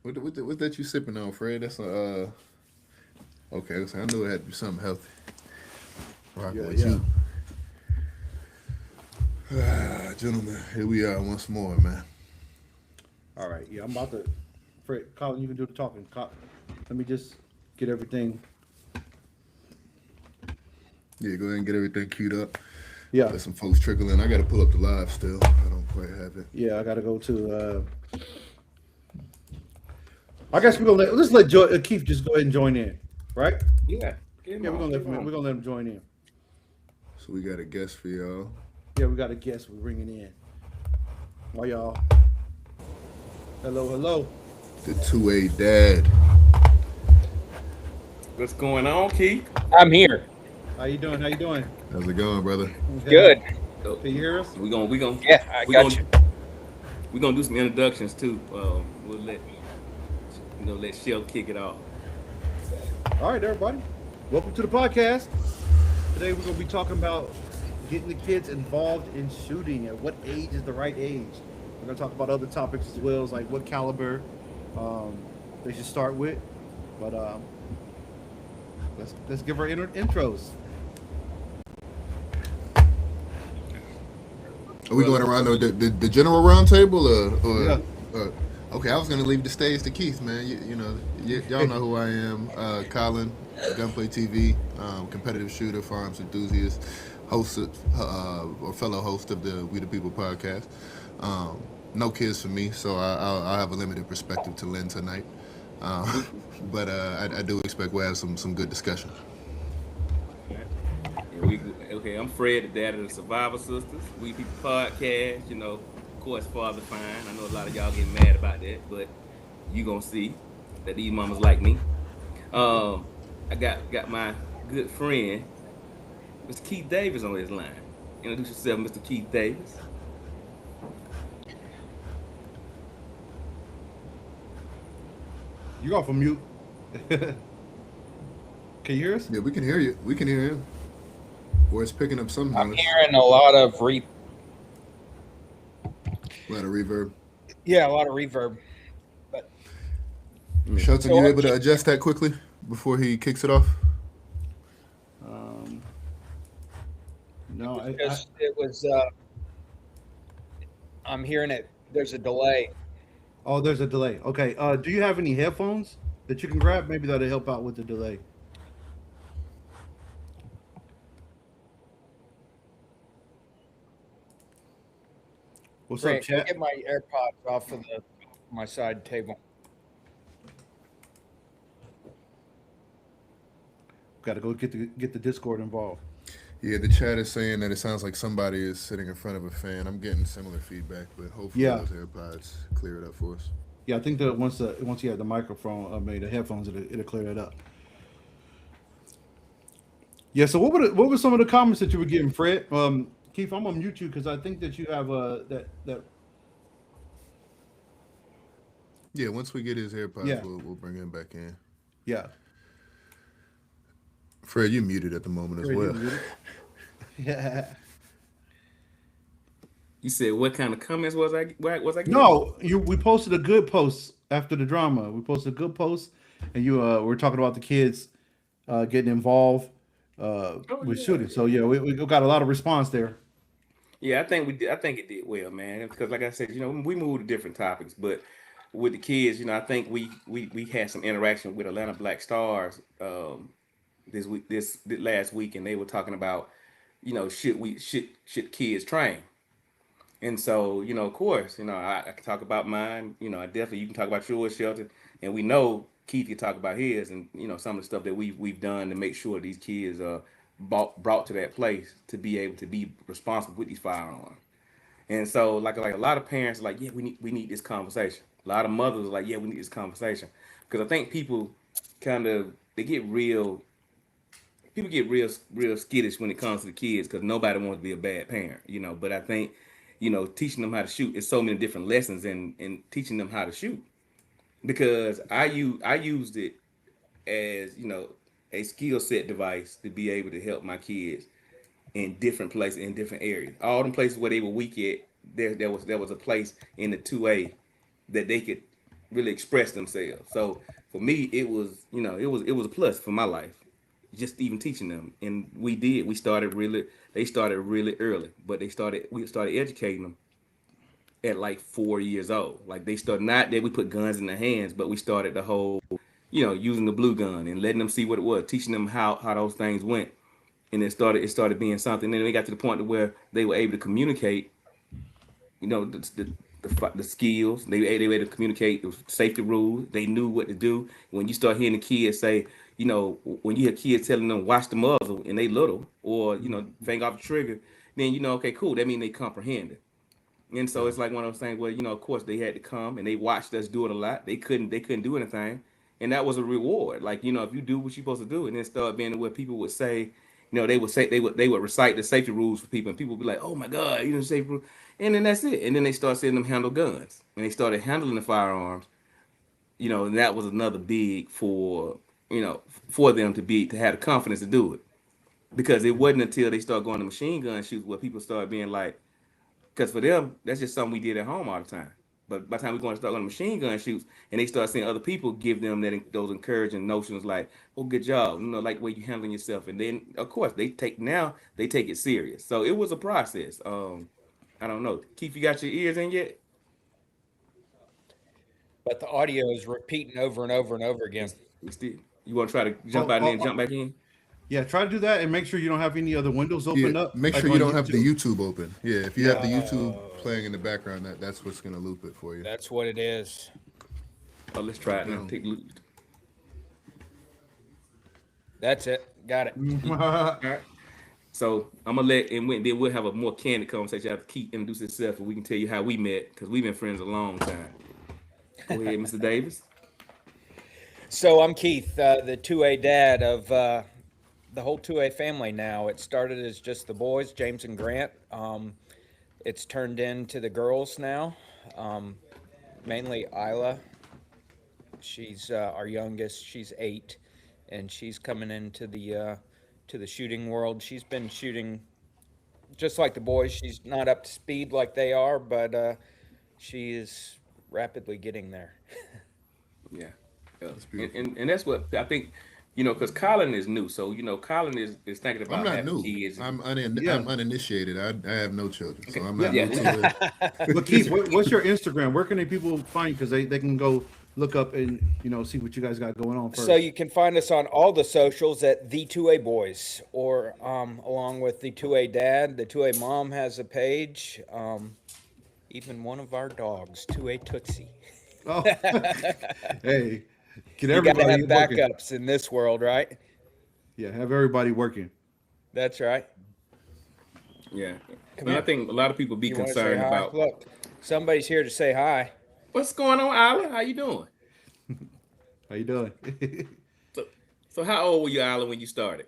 What that you sipping on, Fred? That's a okay. So I knew it had to be something healthy. Rocking Yeah, with yeah. you, gentlemen. Here we are once more, man. All right. Yeah, I'm about to. Fred, Colin, you can do the talking. Let me just get everything. Yeah, go ahead and get everything queued up. Yeah, Let some folks trickle in. I got to pull up the live still. I don't quite have it. yeah. I got to go to. I guess we're gonna let's let Keith just go ahead and join in, right? Yeah, get him Yeah, we're on, gonna get him on. let him join in. So we got a guest for y'all. Yeah, we got a guest we're bringing in. Why y'all? Hello, hello. The 2A dad. What's going on, Keith? I'm here. How you doing? How you doing? How's it going, brother? Good. Can So you hear us? Yeah, I we got gonna you. we gonna do some introductions too. We'll let Shell kick it off. All right, everybody. Welcome to the podcast. Today we're gonna be talking about getting the kids involved in shooting. At what age is the right age? We're gonna talk about other topics as well as like what caliber um, they should start with. But let's give our intros. Are we Well, going around the general roundtable Yeah. okay? I was gonna leave the stage to Keith, man. Y'all know who I am. Colin, Gunplay TV, competitive shooter, firearms enthusiast, host or fellow host of the We the People podcast. Um, no kids for me, so I'll have a limited perspective to lend tonight. Uh, but I do expect we'll have some good discussion. alright. And okay. I'm Fred, the dad of the Survivor Sisters. We People podcast. Of course, Father Fine. I know a lot of y'all get mad about that, but you gonna see that these mamas like me. Um, I got my good friend, Mr. Keith Davis, on his line. Introduce yourself, Mr. Keith Davis. You off of mute. Can you hear us? Yeah, we can hear you. We can hear you. Or it's picking up some I'm noise. hearing a lot of A lot of reverb. yeah, a lot of reverb. But Shelton, so you able to adjust that quickly before he kicks it off? Um, it no, was I just it was I'm hearing it. There's a delay. oh, there's a delay. Okay. Do you have any headphones that you can grab? Maybe that'll help out with the delay. What's up, Great. Go chat? get my AirPods off of my side table. Got to go get the Discord involved. Yeah, the chat is saying that it sounds like somebody is sitting in front of a fan. I'm getting similar feedback, but hopefully Yeah, those AirPods clear it up for us. yeah. I think that once you have the microphone, made the headphones, it'll clear that up. Yeah. So what were some of the comments that you were getting, Fred? Keith, I'm gonna mute you because I think that you have that. Yeah, once we get his AirPods, Yeah, we'll bring him back in. yeah. Fred, you muted at the moment as Fred, you well. muted. Yeah. You said what kind of comments was I getting? No, you. We posted a good post after the drama. We posted a good post, and you we're talking about the kids getting involved Oh with yeah, shooting. So yeah. yeah, we got a lot of response there. Yeah, I think we did. I think it did well, man. Because like I said, we moved to different topics, but with the kids, I think we had some interaction with Atlanta Black Stars this last week, and they were talking about, should kids train? And so, of course, I can talk about mine. I definitely you can talk about yours, Shelton, and we know Keith can talk about his, and some of the stuff that we've done to make sure these kids are brought to that place to be able to be responsible with these firearms. And so, like a lot of parents are like, yeah, we need this conversation. A lot of mothers are like, yeah, we need this conversation, because I think kind of they get real. People get real skittish when it comes to the kids because nobody wants to be a bad parent. But I think, teaching them how to shoot is so many different lessons in teaching them how to shoot, because I used it as a skill set device to be able to help my kids in different places in different areas. All them places where they were weak at, there was a place in the 2A that they could really express themselves. So for me, it was, it was a plus for my life, just even teaching them. And we started really, they started really early, but we started educating them at like 4 years old. Like they started, not that we put guns in their hands, but we started the whole, using the blue gun and letting them see what it was, teaching them how those things went. And it started being something. And then they got to the point to where they were able to communicate, the skills. They were able to communicate the safety rules. They knew what to do. When you start hearing the kids say, when you hear kids telling them watch the muzzle and they little, or finger off the trigger, then okay, cool. That means they comprehend it. And so Yeah. it's like one of those things where, of course they had to come and they watched us do it a lot. They couldn't do anything. And that was a reward. Like, if you do what you're supposed to do, and then start being where people would say, they would recite the safety rules for people, and people would be like, oh my God, safety rules. And then that's it. And then they start seeing them handle guns. And they started handling the firearms, and that was another big for them to have the confidence to do it. Because it wasn't until they start going to machine gun shoots where people start being like, because for them, that's just something we did at home all the time. But by the time we going to start on machine gun shoots, and they start seeing other people give them those encouraging notions like, "Oh, good job," like the way you handling yourself, and then of course they take it serious. So it was a process. I don't know, Keith, you got your ears in yet? But the audio is repeating over and over and over again. We still, you want to try to jump Oh, out and oh, then oh, jump back in? yeah, try to do that and make sure you don't have any other windows Yeah, open up. make like sure you on don't have the YouTube. YouTube open. Yeah, if you have the YouTube playing in the background, that's what's gonna loop it for you. That's what it is. Oh, let's try it now. Boom. Take loot. That's it. Got it. All right. So I'm gonna then we'll have a more candid conversation after Keith introduce himself, and we can tell you how we met because we've been friends a long time. Go ahead, Mr. Davis. So I'm Keith, the 2A dad of the whole 2A family now. It started as just the boys, James and Grant. It's turned into the girls now, mainly Isla. She's our youngest. She's 8, and she's coming into the shooting world. She's been shooting just like the boys. She's not up to speed like they are, but she is rapidly getting there. Yeah. Yeah. That's And, beautiful. and that's what I think, because Colin is new. So, Colin is thinking I'm about not having new. kids. Yeah, I'm uninitiated. I have no children, so Okay. I'm yeah. not new to it. But Keith, what's your Instagram? Where can they people find? Because they can go look up and see what you guys got going on first. So you can find us on all the socials at the 2A Boys, or along with the 2A Dad. The 2A Mom has a page. Even one of our dogs, 2A Tootsie. Oh, hey, get You got to have everybody working. backups in this world, right? Yeah, have everybody working. That's right. Yeah. Come And I here. think a lot of people be You want to say concerned hi? about Look, somebody's here to say hi. what's going on, Isla. How you doing? How you doing? So, so how old were you, Isla, when you started?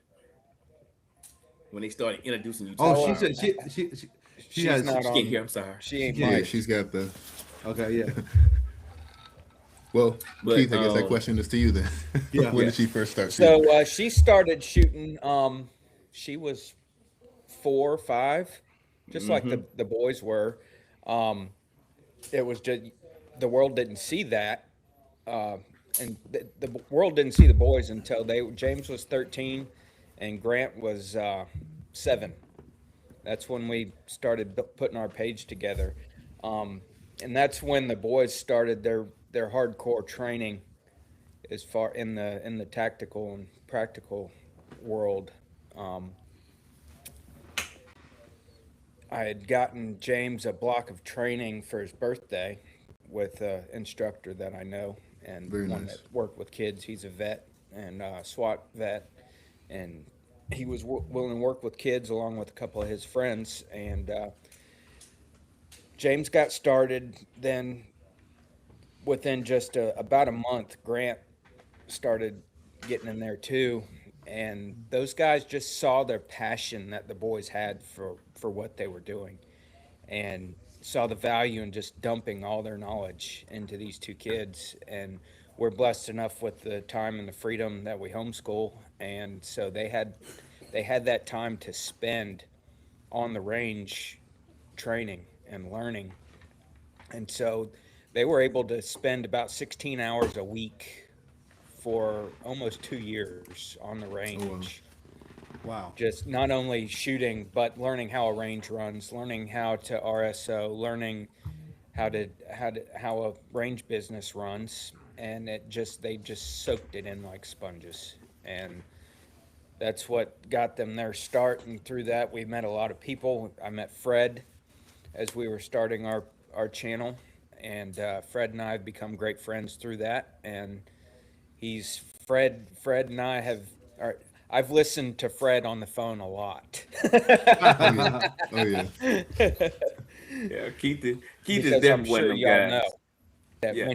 When they started introducing you to Oh, the she firearms? said she She's has. not She on. can't hear. I'm sorry. She ain't Yeah, Yeah, Mike. she's got the. Okay, yeah, Well, But Keith, I guess that question is to you then. Yeah. When Yeah. did she first start shooting? So she started shooting. She was 4 or 5, just like the boys were. Um, it was just the world didn't see that, and the world didn't see the boys until James was 13, and Grant was 7. That's when we started putting our page together, and that's when the boys started their hardcore training, as far in the tactical and practical world. Um, I had gotten James a block of training for his birthday with an instructor that I know, and Very one nice. that worked with kids. He's a vet and SWAT vet, and he was willing to work with kids along with a couple of his friends. And James got started. Then within just about a month, Grant started getting in there too. And those guys just saw their passion that the boys had for what they were doing, and saw the value in just dumping all their knowledge into these 2 kids. And we're blessed enough with the time and the freedom that we homeschool, and so they had that time to spend on the range training and learning. And so they were able to spend about 16 hours a week for almost 2 years on the range. Wow. Just not only shooting, but learning how a range runs, learning how to RSO, learning how a range business runs, and they just soaked it in like sponges, and that's what got them their start. And through that, we met a lot of people. I met Fred as we were starting our channel, and Fred and I have become great friends through that. And he's Fred. Fred and I have. I've listened to Fred on the phone a lot. Oh yeah. Yeah, Keith is Because definitely I'm one of sure them y'all guys. know that Yeah.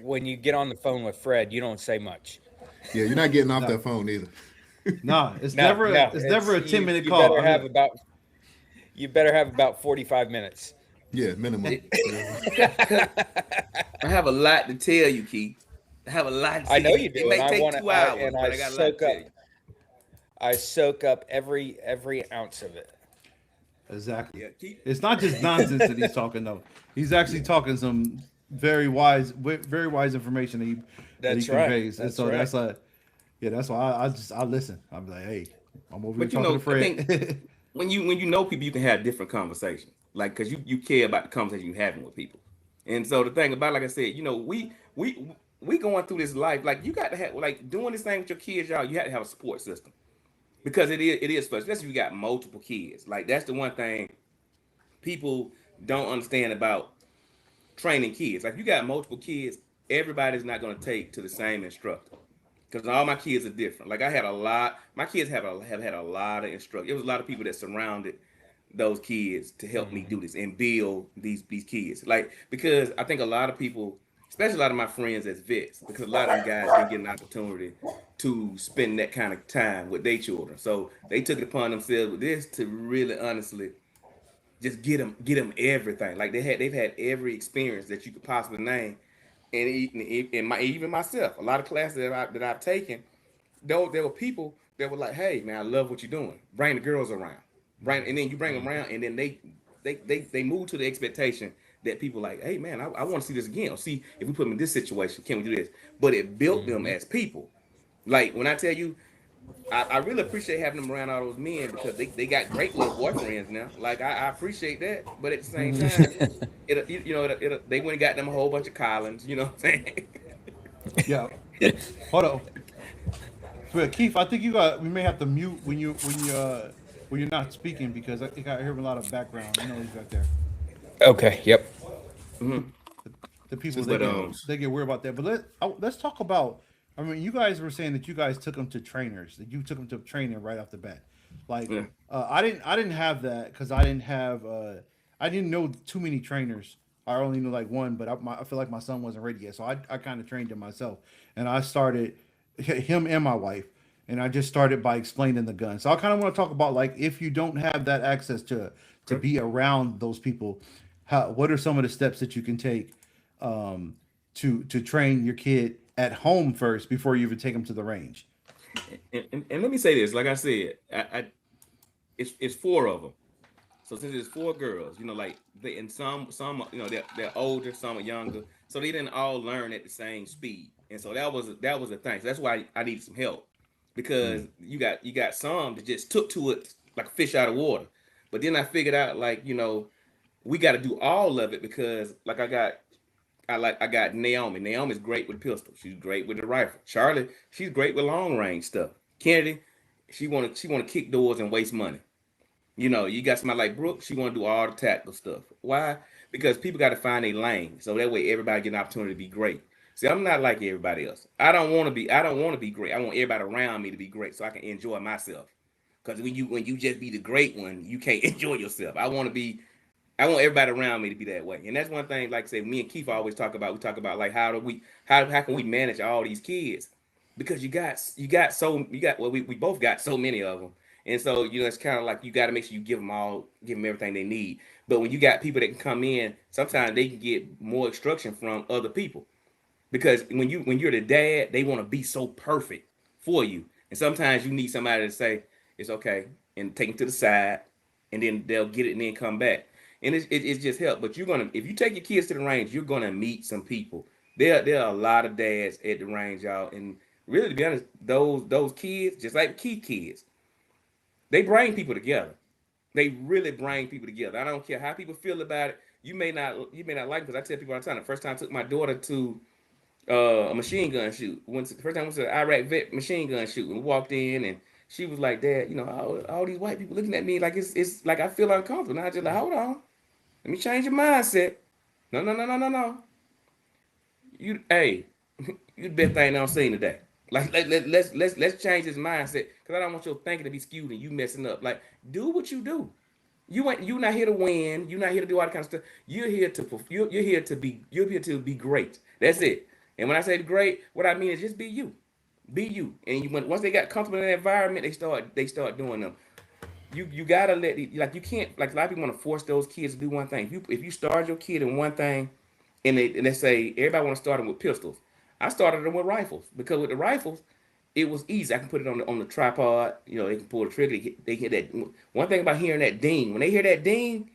when you get on the phone with Fred, you don't say much. Yeah, you're not getting off that phone either. Nah, it's No, never no, it's never a you- 10-minute you call. better have about 45 minutes. Yeah, minimum. I have a lot to tell you, Keith. I have a lot to I tell know you do, It may and I take want 2 hours, but I I got a lot to soak tell up. you. I soak up every ounce of it. Exactly. Yeah, Keith. It's not just nonsense that he's talking though. He's actually talking some very wise information that he That's right. conveys. And That's so right. that's why I listen. I'm like, hey, I'm over here But you talking know, to I Fred. think when you know people, you can have different conversations. Like, cause you care about the conversation you're having with people. And so the thing about, like I said, you know, we going through this life. Like, you got to have, like, doing this thing with your kids, y'all. You have to have a support system because it is special. Especially if you got multiple kids. Like, that's the one thing people don't understand about training kids. Like, you got multiple kids, everybody's not going to take to the same instructor because all my kids are different. Like, I had a lot. My kids have had a lot of instructors. There was a lot of people that surrounded those kids to help me do this and build these kids. Like, because I think a lot of people, especially a lot of my friends as vets, because a lot of them guys didn't get an opportunity to spend that kind of time with their children. So they took it upon themselves with this to really honestly just get them everything. Like, they've had every experience that you could possibly name, and even myself, a lot of classes that I've taken, there were people that were like, "Hey, man, I love what you're doing. Bring the girls around, and then you bring them around, and then they move to the expectation that people like, hey, man, I want to see this again. Or see if we put them in this situation, can we do this? But it built them as people. Like, when I tell you, I really appreciate having them around all those men because they got great little boyfriends now. Like, I appreciate that, but at the same time, they went and got them a whole bunch of Collins. You know what I'm saying? Yeah. Hold on. But Keith, I think we may have to mute when you're not speaking because I think I hear a lot of background noise back there. Okay. Yep. The people But, they get weird about that. But let's talk about. I mean, you guys were saying that you guys took them to trainers. That you took them to training right off the bat. Like, Yeah. I didn't have that because I didn't know too many trainers. I only knew like one, but I feel like my son wasn't ready yet, so I kind of trained him myself, and I started him and my wife, and I just started by explaining the gun. So I kind of want to talk about like if you don't have that access to be around those people, what are some of the steps that you can take to train your kid at home first before you even take them to the range? And let me say this, like I said, it's four of them. So since it's four girls, like some they're older, some are younger, so they didn't all learn at the same speed, and so that was the thing. So that's why I needed some help because you got some that just took to it like a fish out of water, but then I figured out like we got to do all of it because like I got Naomi. Naomi's great with pistol. She's great with the rifle. Charlie, she's great with long range stuff. Kennedy, she wanna kick doors and waste money. You got somebody like Brooke, she want to do all the tactical stuff. Why? Because people got to find a lane. So that way everybody get an opportunity to be great. See, I'm not like everybody else. I don't want to be great. I want everybody around me to be great so I can enjoy myself. Because when you just be the great one, you can't enjoy yourself. I want everybody around me to be that way. And that's one thing, like I said, me and Keith always talk about. We talk about like how can we manage all these kids? Because we both got so many of them. And so, it's kind of like you got to make sure you give them everything they need. But when you got people that can come in, sometimes they can get more instruction from other people. Because when you're the dad, they want to be so perfect for you. And sometimes you need somebody to say, it's okay, and take them to the side, and then they'll get it and then come back. and it's just help. But if you take your kids to the range, you're gonna meet some people. There are a lot of dads at the range, y'all, and really to be honest, those kids, just like Keith kids, they bring people together. They really bring people together. I don't care how people feel about it. You may not like it, because I tell people all the time. The first time I took my daughter to a machine gun shoot. The first time I went to the Iraq vet machine gun shoot, and we walked in, and she was like, "Dad, all these white people looking at me like it's like I feel uncomfortable." And I just like, hold on, let me change your mindset. No, no, no, no, no, no. Hey, you the best thing I've seen today. Like let's change this mindset, because I don't want your thinking to be skewed and you messing up. Like, do what you do. You're not here to win. You're not here to do all that kind of stuff. You're here to be great. That's it. And when I say great, what I mean is just be you. Be you. And once they got comfortable in that environment, they start doing them. You gotta like, you can't, like, a lot of people want to force those kids to do one thing. If you start your kid in one thing, and they say everybody want to start them with pistols. I started them with rifles, because with the rifles, it was easy. I can put it on the tripod. They can pull the trigger. They hear that. One thing about hearing that ding, when they hear that ding,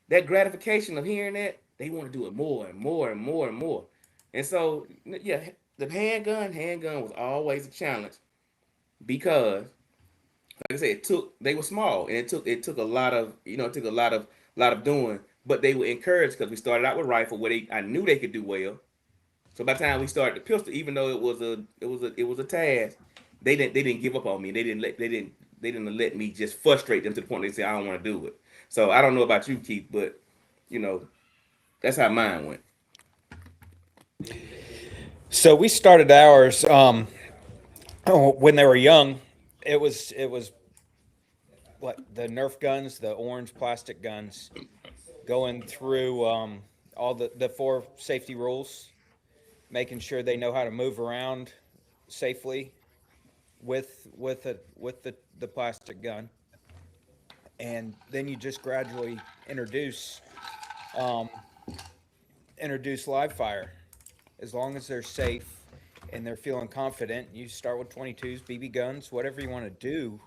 that gratification of hearing that, they want to do it more and more and more and more. And so, yeah, the handgun was always a challenge, because, like I said, they were small, and it took a lot of doing, but they were encouraged, because we started out with rifle, where I knew they could do well. So by the time we started the pistol, even though it was a task, they didn't give up on me. They didn't let me just frustrate them to the point they say I don't want to do it. So I don't know about you, Keith, but that's how mine went. So we started ours when they were young. It was what, the Nerf guns, the orange plastic guns, going through all the 4 safety rules, making sure they know how to move around safely with the plastic gun, and then you just gradually introduce live fire. As long as they're safe and they're feeling confident, you start with 22s, BB guns, whatever you want to do,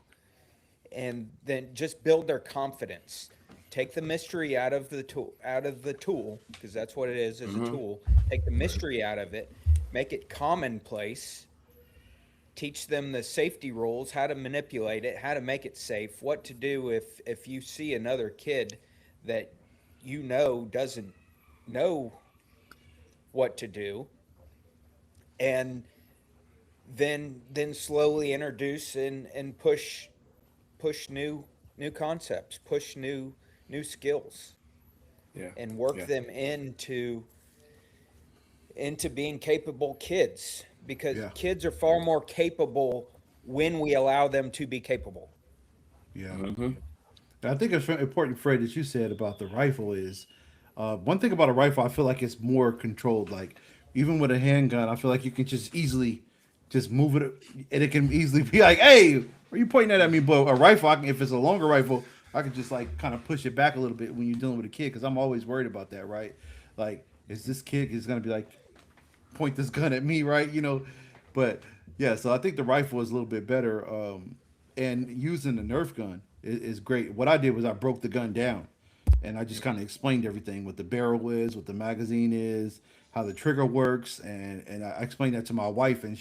and then just build their confidence. Take the mystery out of the tool, because that's what it is a tool. Take the mystery out of it, make it commonplace, teach them the safety rules, how to manipulate it, how to make it safe, what to do if you see another kid that doesn't know what to do, and then slowly introduce and push new concepts, push new skills, and work them into being capable kids, because kids are far more capable when we allow them to be capable. Yeah. I think it's important, Fred, that you said about the rifle is, one thing about a rifle, I feel like it's more controlled. Like, even with a handgun, I feel like you can just easily just move it, and it can easily be like, "Hey, are you pointing that at me?" But a rifle, if it's a longer rifle, I can just like kind of push it back a little bit when you're dealing with a kid, because I'm always worried about that, right? Like, is this kid is gonna be like, point this gun at me, right? But yeah, so I think the rifle is a little bit better, and using the Nerf gun is great. What I did was I broke the gun down, and I just kind of explained everything, what the barrel is, what the magazine is, how the trigger works, and I explained that to my wife, and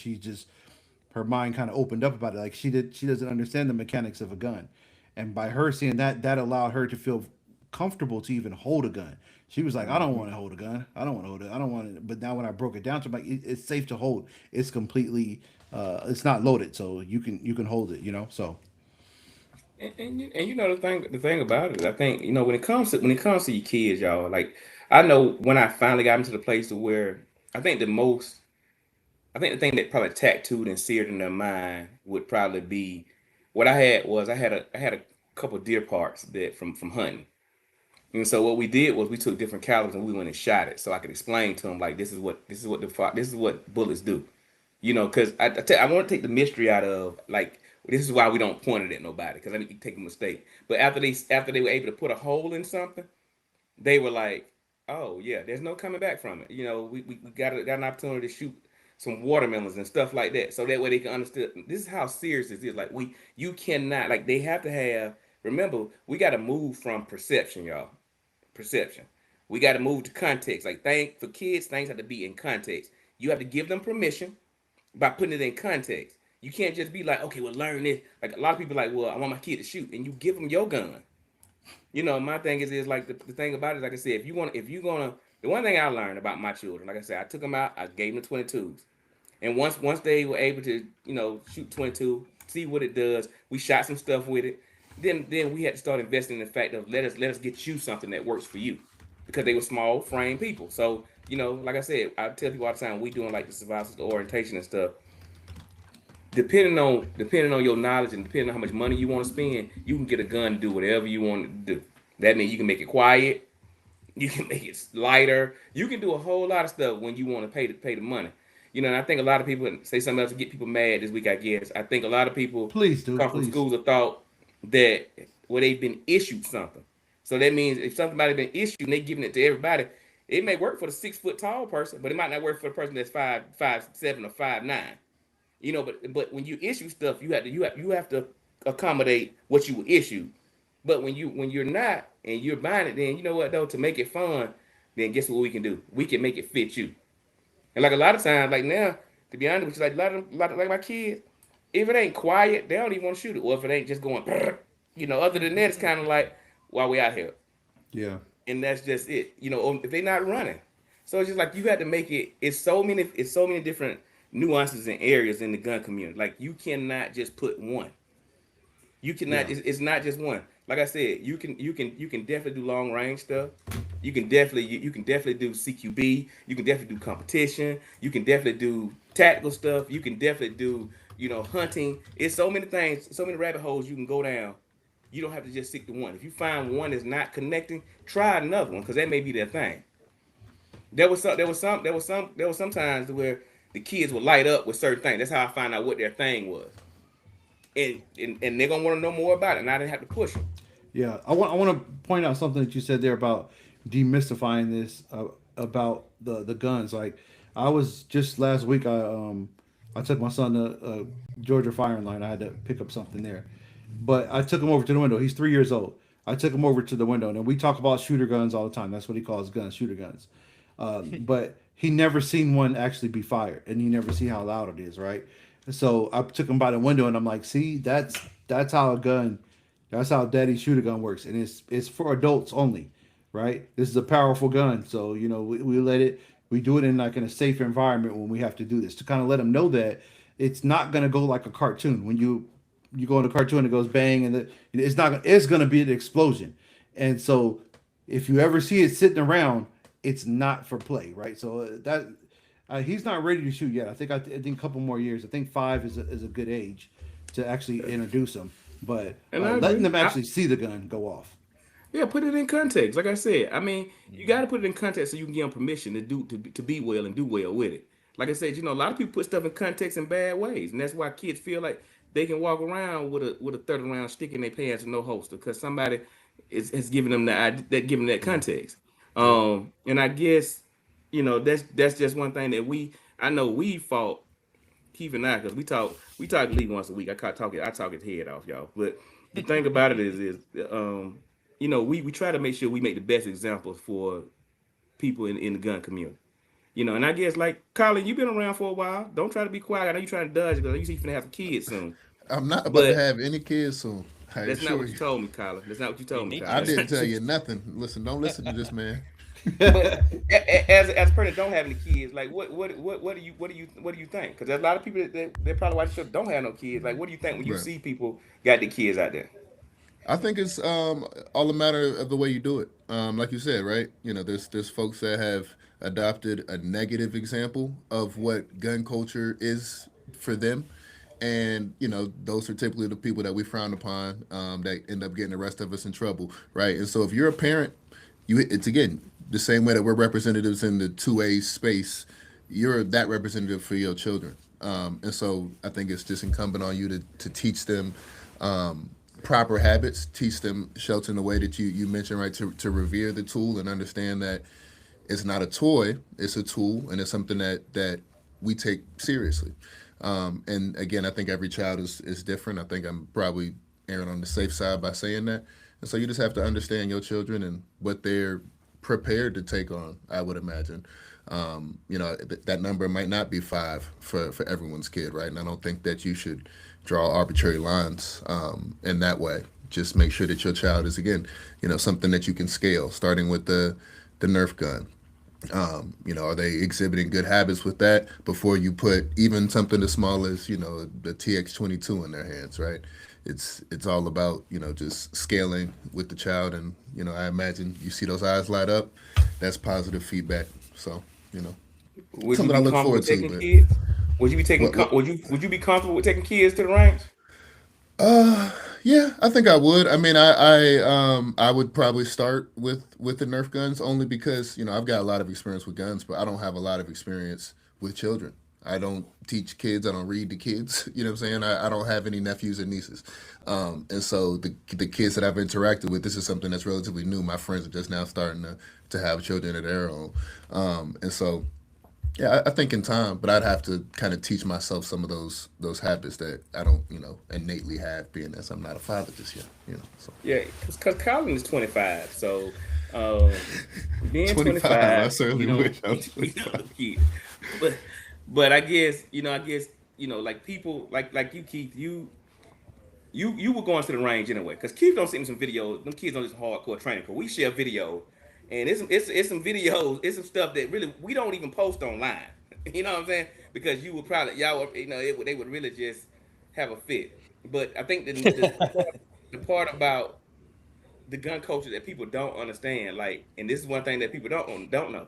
her mind kind of opened up about it. Like, she doesn't understand the mechanics of a gun, and by her seeing that allowed her to feel comfortable to even hold a gun. She was like, "I don't want to hold a gun. I don't want to hold it. I don't want it." But now when I broke it down to her, like, it's safe to hold. It's completely, it's not loaded, so you can hold it. So. And the thing about it, I think, when it comes to your kids, y'all, like, I know when I finally got into the place to where I think the thing that probably tattooed and seared in their mind would probably be what I had a couple deer parts that from hunting. And so what we did was we took different calibers and we went and shot it, so I could explain to them, like, this is what bullets do. Because I want to take the mystery out of, like, this is why we don't point it at nobody, because I need to take a mistake. But after they were able to put a hole in something, they were like, "Oh yeah, there's no coming back from it." We got an opportunity to shoot some watermelons and stuff like that, so that way they can understand this is how serious this is. Like, you cannot, like, they have to have. Remember, we got to move from perception, y'all. perception. We got to move to context. Like for kids, things have to be in context. You have to give them permission by putting it in context. You can't just be like, okay, well, learn this. Like a lot of people are like, well, I want my kid to shoot, and you give them your gun. My thing is like the thing about it, like I said, if you're gonna, the one thing I learned about my children, like I said, I took them out, I gave them the 22s, and once they were able to, shoot 22, see what it does, we shot some stuff with it. Then we had to start investing in the fact of let us get you something that works for you, because they were small frame people. So like I said, I tell people all the time, we doing like the survival, the orientation and stuff. Depending on your knowledge and depending on how much money you want to spend, you can get a gun to do whatever you want to do. That means you can make it quiet, you can make it lighter, you can do a whole lot of stuff when you want to pay the money. And I think a lot of people say something else to get people mad this week. I guess I think a lot of people come from schools of thought that they've been issued something. So that means if somebody been issued and they giving it to everybody, it may work for the 6 foot tall person, but it might not work for the person that's 5'7" or 5'9". But when you issue stuff, you have to accommodate what you were issued. But when you're not and you're buying it, then you know what though, to make it fun, then guess what we can do? We can make it fit you. And like a lot of times, like now, to be honest with you, like a lot of like my kids, if it ain't quiet, they don't even want to shoot it. Or if it ain't just going, other than that, it's kind of like while we out here. Yeah. And that's just it. If they're not running. So it's just like you had to make it. It's so many different nuances and areas in the gun community. Like you cannot just put one. You cannot. Yeah. It's not just one. Like I said, you can definitely do long range stuff. You can definitely do CQB. You can definitely do competition. You can definitely do tactical stuff. You can definitely do hunting. It's so many things, so many rabbit holes you can go down. You don't have to just stick to one. If you find one that's not connecting, try another one because that may be their thing. There was some times where the kids would light up with certain things. That's how I find out what their thing was. And they're gonna want to know more about it, and I didn't have to push them. Yeah, I want to point out something that you said there about demystifying this about the guns. Like I was just last week, I took my son to Georgia Firing Line. I had to pick up something there, but I took him over to the window. He's 3 years old. I took him over to the window, and we talk about shooter guns all the time. That's what he calls guns, shooter guns. But he never seen one actually be fired, and he never see how loud it is, right? So I took him by the window, and I'm like, see, that's how a gun, that's how daddy shooter gun works, and it's for adults only, right? This is a powerful gun, so we do it in like in a safe environment when we have to do this to kind of let them know that it's not gonna go like a cartoon. When you go in a cartoon, it goes bang, and it's gonna be an explosion, and so if you ever see it sitting around, it's not for play, right? So he's not ready to shoot yet. I think a couple more years. I think 5 is a good age to actually introduce him. But letting them actually see the gun go off. Yeah, put it in context. Like I said, I mean, you got to put it in context so you can give them permission to be well and do well with it. Like I said, a lot of people put stuff in context in bad ways, and that's why kids feel like they can walk around with a 30-round stick in their pants and no holster because somebody is giving them that context. And I guess. That's just one thing that I know we fought, Keith and I, because we talk at least once a week. I talk his head off, y'all. But the thing about it is we try to make sure we make the best examples for people in the gun community. And I guess like Colin, you've been around for a while. Don't try to be quiet. I know you're trying to dodge because you see you're gonna have some kids soon. I'm not about to have any kids soon. That's not what you told me, Colin. That's not what you told me, Colin. I didn't tell you nothing. Listen, don't listen to this man. But as a person that don't have any kids, like what do you think? Because there's a lot of people that probably watch the show don't have no kids. Like, what do you think when you see people got the kids out there? I think it's all a matter of the way you do it. Like you said, right? There's folks that have adopted a negative example of what gun culture is for them, and those are typically the people that we frown upon that end up getting the rest of us in trouble, right? And so if you're a parent, it's again the same way that we're representatives in the 2A space, you're that representative for your children. And so I think it's just incumbent on you to teach them proper habits, teach them shelter in the way that you mentioned, right, to revere the tool and understand that it's not a toy, it's a tool, and it's something that we take seriously. And again, I think every child is different. I think I'm probably erring on the safe side by saying that. And so you just have to understand your children and what they're prepared to take on, I would imagine. That number might not be five for everyone's kid, right? And I don't think that you should draw arbitrary lines in that way. Just make sure that your child is, again, something that you can scale, starting with the Nerf gun. Are they exhibiting good habits with that before you put even something as small as, the TX22 in their hands, right? It's all about, just scaling with the child. And, I imagine you see those eyes light up. That's positive feedback. So, Would you something I be look comfortable forward to. taking But kids? Would you be taking? what, Would you be comfortable with taking kids to the range? yeah, I think I would. I mean, I would probably start with the Nerf guns only because I've got a lot of experience with guns, but I don't have a lot of experience with children. I don't teach kids. I don't read to kids. You know what I'm saying? I don't have any nephews and nieces, and so the kids that I've interacted with, this is something that's relatively new. My friends are just now starting to have children of their own, and so yeah, I think in time, but I'd have to kind of teach myself some of those habits that I don't, innately have, being as I'm not a father just yet. So Yeah, because Colin is 25, so um, being 25, I 25, certainly wish I was we know 25. the kid. But I guess like people like you, Keith, you were going to the range anyway. Because Keith don't send me some videos. Them kids don't just hardcore training. Cause we share video, and it's some videos, it's some stuff that really we don't even post online. You know what I'm saying? Because you would probably y'all would, they would really just have a fit. But I think the part about the gun culture that people don't understand, like, and this is one thing that people don't know.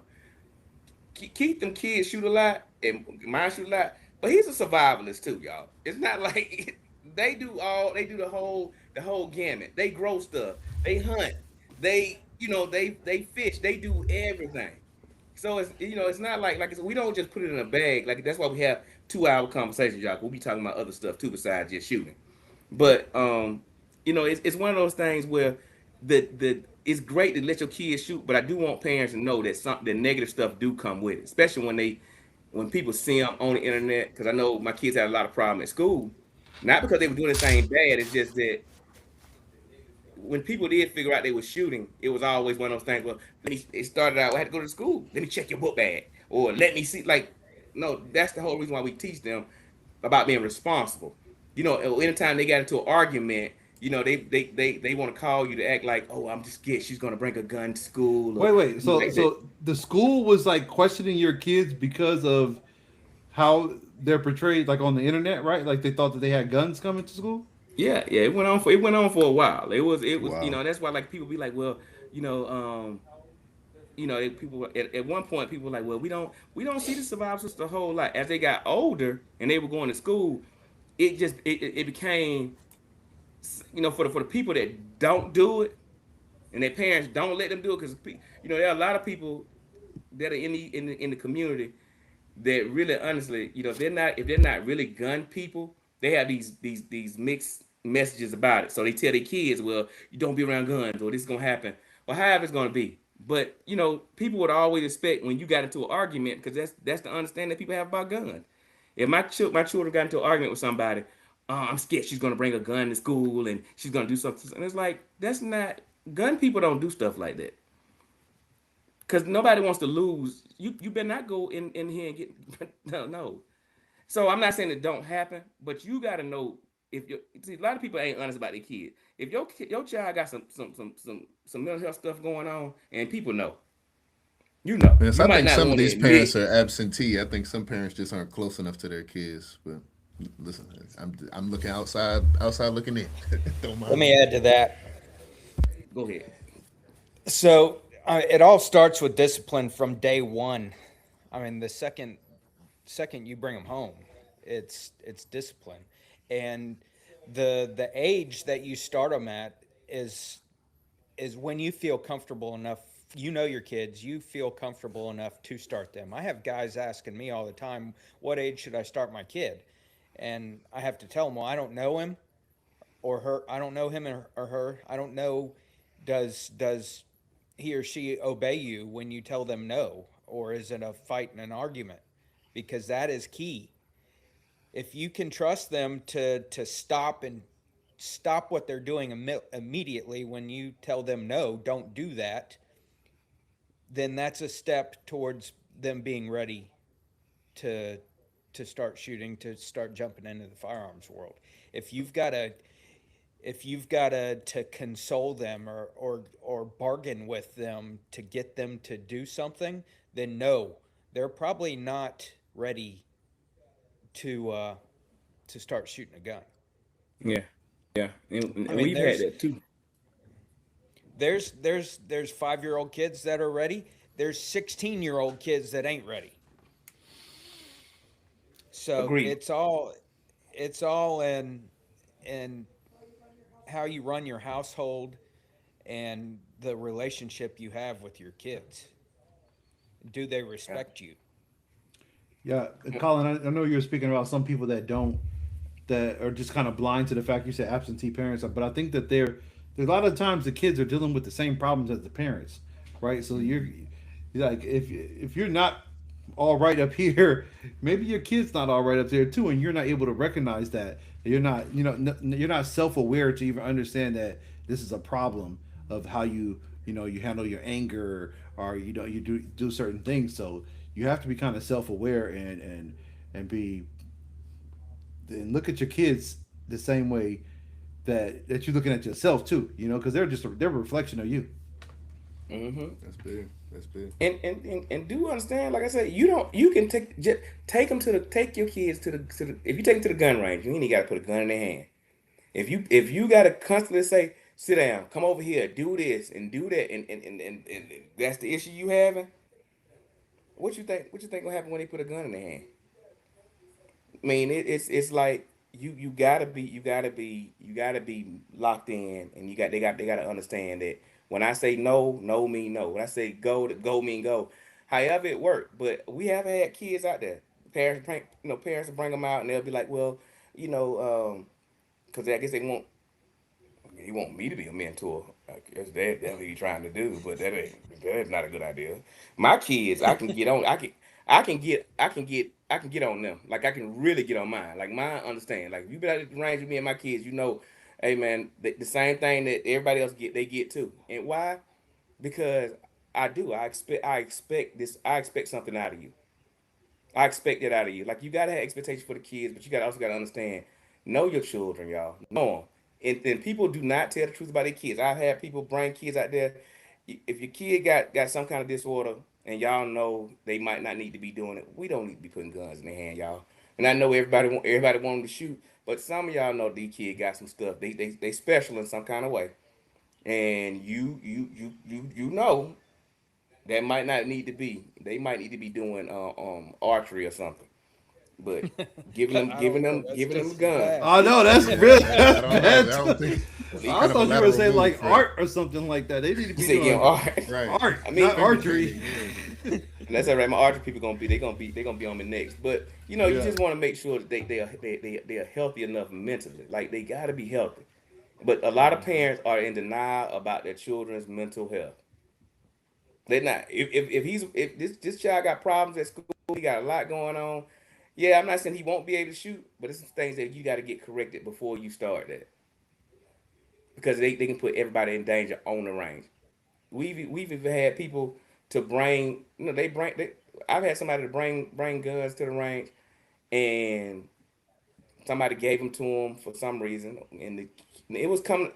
Keith them kids shoot a lot, and mine shoot a lot, but he's a survivalist too, y'all. It's not like they do the whole gamut. They grow stuff, they hunt, they fish, they do everything. So it's not like I said, we don't just put it in a bag. Like that's why we have 2 hour conversations, y'all. We'll be talking about other stuff too besides just shooting. But it's one of those things where the it's great to let your kids shoot, but I do want parents to know that the negative stuff do come with it, especially when people see them on the internet. Because I know my kids had a lot of problem at school, not because they were doing anything bad. It's just that when people did figure out they were shooting, it was always one of those things. Well, it started out. I had to go to school. Let me check your book bag, or let me see. Like, no, that's the whole reason why we teach them about being responsible. Anytime they got into an argument, they want to call you to act like, oh, I'm just scared she's gonna bring a gun to school, or Wait. So like that. so the school was like questioning your kids because of how they're portrayed, like on the internet, right? Like they thought that they had guns coming to school. Yeah. It went on for a while. It was Wow. that's why like people be like, well, you know, people at one point people were like, well, we don't see the survivors a whole lot. As they got older and they were going to school, it became for the people that don't do it and their parents don't let them do it because there are a lot of people that are in the community that really honestly, if they're not really gun people, they have these mixed messages about it. So they tell their kids, well, you don't be around guns or this is gonna happen. Well, however it's gonna be. But people would always expect when you got into an argument, because that's the understanding that people have about guns. If my children got into an argument with somebody, I'm scared she's gonna bring a gun to school and she's gonna do something. And it's like that's not gun people don't do stuff like that. Because nobody wants to lose. You better not go in here and get no. So I'm not saying it don't happen, but you got to know if you see a lot of people ain't honest about their kid. If your child got some mental health stuff going on, and people know, Yes, you I might think not some of want to these admit. parents are absentee. I think some parents just aren't close enough to their kids. But listen, I'm looking outside looking in. Don't Let mind me. me add to that. Go ahead. So it all starts with discipline from day one. I mean, the second you bring them home, it's discipline, and the age that you start them at is when you feel comfortable enough. You know your kids. You feel comfortable enough to start them. I have guys asking me all the time, "What age should I start my kid?" And I have to tell them, "Well, I don't know him or her. I don't know him or her. I don't know. Does he or she obey you when you tell them no, or is it a fight and an argument? Because that is key. If you can trust them to stop and stop what they're doing immediately when you tell them no, don't do that, then that's a step towards them being ready to start shooting, to start jumping into the firearms world. If you've got to to console them or bargain with them to get them to do something, then no, they're probably not ready to start shooting a gun. Yeah, yeah, and I mean, we've had that too. there's 5-year-old kids that are ready. There's 16-year-old kids that ain't ready. So Agreed. it's all in how you run your household and the relationship you have with your kids. Do they Yeah. respect you? Yeah, Colin, I know you were speaking about some people that don't, that are just kind of blind to the fact you said absentee parents, but I think that there's a lot of times the kids are dealing with the same problems as the parents, right? So you're like, if you're not all right up here, maybe your kid's not all right up there too, and you're not able to recognize that. You're not, you're not self aware to even understand that this is a problem of how you handle your anger, or you do certain things. So you have to be kind of self aware and be and look at your kids the same way that you're looking at yourself too. Because they're a reflection of you. Hmm. That's big. That's big. And do understand, like I said, you can take them take your kids to the if you take them to the gun range, you ain't got to put a gun in their hand. If you got to constantly say, sit down, come over here, do this and do that, and that's the issue you having, what you think gonna happen when they put a gun in their hand? I mean, it's like you gotta be locked in, and they gotta understand that when I say no, no mean no. When I say go, go mean go. However it worked, but we have had kids out there. Parents will bring them out, and they'll be like, well, because I guess he want me to be a mentor. I guess that's what he's trying to do, but that's not a good idea. My kids, I can get on. I can get on them. Like I can really get on mine. Like mine, understand. Like if you been at the range with me and my kids, hey man, the same thing that everybody else they get too. And why? Because I do. I expect this. I expect something out of you. I expect that out of you. Like you gotta have expectations for the kids, but you gotta understand. Know your children, y'all. Know them. And people do not tell the truth about their kids. I've had people bring kids out there. If your kid got some kind of disorder, and y'all know they might not need to be doing it, we don't need to be putting guns in their hand, y'all. And I know everybody want them to shoot, but some of y'all know these kids got some stuff. They special in some kind of way, and you know that might not need to be. They might need to be doing archery or something. But giving them I giving don't know. them That's giving them a just as gun. bad. Oh no, that's Yeah, really I that's don't know. I bad don't too. think See, I kind of a thought you were lateral saying move like for art or something like that. They need to you be say getting doing art. right. art, I mean, not archery. Yeah. and that's all right. My archery people gonna be on me next. But you Yeah. just want to make sure that they are healthy enough mentally. Like they gotta be healthy. But a lot of parents are in denial about their children's mental health. They're not. If this child got problems at school, he got a lot going on. Yeah, I'm not saying he won't be able to shoot, but it's some things that you got to get corrected before you start that because they can put everybody in danger on the range. We've even had people to bring I've had somebody to bring guns to the range, and somebody gave them to him for some reason, and it was coming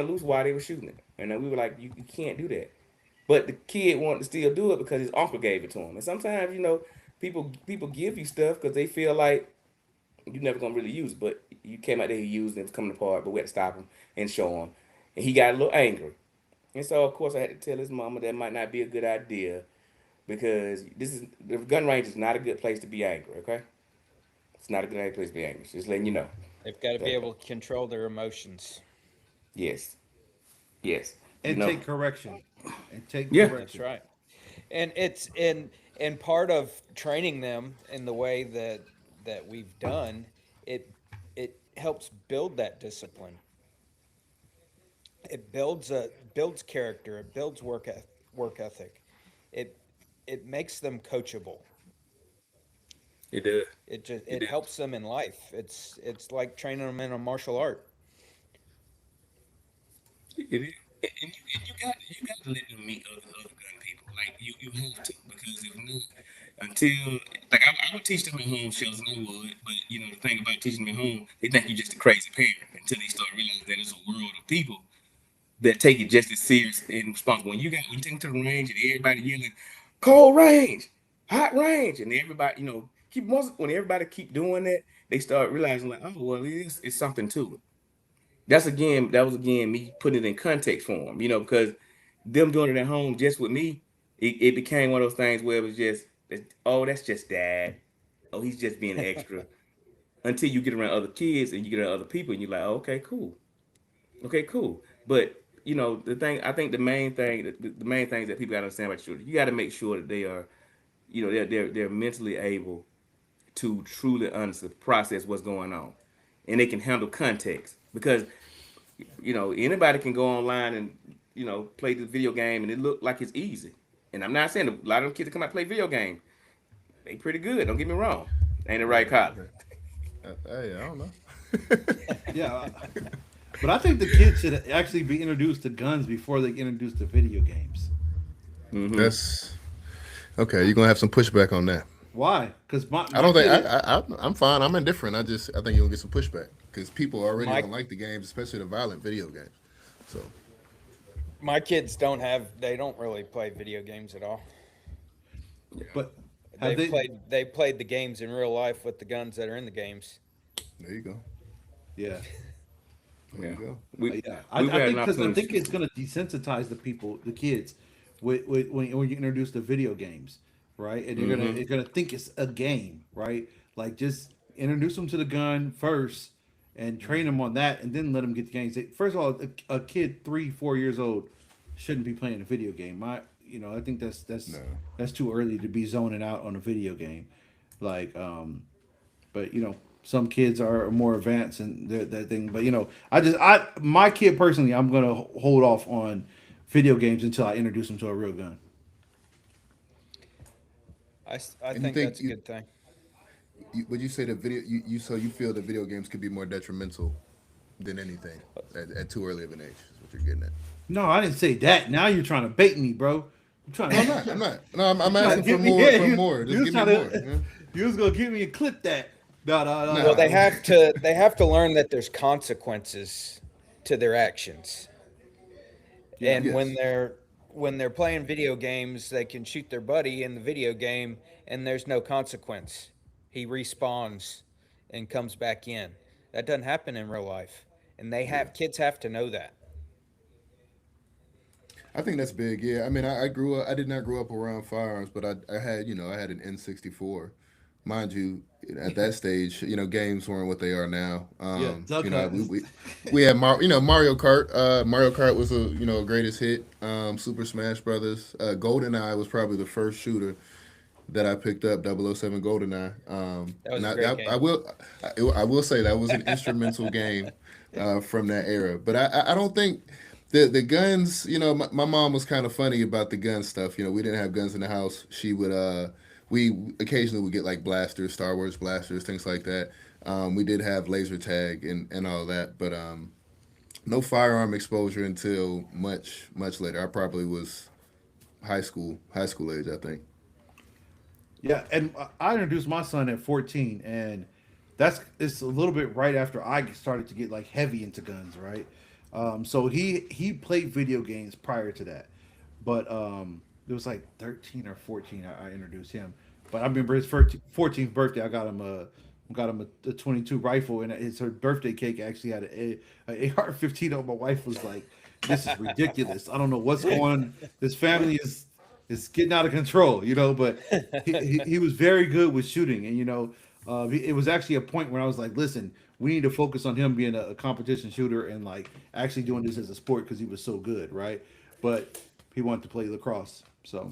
loose while they were shooting it, and then we were like, you can't do that. But the kid wanted to still do it because his uncle gave it to him. And sometimes, people give you stuff because they feel like you're never gonna really use it. But you came out there, you used it, it was coming apart, but we had to stop him and show him. And he got a little angry. And so of course I had to tell his mama that might not be a good idea because the gun range is not a good place to be angry, okay? It's not a good place to be angry. Just letting you know. They've got to be That, able to control their emotions. yes. Yes. You And know. take correction. And take Yeah. That's correction. right. And it's and part of training them in the way that we've done, it it helps build that discipline. It builds character. It builds work ethic. It it makes them coachable. It does. It It does. helps them in life. It's like training them in a martial art. It is. And you got to let them meet other gun people. Like you have to, because if not, until like I would teach them at home shells and I would, but you know the thing about teaching them at home, they think you're just a crazy parent until they start realizing that there's a world of people that take it just as serious and responsible. When you take them to the range and everybody yelling, cold range, hot range, and everybody, you know, when everybody keep doing that, they start realizing like, oh well, it's something to it. That was again me putting it in context for them, you know, because them doing it at home just with me, it became one of those things where it was just, oh, that's just dad. Oh, he's just being extra. Until you get around other kids and you get around other people and you're like, oh, okay, cool. Okay, cool. But you know, I think the main things that people gotta understand about children, you gotta make sure that they are, you know, they're mentally able to truly understand, process what's going on. And they can handle context. Because you know, anybody can go online and you know play the video game and it look like it's easy. And I'm not saying a lot of them kids that come out and play video games, they pretty good. Don't get me wrong. Ain't it right, Colin? Hey, I don't know. Yeah, but I think the kids should actually be introduced to guns before they get introduced to video games. That's okay. You're gonna have some pushback on that. Why? Because I don't think I'm fine. I'm indifferent. I think you'll get some pushback because people already My- don't like the games, especially the violent video games. So My kids they don't really play video games at all. But have They played the games in real life with the guns that are in the games. there you go. Yeah. There you go. Yeah, We've had an I opportunity. think it's going to desensitize the kids, with when you introduce the video games, right? And you're gonna think it's a game, right? Like just introduce them to the gun first and train them on that, and then let them get the games. First of all, a kid 3-4 years old shouldn't be playing a video game. I think that's too early to be zoning out on a video game, like but some kids are more advanced and that thing. But my kid personally, I'm gonna hold off on video games until I introduce them to a real gun. I you think think that's a good thing. Would you say the video? You feel that video games could be more detrimental than anything at too early of an age? Is what you're getting at? No, I didn't say that. Now you're trying to bait me, bro. I'm trying to. No, I'm not. No, I'm asking for Give me- more. yeah, For you- more. you Just was give me trying more. to- yeah. You was gonna give me a clip that. No. Well, they have to learn that there's consequences to their actions. And Yes. when they're playing video games, they can shoot their buddy in the video game and there's no consequence. He respawns and comes back in. That doesn't happen in real life. And kids have to know that. I think that's big. Yeah, I mean, I grew up. I did not grow up around firearms, but I had an N64. Mind you, at that stage, games weren't what they are now. Duck Hunt. We had Mario Kart. Mario Kart was a greatest hit. Super Smash Brothers. GoldenEye was probably the first shooter that I picked up. 007 GoldenEye. That was a great game. I will say that was an instrumental game from that era. But I don't think. The guns, my mom was kind of funny about the gun stuff. We didn't have guns in the house. She would, we occasionally would get like blasters, Star Wars blasters, things like that. We did have laser tag and all that, but no firearm exposure until much, much later. I probably was high school age, I think. Yeah, and I introduced my son at 14, and it's a little bit right after I started to get like heavy into guns, right? So he played video games prior to that, but it was like 13 or 14 I introduced him. But I remember his 14th birthday, I got him a 22 rifle, and her birthday cake actually had an AR-15 on. My wife was like, "This is ridiculous. I don't know what's going on. This family is getting out of control," But he was very good with shooting, and it was actually a point where I was like, "Listen, we need to focus on him being a competition shooter and like actually doing this as a sport because he was so good, right?" But he wanted to play lacrosse, so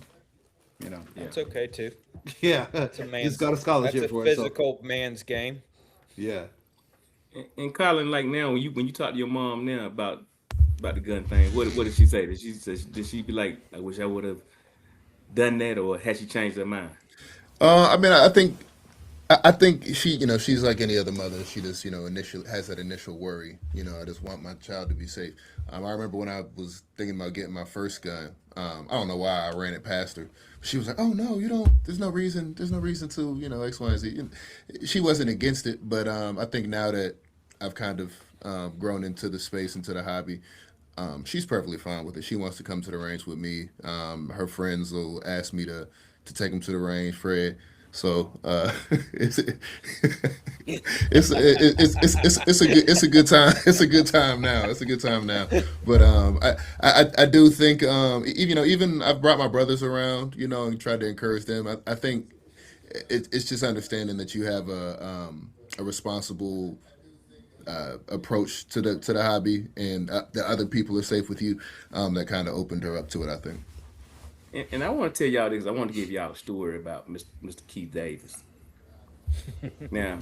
It's okay too. yeah, It's a man's, he's got a scholarship that's a for it. So, physical man's game. yeah, And Colin, like now, when you talk to your mom now about the gun thing, what did she say? Did she be like, I wish I would have done that, or has she changed her mind? I mean, I think I think she, she's like any other mother. She just, initially has that initial worry. I just want my child to be safe. I remember when I was thinking about getting my first gun. I don't know why I ran it past her. She was like, "Oh no, you don't. There's no reason. There's no reason to, X, Y, and Z." She wasn't against it, but I think now that I've kind of grown into the space, into the hobby, she's perfectly fine with it. She wants to come to the range with me. Her friends will ask me to take them to the range. Fred. So it's it's a good time. It's a good time now. It's a good time now. But I do think even I've brought my brothers around, and tried to encourage them. I think it's just understanding that you have a responsible approach to the hobby, and the other people are safe with you. That kind of opened her up to it, I think. And I want to tell y'all this. I want to give y'all a story about Mr. Keith Davis. Now,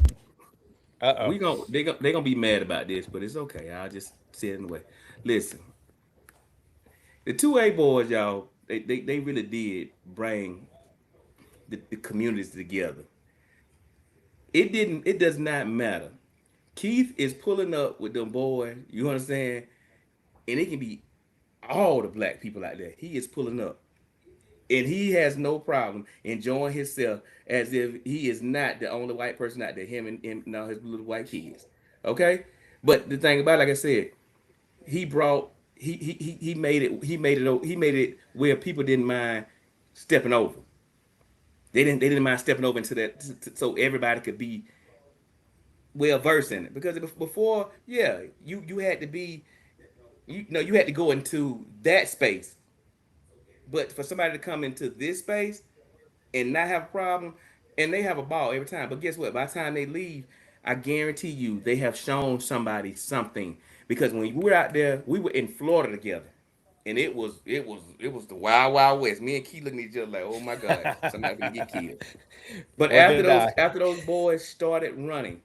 Uh-oh. they gonna be mad about this, but it's okay. I'll just say it in the way. Listen, the 2A boys, y'all, they really did bring the communities together. It does not matter. Keith is pulling up with them boys, you understand? And it can be all the black people out there. He is pulling up. And he has no problem enjoying himself as if he is not the only white person out there, him and all his little white kids. Okay? But the thing about it, like I said, he brought he made it where people didn't mind stepping over. They didn't mind stepping over into that so everybody could be well versed in it. Because before, yeah, you had to be you had to go into that space. But for somebody to come into this space and not have a problem, and they have a ball every time. But guess what? By the time they leave, I guarantee you they have shown somebody something. Because when we were out there, we were in Florida together. And it was the wild wild west. Me and Key looking at each other like, oh my God, somebody gonna get killed. But Or did I? after those boys started running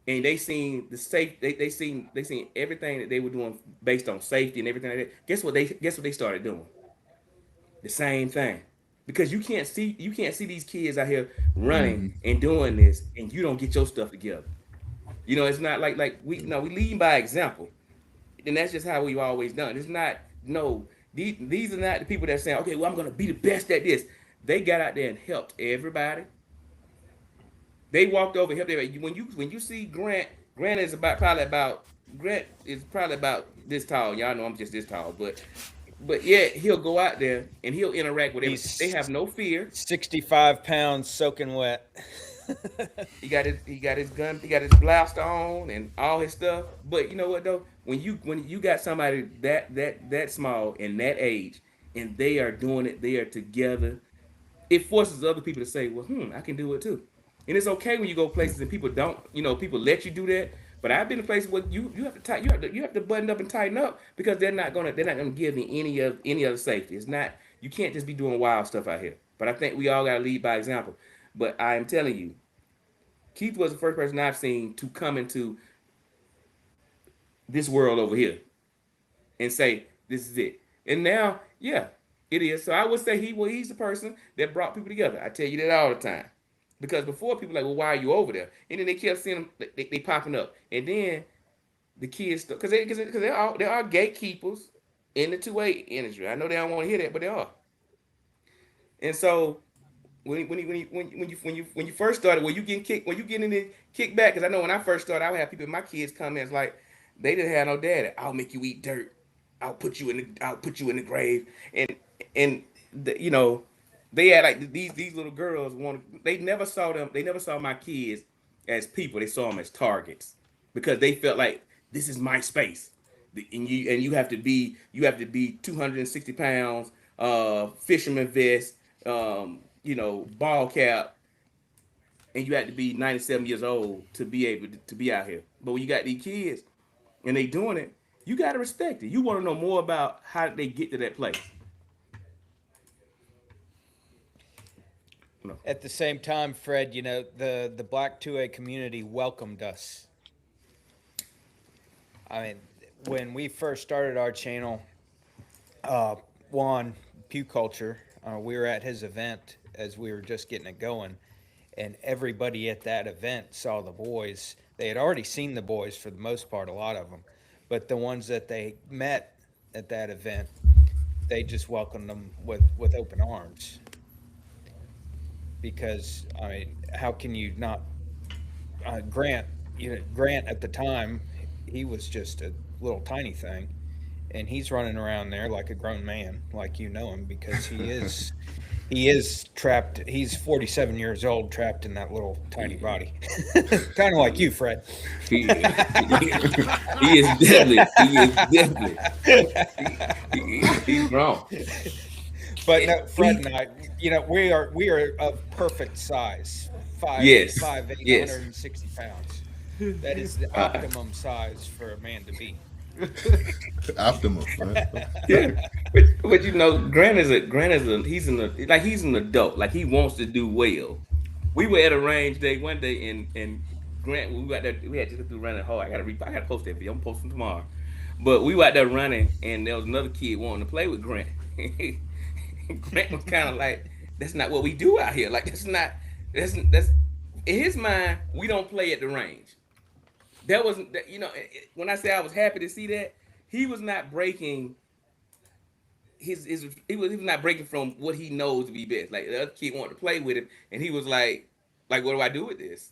and they seen the safe they seen everything that they were doing based on safety and everything like that. Guess what they started doing? The same thing. Because you can't see these kids out here running Hmm. and doing this and you don't get your stuff together. It's not like we lead by example. And that's just how we've always done. It's not no these are not the people that saying, okay, well, I'm gonna be the best at this. They got out there and helped everybody. They walked over and helped everybody. When you see Grant is probably about this tall. Y'all know I'm just this tall, but yeah, he'll go out there and he'll interact with everything. They have He's no fear. 65 pounds soaking wet. He got his gun, he got his blaster on and all his stuff. But you know what though? When you got somebody that small and that age and they are doing it, they are together, it forces other people to say, well, I can do it too. And it's okay when you go places and people don't, people let you do that. But I've been to places where you have to tight, you have to button up and tighten up because they're not gonna give me any other safety. It's not you can't just be doing wild stuff out here. But I think we all gotta lead by example. But I am telling you, Keith was the first person I've seen to come into this world over here and say, this is it. And now, yeah, it is. So I would say he's the person that brought people together. I tell you that all the time. Because before people were like, well, why are you over there? And then they kept seeing them, they popping up. And then the kids, because there are gatekeepers in the 2A industry. I know they don't want to hear that, but they are. And so when you first started, were you getting kicked? Were you getting any kickback? Because I know when I first started, I would have people in my kids' comments like, they didn't have no daddy. I'll make you eat dirt. I'll put you in the grave. And they had like these little girls want. They never saw them. They never saw my kids as people. They saw them as targets because they felt like this is my space. And you have to be 260 pounds, fisherman vest, ball cap, and you had to be 97 years old to be able to be out here. But when you got these kids and they doing it, you got to respect it. You want to know more about how did they get to that place. No. At the same time, Fred, the Black 2A community welcomed us. I mean, when we first started our channel, Juan Pew Culture, we were at his event as we were just getting it going, and everybody at that event saw the boys. They had already seen the boys for the most part, a lot of them, but the ones that they met at that event, they just welcomed them with open arms. Because I mean, how can you not? Grant, Grant at the time, he was just a little tiny thing, and he's running around there like a grown man, like you know him, because he is trapped. He's 47 years old, trapped in that little tiny body, kind of like you, Fred. He is deadly. He is deadly. He's wrong. But no, Fred and I, we are of perfect size. Yes. 5'8", Yes. 160 pounds. That is the optimum size for a man to be. Optimum. Right? Yeah, but Grant is he's an adult. Like, he wants to do well. We were at a range day one day, and Grant, we got there. We had just to running hard. I gotta post that video. I'm posting tomorrow. But we were out there running, and there was another kid wanting to play with Grant. Grant was kind of like, "That's not what we do out here. Like, that's in his mind. We don't play at the range." That wasn't that. When I say I was happy to see that, he was not breaking he was not breaking from what he knows to be best. Like, the other kid wanted to play with him, and he was like, what do I do with this?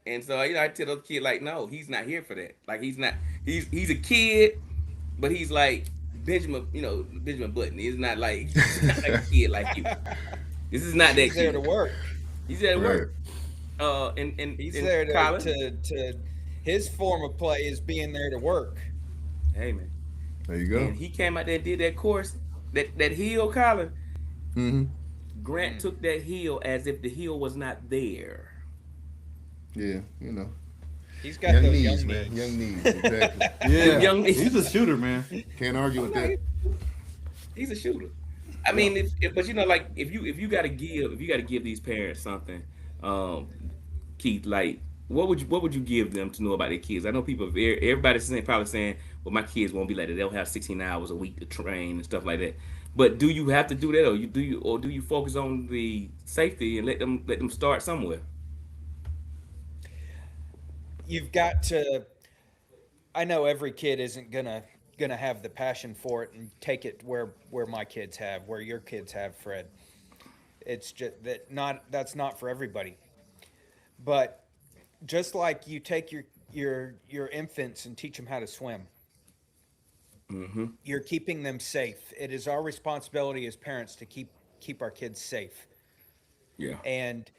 And so I tell the other kid, like, no, he's not here for that. Like, he's not. He's a kid, but he's like Benjamin. Benjamin Button. He's not like a kid like you. This is not that. He's there kid. to work. He's there to work. And he's there to his form of play is being there to work. Hey, man. There you go. And he came out there and did that course, that hill, Colin. Mm-hmm. Grant took that hill as if the hill was not there. Yeah, He's got young those knees, young man. knees. Young knees, exactly. Yeah, Young knees. he's a shooter, man. Can't argue with that. He's a shooter. I mean, but like, if you got to give these parents something, Keith, like, what would you give them to know about their kids? I know everybody's probably saying, well, my kids won't be like that. They'll have 16 hours a week to train and stuff like that. But do you have to do that, or do you focus on the safety and let them start somewhere? You've got to. I know every kid isn't gonna have the passion for it and take it where my kids have, where your kids have, Fred. It's just that's not for everybody. But just like you take your infants and teach them how to swim, Mm-hmm. you're keeping them safe. It is our responsibility as parents to keep our kids safe. Yeah. And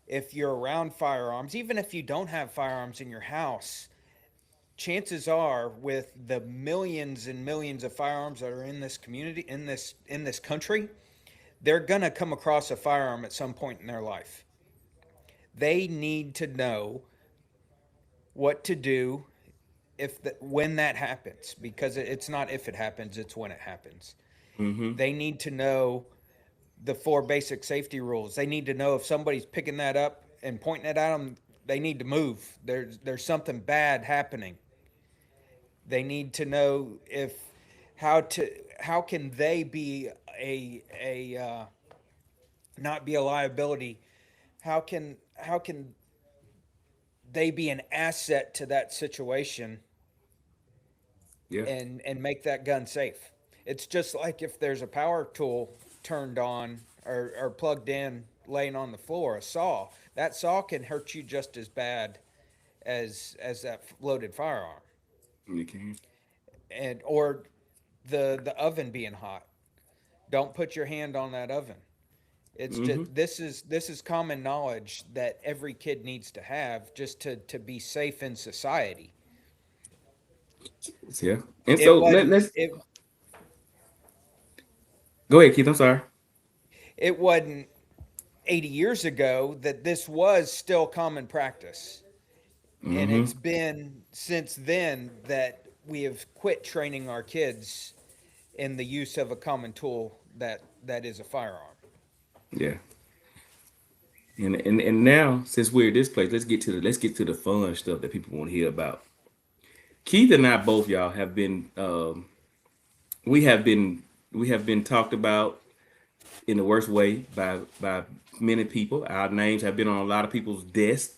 if you're around firearms, even if you don't have firearms in your house, chances are, with the millions and millions of firearms that are in this community, in this country, they're going to come across a firearm at some point in their life. They need to know what to do when that happens, because it's not if it happens, it's when it happens. Mm-hmm. They need to know the 4 basic safety rules. They need to know if somebody's picking that up and pointing it at them, they need to move. There's something bad happening. They need to know how can they be a not be a liability. How can they be an asset to that situation? Yeah. And make that gun safe. It's just like if there's a power tool turned on or plugged in, laying on the floor, a saw. That saw can hurt you just as bad as that loaded firearm. You can. Or the oven being hot. Don't put your hand on that oven. It's just this is common knowledge that every kid needs to have just to be safe in society. Yeah. And so let's go ahead, Keith. I'm sorry. It wasn't 80 years ago that this was still common practice. And it's been since then that we have quit training our kids in the use of a common tool that is a firearm. Yeah. And now, since we're at this place, let's get to the fun stuff that people want to hear about. Keith and I both, y'all, have been we have been talked about in the worst way by many people. Our names have been on a lot of people's desks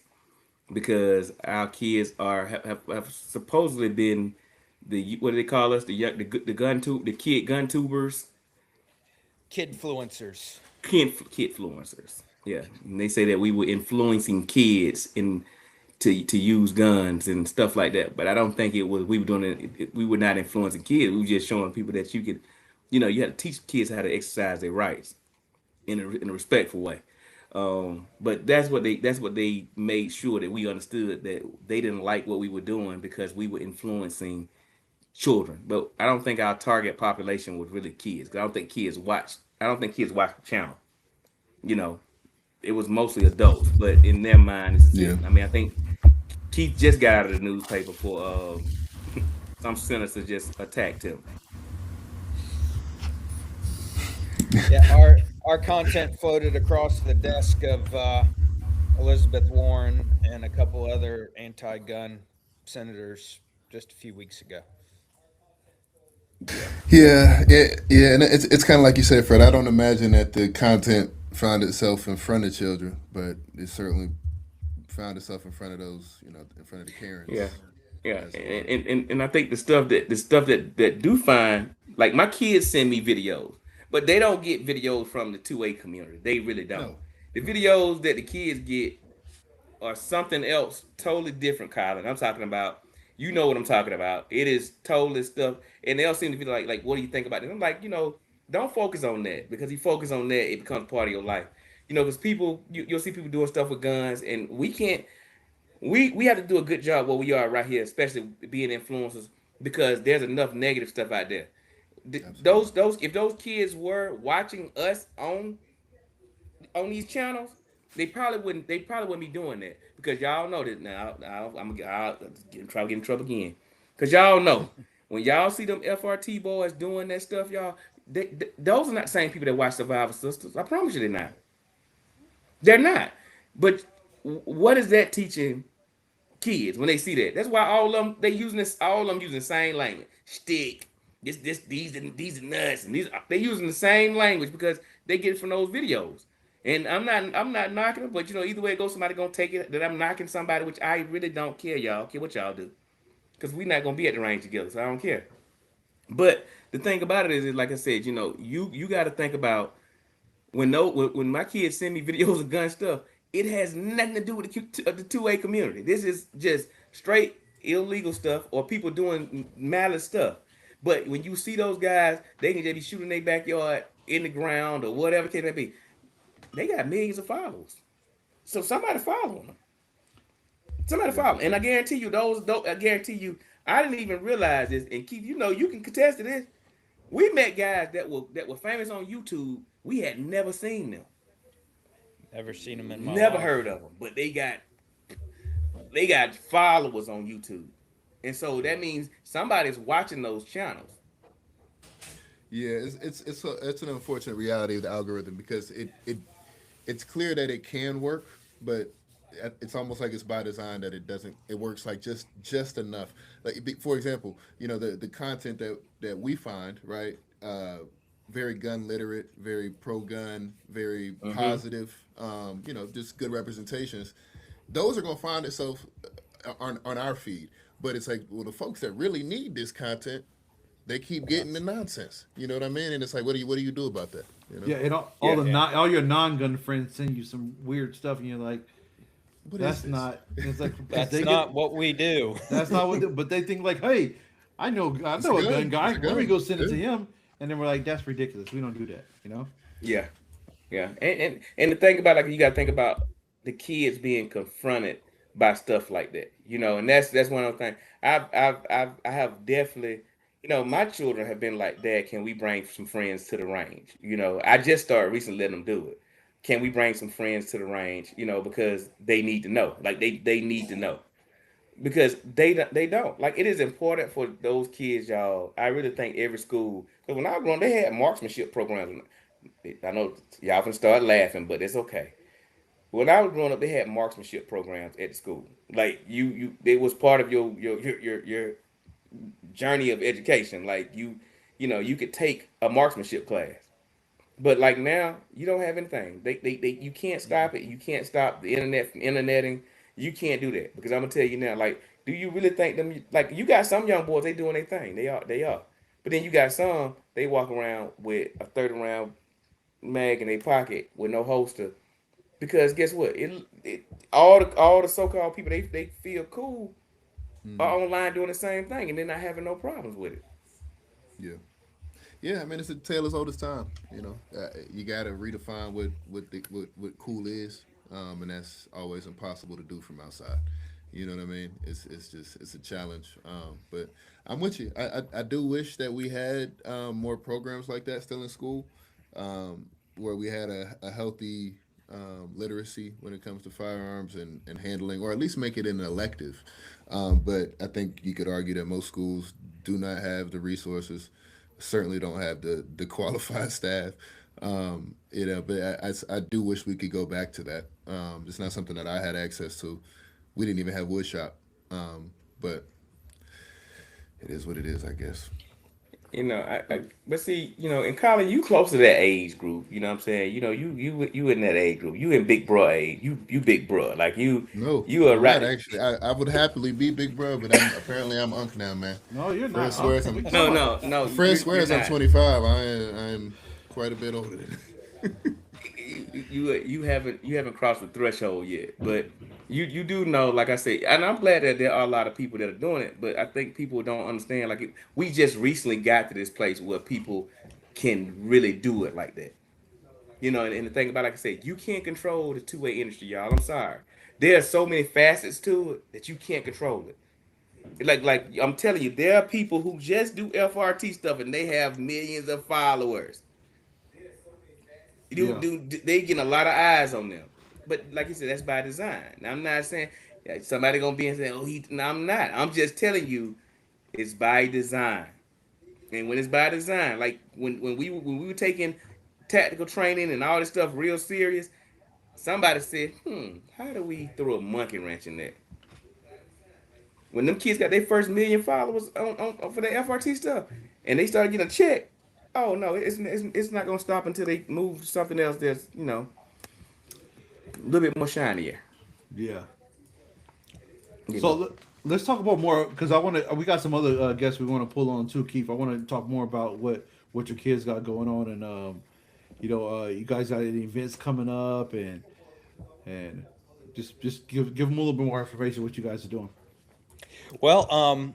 because our kids have supposedly been the what do they call us the kid gun tubers, Kid influencers. kid influencers. Yeah, and they say that we were influencing kids in to use guns and stuff like that. But I don't think it was we were doing we were not influencing kids. We were just showing people that you could, you had to teach kids how to exercise their rights in a respectful way. But that's what they made sure that we understood that they didn't like what we were doing because we were influencing children. But I don't think our target population was really kids. 'Cause I don't think kids watch. I don't think kids watch the channel. You know, it was mostly adults. But in their mind, Yeah. I mean, I think Keith just got out of the newspaper for some senator just attacked him. Yeah, our content floated across the desk of Elizabeth Warren and a couple other anti-gun senators just a few weeks ago. Yeah, and it's kind of like you said, Fred. I don't imagine that the content found itself in front of children, but it certainly found itself in front of those, in front of the Yeah, Karens yeah, as well. and I think the stuff that do find like my kids send me videos, but they don't get videos from the 2A community. They really don't. No, The videos that the kids get are something else totally different, Colin. I'm talking about, you know what I'm talking about. It is totally stuff, and they'll seem to be like, what do you think about it? I'm like, don't focus on that because you focus on that, it becomes part of your life. Because people, you'll see people doing stuff with guns, and we can't. We have to do a good job where we are right here, especially being influencers, because there's enough negative stuff out there. absolutely. Those if those kids were watching us on these channels, they probably wouldn't be doing that because y'all know that now. I'll get in trouble again because y'all know when y'all see them FRT boys doing that stuff, y'all. Those are not the same people that watch Survivor Sisters. I promise you, they're not. They're not. But what is that teaching kids when they see that? That's why all of them they using this. All of them using the same language. Stick. These are nuts, and they using the same language because they get it from those videos. And I'm not knocking them, but either way it goes, somebody gonna take it that I'm knocking somebody, which I really don't care, y'all. Care what y'all do, because we're not gonna be at the range together, so I don't care. But the thing about it is like I said, you got to think about when my kids send me videos of gun stuff, it has nothing to do with the 2A community. This is just straight illegal stuff or people doing malice stuff. But when you see those guys, they can just be shooting their backyard in the ground or whatever it may be. They got millions of followers. So somebody following them. Somebody Yeah, follow. for And I sure. guarantee you, I guarantee you, I didn't even realize this. And Keith, you can contest to this. We met guys that were famous on YouTube. We had never seen them. Never seen them in my Never life. heard of them, but they got followers on YouTube, and so that means somebody's watching those channels. Yeah, it's an unfortunate reality of the algorithm because it's clear that it can work, but it's almost like it's by design that it doesn't. It works like just enough. Like for example, the content that we find, right, very gun literate, very pro gun, very Mm-hmm. positive. Just good representations. Those are gonna find itself on our feed. But it's like, well, the folks that really need this content, they keep getting the nonsense. You know what I mean? And it's like, what do you do about that? You know? Yeah, and all Yeah, the Yeah, all your non-gun friends send you some weird stuff, and you're like, What is that's this? not. It's like because that's they get not what we do. that's not what. But they think like, hey, I It's a know a gun gun. guy. It's a Let me gun. go send it Yeah. to him. And then we're like, that's ridiculous. We don't do that. yeah, yeah. And the thing about, like, you got to think about the kids being confronted by stuff like that, and that's one of the things. I have definitely, my children have been like, Dad, can we bring some friends to the range? I just started recently letting them do it. Can we bring some friends to the range? Because they need to know, like they need to know because they don't like it is important for those kids, y'all. I really think every school, because when I was growing, they had marksmanship programs. I know y'all can start laughing, but it's okay. When I was growing up, they had marksmanship programs at the school. Like it was part of your journey of education. Like you could take a marksmanship class. But like now, you don't have anything. They you can't stop it. You can't stop the internet from interneting. You can't do that because I'm gonna tell you now. Like, do you really think them? Like, you got some young boys, they doing their thing. They are. But then you got some, they walk around with a 30 round mag in their pocket with no holster. Because guess what? It all the so called people they feel cool are online doing the same thing and they're not having no problems with it. Yeah. Yeah, I mean it's a tale as old as time. You got to redefine what cool is, and that's always impossible to do from outside. You know what I mean? It's just it's a challenge. But I'm with you. I do wish that we had more programs like that still in school, where we had a healthy literacy when it comes to firearms and handling, or at least make it an elective. But I think you could argue that most schools do not have the resources, certainly don't have the qualified staff. But I do wish we could go back to that. It's not something that I had access to. We didn't even have wood shop, but it is what it is, I guess. But see, in college, you close to that age group. You know what I'm saying? You in that age group. You in big bro age. You big bro. Like No, you are I'm not right. actually. I would happily be big bro, but I'm Unc now, man. No, you're Fred not. swears What I'm. you talking No, about? no, no. Fred You're swears I'm not. 25. I'm quite a bit older than. You haven't crossed the threshold yet, but you do know, like I say, and I'm glad that there are a lot of people that are doing it, but I think people don't understand. Like we just recently got to this place where people can really do it like that. And the thing about, like I said, you can't control the two-way industry, y'all. I'm sorry. There are so many facets to it that you can't control it. Like I'm telling you, there are people who just do FRT stuff and they have millions of followers. Yeah. They getting a lot of eyes on them. But like you said, that's by design. Now, I'm not saying somebody gonna be and say, "Oh, he." No, I'm not. I'm just telling you, it's by design. And when it's by design, like when we were taking tactical training and all this stuff real serious, somebody said, how do we throw a monkey wrench in there? When them kids got their first million followers for the FRT stuff, and they started getting a check, oh no, it's not gonna stop until they move to something else that's a little bit more shinier. Yeah. You So know. let's talk about more because I want to. We got some other guests we want to pull on too, Keith. I want to talk more about what your kids got going on, and you guys got any events coming up, and just give them a little bit more information what you guys are doing. Well,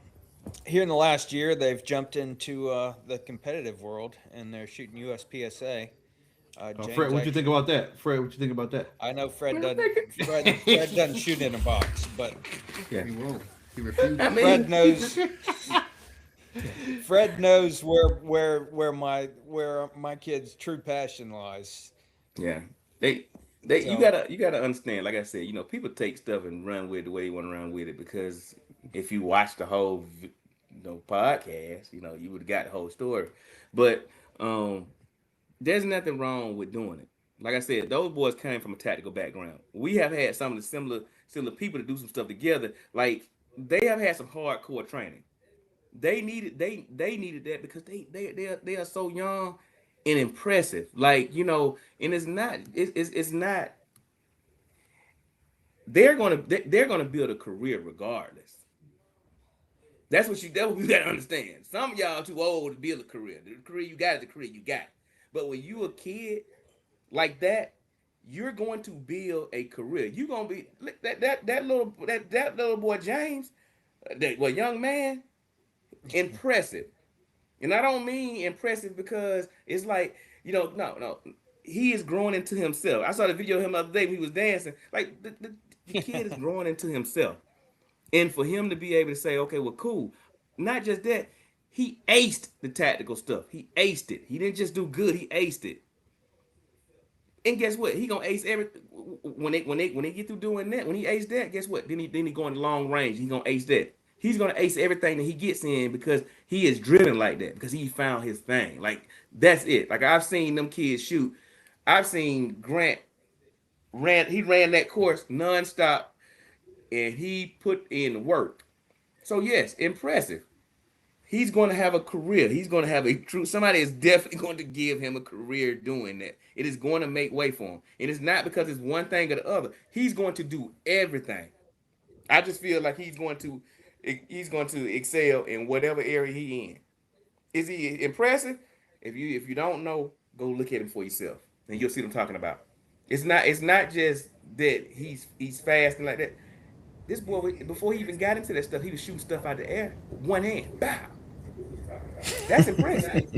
here in the last year, they've jumped into the competitive world and they're shooting USPSA. Fred, James what you think actually, about that? Fred, what you think about that? I know Fred doesn't. Fred doesn't shoot in a box, but Yeah. He won't. He refused. I Fred mean, knows. Fred knows where my kid's true passion lies. yeah. They you So gotta understand. Like I said, people take stuff and run with it the way you want to run with it because if you watch the whole podcast, you would have got the whole story. But there's nothing wrong with doing it. Like I said, those boys came from a tactical background. We have had some of the similar people to do some stuff together. Like they have had some hardcore training. They needed that because they are so young and impressive. Like and it's not. They're gonna build a career regardless. That's what you gotta understand. Some of y'all too old to build a career. The career you got is the career you got. But when you a kid like that, you're going to build a career. You're gonna be that little boy James, young man, impressive. And I don't mean impressive because it's like, no. He is growing into himself. I saw the video of him the other day when he was dancing. Like the kid is growing into himself. And for him to be able to say, okay, well, cool. Not just that, he aced the tactical stuff. He aced it. He didn't just do good, he aced it. And guess what? He gonna ace every when they get through doing that. When he ace that, guess what? Then he going to long range. He gonna ace that. He's gonna ace everything that he gets in because he is driven like that. Because he found his thing. Like that's it. Like I've seen them kids shoot. I've seen Grant ran that course nonstop, and he put in work. So yes, impressive. he's going to have a career. He's going to have a true. Somebody is definitely going to give him a career doing that. It is going to make way for him, and it's not because it's one thing or the other. He's going to do everything. I just feel like he's going to excel in whatever area he in. Is he impressive? If you don't know, go look at him for yourself, and you'll see what I'm talking about. It's not just that he's fast and like that. This boy, before he even got into that stuff, he was shooting stuff out the air with one hand. Bow. That's impressive.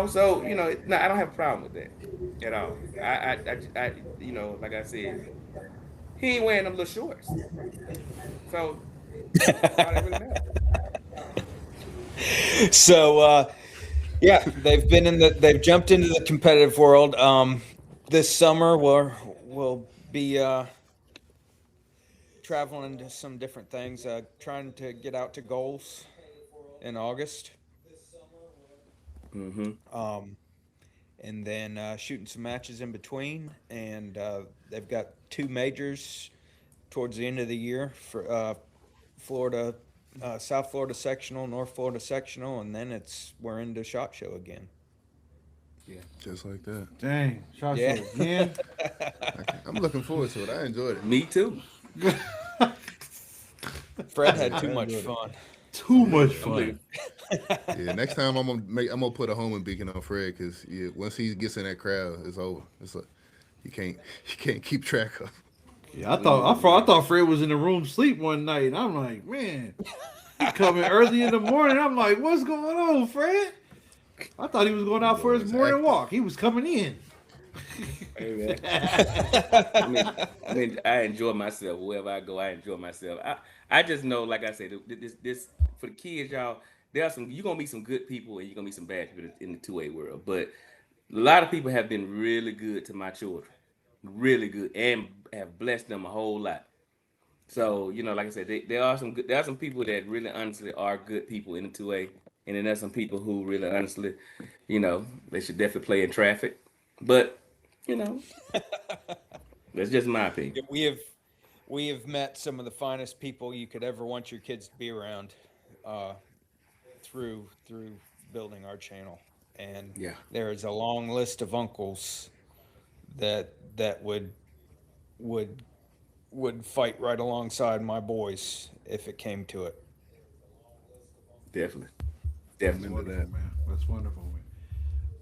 So no, I don't have a problem with that at all. Like I said, he ain't wearing them little shorts, so all that really matters. So yeah, they've jumped into the competitive world. This summer we'll be traveling to some different things. Trying to get out to Goals in August. And then shooting some matches in between, and they've got 2 majors towards the end of the year for Florida, South Florida sectional, North Florida sectional, and then we're into SHOT Show again. Yeah, Just like that. Dang, shot Yeah. show again. I'm looking forward to it. I enjoyed it. me too. Fred had too much fun. Too much fun. Yeah, next time I'm gonna put a homing beacon on Fred because once he gets in that crowd, it's over. It's like you can't keep track of. Yeah, I thought Fred was in the room sleep one night, and I'm like, man, he's coming early in the morning. I'm like, what's going on, Fred? I thought he was going out for his morning walk. He was coming in. Hey, man. I mean, I enjoy myself wherever I go. I enjoy myself. I just know, like I said, this for the kids, y'all. You're gonna meet some good people and you're gonna meet some bad people in the 2A world. But a lot of people have been really good to my children, really good, and have blessed them a whole lot. So like I said, there are some people that really honestly are good people in the 2A, and then there's some people who really honestly, they should definitely play in traffic. But that's just my opinion. We have met some of the finest people you could ever want your kids to be around through building our channel, and Yeah. there is a long list of uncles that would fight right alongside my boys if it came to it. Definitely. That's wonderful, man. That's wonderful, man.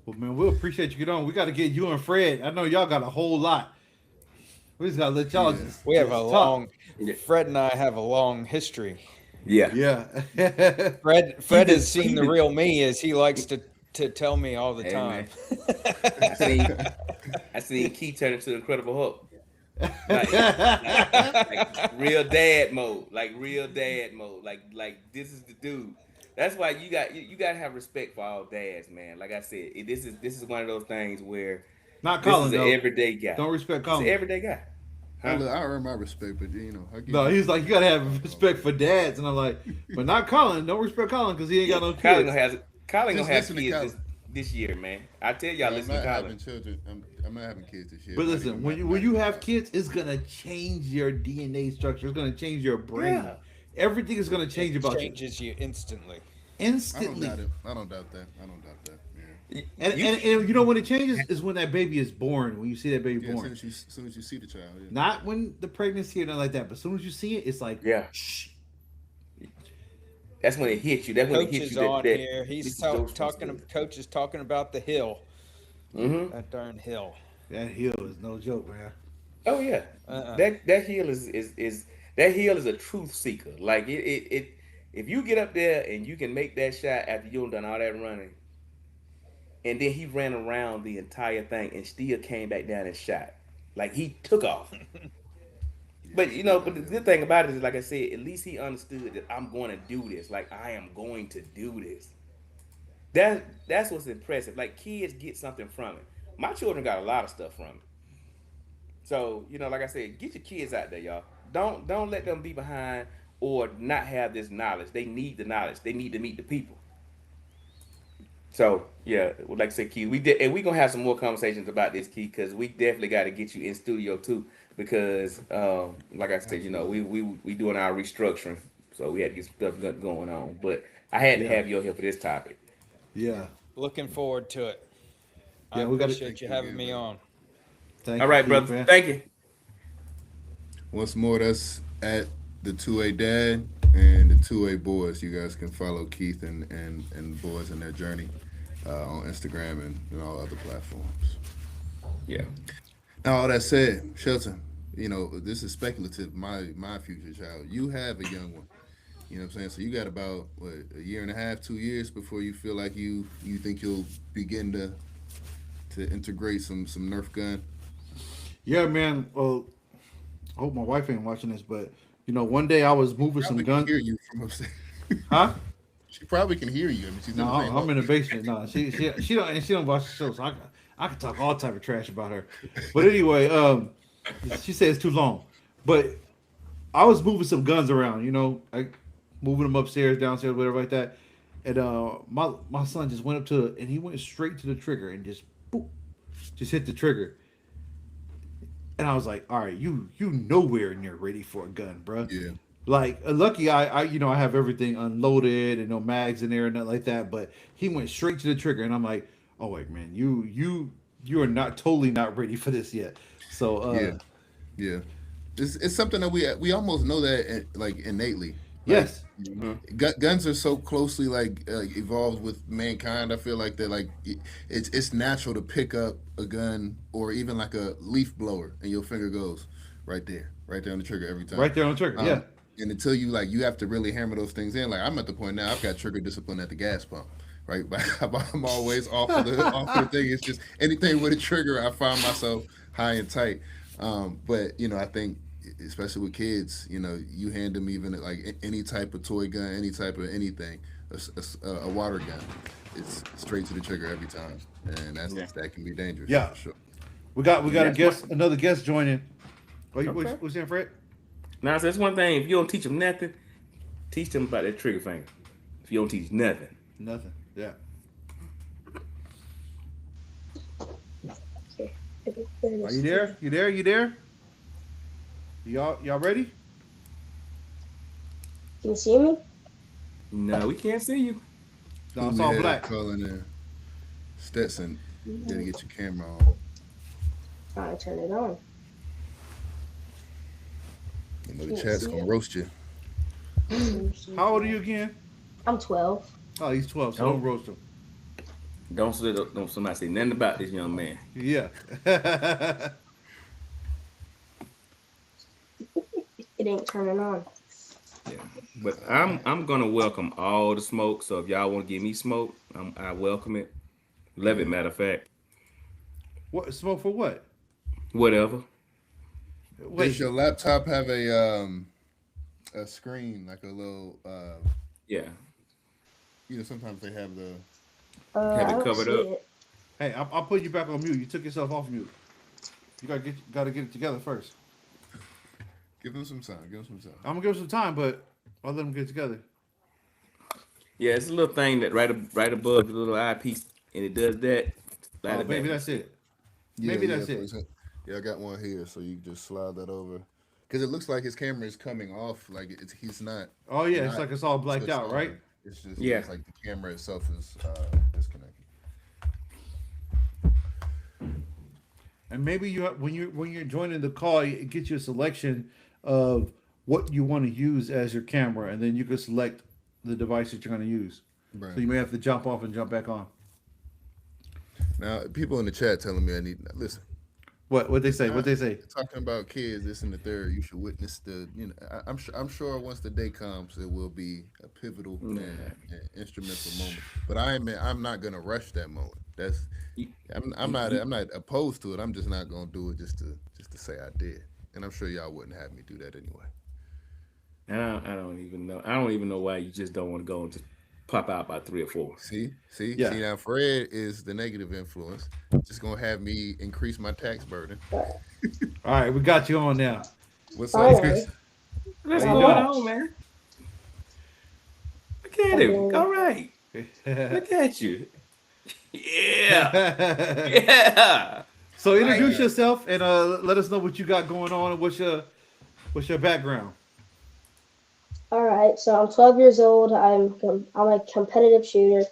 Well, man, we'll appreciate you get on. We got to get you and Fred. I know y'all got a whole lot. We just got to let y'all just We have just a talk. long. Fred and I have a long history. Yeah. Yeah. Fred has seen the real me, as he likes to tell me all the Hey, time. man. I seen Keith turn into Incredible Hulk. Like real dad mode. Like this is the dude. That's why you gotta have respect for all dads, man. Like I said, this is one of those things where Not this Colin, is an though. everyday guy. Don't respect It's Colin. an everyday guy. I earn my respect, but I give No, you- he's like, you got to have respect for dads. And I'm like, but not Colin. Don't respect Colin because he ain't got no Colin kids. gonna Just have listen to kids Colin. this year, man. I tell y'all, I'm listen to not Colin. having children. I'm not having kids this year. But Not listen, even when my- you have kids, it's gonna change your DNA structure. It's gonna change your brain. Yeah. Everything is gonna change about you Changes you instantly. I don't instantly. doubt it. I don't doubt that. Yeah. And you know when it changes is when that baby is born. When you see that baby Yeah, born, as soon as you see the child. Yeah. not when the pregnancy or nothing like that. But as soon as you see it, it's like, Yeah. shh. That's when it hits you. That's when it Coach hits is you. on here. this He's is Joe's talking. Coach is talking about the hill. Mm-hmm. That darn hill. That hill is no joke, man. Oh yeah, that hill is that hill is a truth seeker. Like it if you get up there and you can make that shot after you've done all that running, and then he ran around the entire thing and still came back down and shot, like he took off. But but the good thing about it is, like I said, at least he understood that I'm going to do this. Like I am going to do this. That's what's impressive. Like kids get something from it. My children got a lot of stuff from it. So, like I said, get your kids out there, y'all. Don't let them be behind or not have this knowledge. They need the knowledge. They need to meet the people. So, yeah, like I said, Keith, we're gonna have some more conversations about this, Keith, because we definitely got to get you in studio too. Because, like I said, we doing our restructuring so we had to get some stuff going on. But I had to Yeah. have your help for this topic. Yeah. Looking forward to it. I Yeah, we gotta- appreciate you having me on. Thank All you, right, Keith, brother. man. Thank you. Once more, that's at the 2A Dad and the 2A Boys. You guys can follow Keith and the boys in their journey on Instagram and all other platforms. Yeah. Now, all that said, Shelton, this is speculative. My future child. You have a young one. You know what I'm saying? So you got about a year and a half, 2 years before you feel like you think you'll begin to integrate some Nerf gun. Yeah, man. Well, I hope my wife ain't watching this, but one day I was moving some Probably can guns. hear you from upstairs. Huh? She probably can hear you. I mean, she's No, in the same I'm in the basement. No, she don't watch the show, so I can talk all type of trash about her. But anyway, she said it's too long. But I was moving some guns around, like moving them upstairs, downstairs, whatever like that. And my son just went up to it and he went straight to the trigger and just boop, just hit the trigger. And I was like, all right, you nowhere near ready for a gun, bro. Yeah. Like lucky I I have everything unloaded and no mags in there and nothing like that, but he went straight to the trigger and I'm like, oh wait, man, you are not totally not ready for this yet. So Yeah. It's something that we almost know that like innately. yes. Guns are so closely evolved with mankind. I feel like that it's natural to pick up a gun or even like a leaf blower and your finger goes right there on the trigger every time. Right there on the trigger. Yeah. And until you have to really hammer those things in. Like I'm at the point now, I've got trigger discipline at the gas pump, right? But I'm always off of the thing. It's just anything with a trigger, I find myself high and tight. But I think especially with kids, you hand them even like any type of toy gun, any type of anything, a water gun, it's straight to the trigger every time, and that can be dangerous. Yeah. For sure. We got a That's guest, another guest joining. Okay. What's that, Fred? Now, so that's one thing. If you don't teach them nothing, teach them about that trigger finger. If you don't teach nothing. Nothing. Yeah. Are you there? You there? Y'all ready? Can you see me? No, we can't see you. No, it's Who we all had black. calling in? Stetson, gotta get your camera on. I turn it on. The chat's gonna roast you. How old are you again? I'm 12. Oh, he's 12, so Oh. don't roast him. Don't somebody say nothing about this young man. Yeah. It ain't turning on. Yeah. But I'm gonna welcome all the smoke. So if y'all want to give me smoke, I welcome it. Love it, matter of fact. What smoke for what? Whatever. Does your laptop have a screen, like a little Yeah. sometimes they have the Have it I don't covered see up. it. Hey, I'll put you back on mute. You took yourself off mute. You gotta get it together first. give them some time. I'm gonna give him some time, but I'll let him get it together. Yeah, it's a little thing that right above the little eyepiece, and it does that. Slide Oh, it maybe back. that's it. Maybe that's it. Yeah, I got one here, so you just slide that over. Because it looks like his camera is coming off, like he's not. Oh yeah, it's not like it's all blacked switched out, on. right? It's just Yeah. it's like the camera itself is disconnected. And maybe when you're joining the call, it gets you a selection of what you want to use as your camera, and then you can select the device that you're going to use. Right. So you may have to jump off and jump back on. Now, people in the chat telling me I need listen. What they say? What they say? Talking about kids, this and the third. You should witness the. I'm sure once the day comes, it will be a pivotal and instrumental moment. But I'm not gonna rush that moment. I'm not opposed to it. I'm just not gonna do it just to say I did. And I'm sure y'all wouldn't have me do that anyway. I don't even know. I don't even know why you just don't want to go and just pop out by 3 or 4. See. Yeah. See, now Fred is the negative influence. Just gonna have me increase my tax burden. All right, we got you on now. What's All up, right. Chris? What's How going much? on, man? Look at him. Okay. All right. Look at you. Yeah. Yeah. So introduce yourself and let us know what you got going on and what's your background. All right, so I'm 12 years old. I'm a competitive shooter.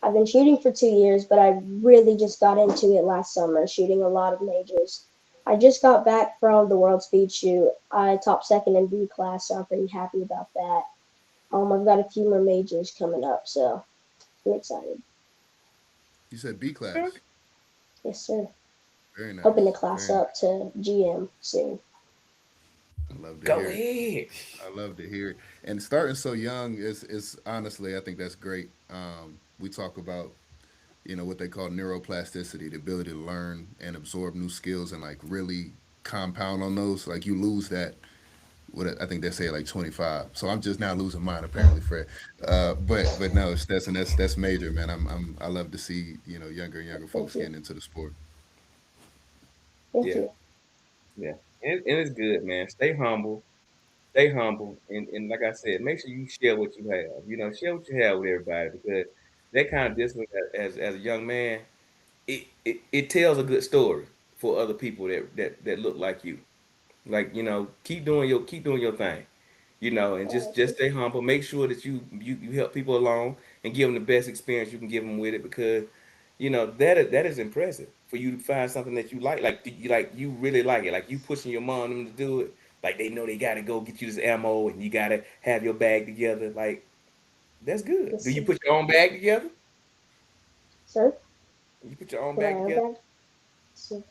I've been shooting for 2 years, but I really just got into it last summer, shooting a lot of majors. I just got back from the World Speed Shoot. I topped second in B class, so I'm pretty happy about that. I've got a few more majors coming up, so I'm excited. You said B Okay. class. Yes, sir. Very Hoping to nice. class Very nice. up to GM soon. I love to Go hear it. ahead. I love to hear it. And starting so young is honestly, I think that's great. We talk about what they call neuroplasticity, the ability to learn and absorb new skills and like really compound on those. Like you lose that. What I think they say like 25. So I'm just now losing mine apparently, Fred. But no, that's major, man. I love to see younger and younger Thank folks you. getting into the sport. Thank Yeah, you. yeah. And it's good, man. Stay humble, and like I said, make sure you share what you have. Share what you have with everybody because that kind of discipline as a young man, it tells a good story for other people that look like you. Like, keep doing your thing. And just stay humble. Make sure that you help people along and give them the best experience you can give them with it because that is impressive for you to find something that you like you really like it. Like you pushing your mom and them to do it. Like they know they gotta go get you this ammo and you gotta have your bag together. Like that's good. Yes, Do you sir. put your own bag together? Sir, You put your own put my bag own together? bag. So,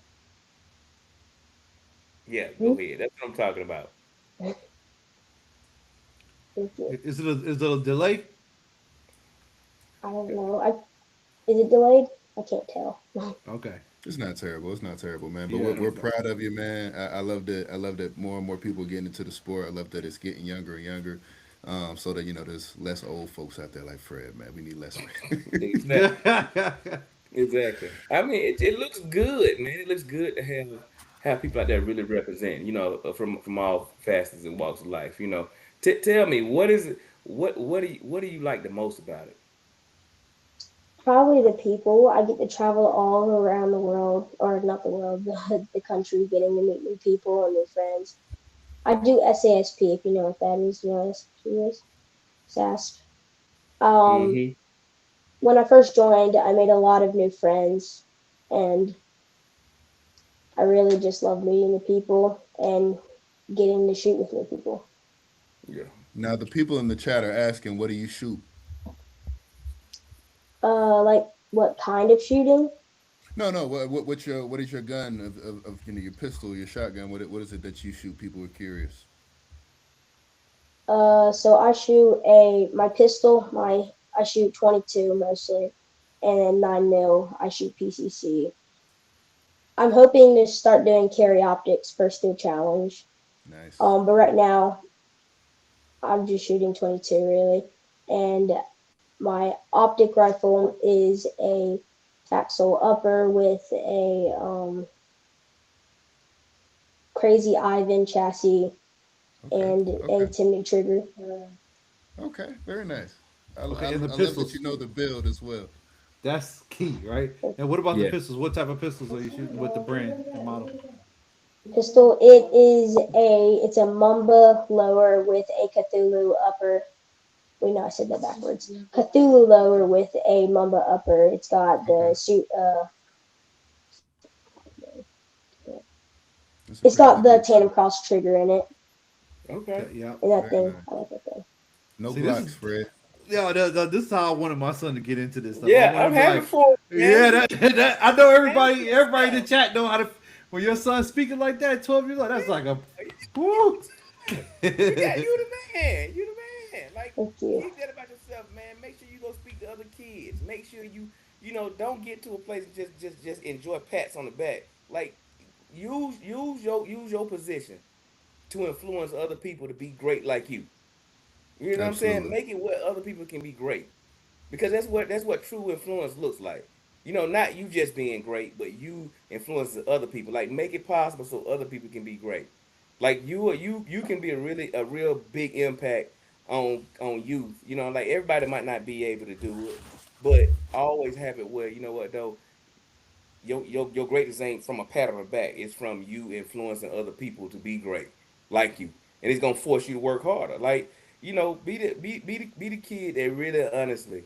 Yeah, hmm? go ahead. That's what I'm talking about. Thank you. Is it a delay? I don't know. Is it delayed? I can't tell. Okay. It's not terrible. It's not terrible, man. But we're, Yeah. we're proud of you, man. I love that more and more people getting into the sport. I love that it's getting younger and younger. So that there's less old folks out there like Fred, man. We need less. Exactly. Exactly. I mean, it looks good, man. It looks good to have people out there really represent, from all facets and walks of life. Tell me what is it? What do you like the most about it? Probably the people. I get to travel all around the world, or not the world, the country, getting to meet new people and new friends. I do SASP, if you know what that is. You know what SASP is? SASP. Um, Mm-hmm. when I first joined, I made a lot of new friends, and I really just love meeting the people and getting to shoot with new people. Yeah. Now the people in the chat are asking, "What do you shoot?" Like what kind of shooting? No, no. What is your gun of your pistol, your shotgun? What is it that you shoot? People are curious. So I shoot my pistol. I shoot 22 mostly, and then 9 mil. I shoot PCC. I'm hoping to start doing carry optics first new challenge. Nice. But right now I'm just shooting 22 really, and my optic rifle is a Taxel upper with a Crazy Ivan chassis Okay. and a Okay. Timney trigger. Okay. Very nice. I, I, Okay. And the I love that pistols. you know the build as well. That's key, right? And what about the Yeah. pistols? What type of pistols are you shooting with the brand and model? Pistol, it's a Mamba lower with a Cthulhu upper. Wait, no, I said that backwards. Cthulhu lower with a Mamba upper. It's got Okay. the suit. That's a It's pretty got good the get tandem too. cross trigger in it. Okay. Okay, yeah. And that Very thing, nice. I like that thing. No See, this is Glocks, Fred. yeah. This is how I wanted my son to get into this stuff. I Yeah, want I'm him to happy like, for it, yeah. man. That I know Happy for everybody in the yourself. chat know how to. When your son's speaking like that, 12 years old, that's like a, Yeah, woo. you the man. You the man. Like Thank you. keep that about yourself, man. Make sure you go speak to other kids. Make sure don't get to a place and just enjoy pats on the back. Like use your position to influence other people to be great like you. You know what I'm saying? Absolutely. Make it where other people can be great. Because that's what true influence looks like. Not you just being great, but you influence the other people. Like make it possible so other people can be great. Like you can be a real big impact on youth. Like everybody might not be able to do it, but always have it where you know what though your greatness ain't from a pat on the back. It's from you influencing other people to be great, like you, and it's gonna force you to work harder. Like be the kid that really honestly,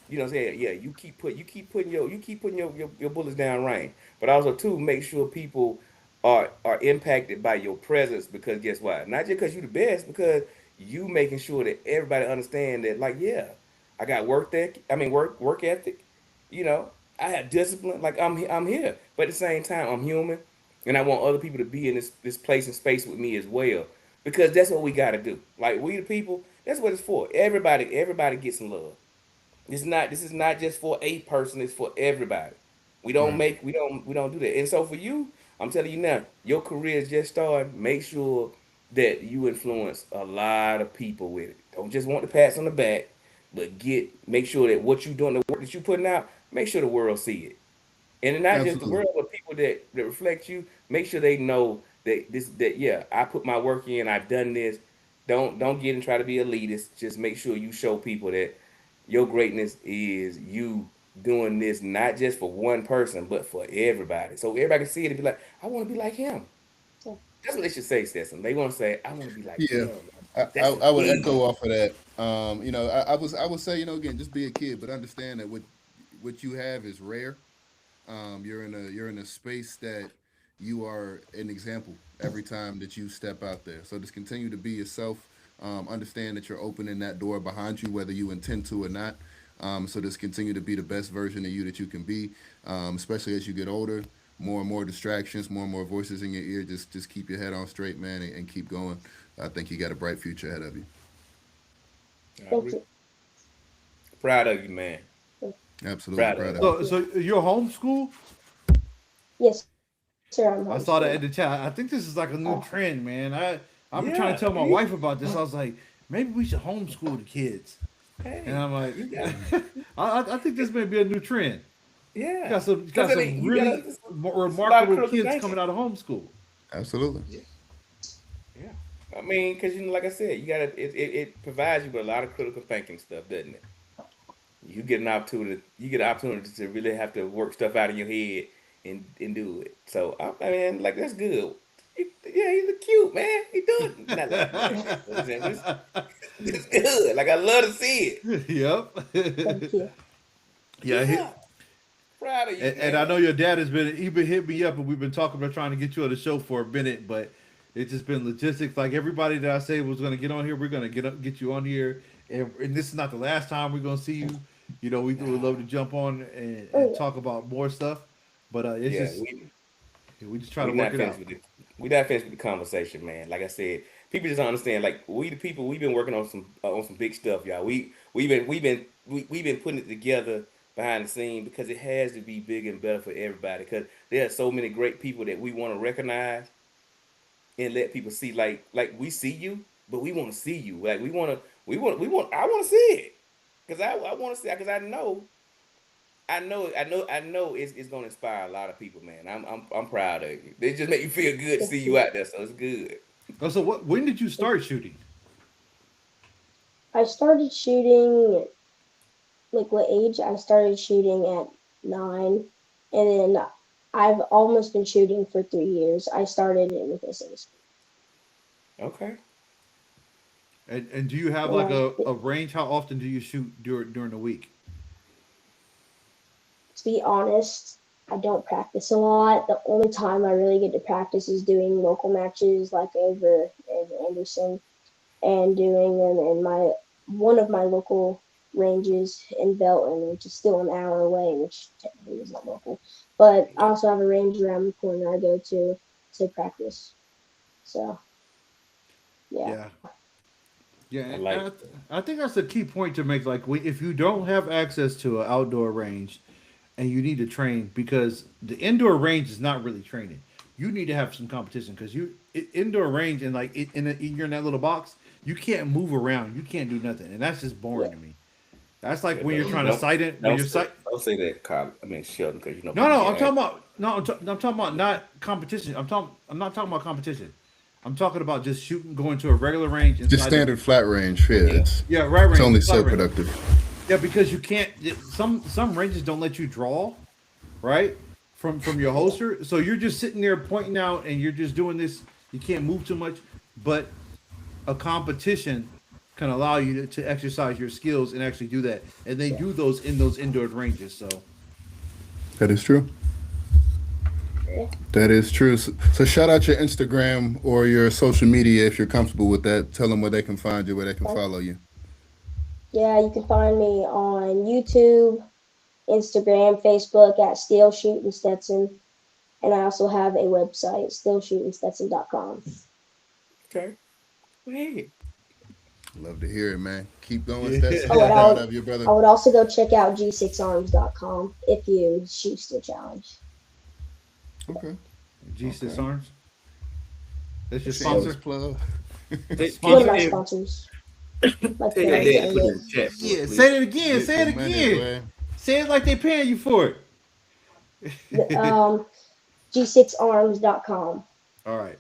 what I'm saying? Yeah, you keep putting your bullets down range. But also too, make sure people are impacted by your presence because guess what? Not just because you the best, because you making sure that everybody understand that like, yeah, I got work ethic, you know, I have discipline, like I'm here. But at the same time, I'm human and I want other people to be in this place and space with me as well. Because that's what we gotta do. Like we the people, that's what it's for. Everybody gets some love. This is not just for a person, it's for everybody. Right. We don't do that. And so for you, I'm telling you now, your career is just starting. Make sure that you influence a lot of people with it. Don't just want the pats on the back, but make sure that what you doing, the work that you putting out, make sure the world see it. And not just the Absolutely. world, but people that reflect you, make sure they know that yeah, I put my work in, I've done this. Don't get and try to be elitist. Just make sure you show people that your greatness is you doing this not just for one person, but for everybody. So everybody can see it and be like, I want to be like him. So, That's what they should say, Stetson. They want to say, I want to be like Yeah, him. I, That's the I would thing. echo off of that. I would say, again, just be a kid, but understand that what you have is rare. You're in a space that you are an example every time that you step out there. So just continue to be yourself. Understand that you're opening that door behind you, whether you intend to or not. So just continue to be the best version of you that you can be, especially as you get older. More and more distractions, more and more voices in your ear. Just keep your head on straight, man, and keep going. I think you got a bright future ahead of you. I thank agree. you. Proud of you, man. Absolutely Proud of proud you. of you. So you're homeschool? Yes, sir. I'm I saw that in homeschooled. the chat. I think this is like a new Oh, trend, man. I've been trying to Yeah. tell my wife about this. I was like, maybe we should homeschool the kids. And Hey, I'm like, you got I think this may be a new trend. yeah. Got Because I mean, some really it's a lot of remarkable critical kids thinking. coming out of homeschool. Absolutely. Yeah. Yeah. I mean, because like I said, it provides you with a lot of critical thinking stuff, doesn't it? You get an opportunity to really have to work stuff out in your head and do it. So I mean, like that's good. Yeah, he look cute, man. He doing not like yeah. What I'm saying, it's good. Like I love to see it. Yep. thank you. Yeah, Yeah, proud of you, and I know man. your dad has been hitting me up, and we've been talking about trying to get you on the show for a minute, but it's just been logistics. Like everybody that I say was going to get on here, we're going to get you on here, and this is not the last time we're going to see you. We would love to jump on Oh and yeah, talk about more stuff, but it's Yeah, just we just try we to work not it finished out. with it. We not finished with the conversation, man. Like I said, people just don't understand. Like we the people, we've been working on some big stuff, y'all. We've been putting it together behind the scene because it has to be big and better for everybody. Because there are so many great people that we want to recognize and let people see. Like we see you, but we want to see you. Like I want to see it because I want to see because I know it's gonna inspire a lot of people, man. I'm proud of you. They just make you feel good to thank see you you. out there, so it's good. Oh, so when did you start shooting? I started shooting. Like what age? I started shooting at 9, and then I've almost been shooting for 3 years. I started it with SAs Okay. And do you have when I like was, a range? How often do you shoot during the week? to be honest, I don't practice a lot. The only time I really get to practice is doing local matches like over Anderson and doing them in my one of my local ranges in Belton, which is still an hour away, which technically isn't local. But I Yeah. also have a range around the corner I go to practice. So yeah. Yeah. Yeah, I and like. I think that's a key point to make. Like, if you don't have access to an outdoor range, and you need to train, because the indoor range is not really training. You need to have some competition because indoor range and like you're in that little box. You can't move around. You can't do nothing, and that's just Yeah. boring to me. That's like Yeah, when you're trying to don't sight it. When you're sight. don't say that, Carl. I mean Sheldon, because No, people no, get I'm angry. talking about no. I'm talking about not competition. I'm not talking about competition. I'm talking about just shooting, going to a regular range Just inside the. standard flat range. Yeah, Yeah. Yeah, right it's range, only flat so range. productive. Yeah, because you can't. Some ranges don't let you draw, right? From your holster. So you're just sitting there pointing out, and you're just doing this. You can't move too much. But a competition, can allow you to exercise your skills and actually do that. And they do those in those indoor ranges. So That is true. Yeah. That is true. So shout out your Instagram or your social media if you're comfortable with that. Tell them where they can find you, where they can follow you. Yeah, you can find me on YouTube, Instagram, Facebook at Still Shooting Stetson. And I also have a website, stillshootingstetson.com. Okay. Go ahead. Love to hear it, man. Keep going, Yeah. Stetson. Oh, and Proud of you, I brother. would also go check out g6arms.com if you shoot still challenge. Okay. G6 Okay. Arms. That's your Shameless sponsor. plug. One of my sponsors. My Tell your parents dad own to put it in it. the chat. Yeah, Please. say it again. Get Say it the money, again. boy. Say it like they paying you for it. G6arms.com. All right.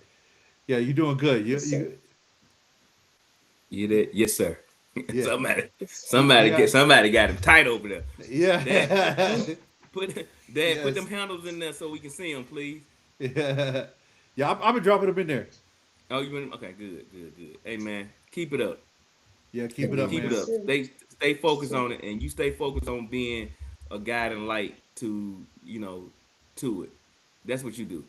Yeah, you're doing good. Yes, sir. You did? Yes, sir. Yeah. somebody got him tight over there. Yeah. Put put Yes. them handles in there so we can see them, please. Yeah. Yeah, I'm gonna drop it up in there. Oh, you been okay? Good. Hey, man, keep it up. Yeah, keep it up, Keep man. it up. Stay focused on it, and you stay focused on being a guiding light to to it. That's what you do.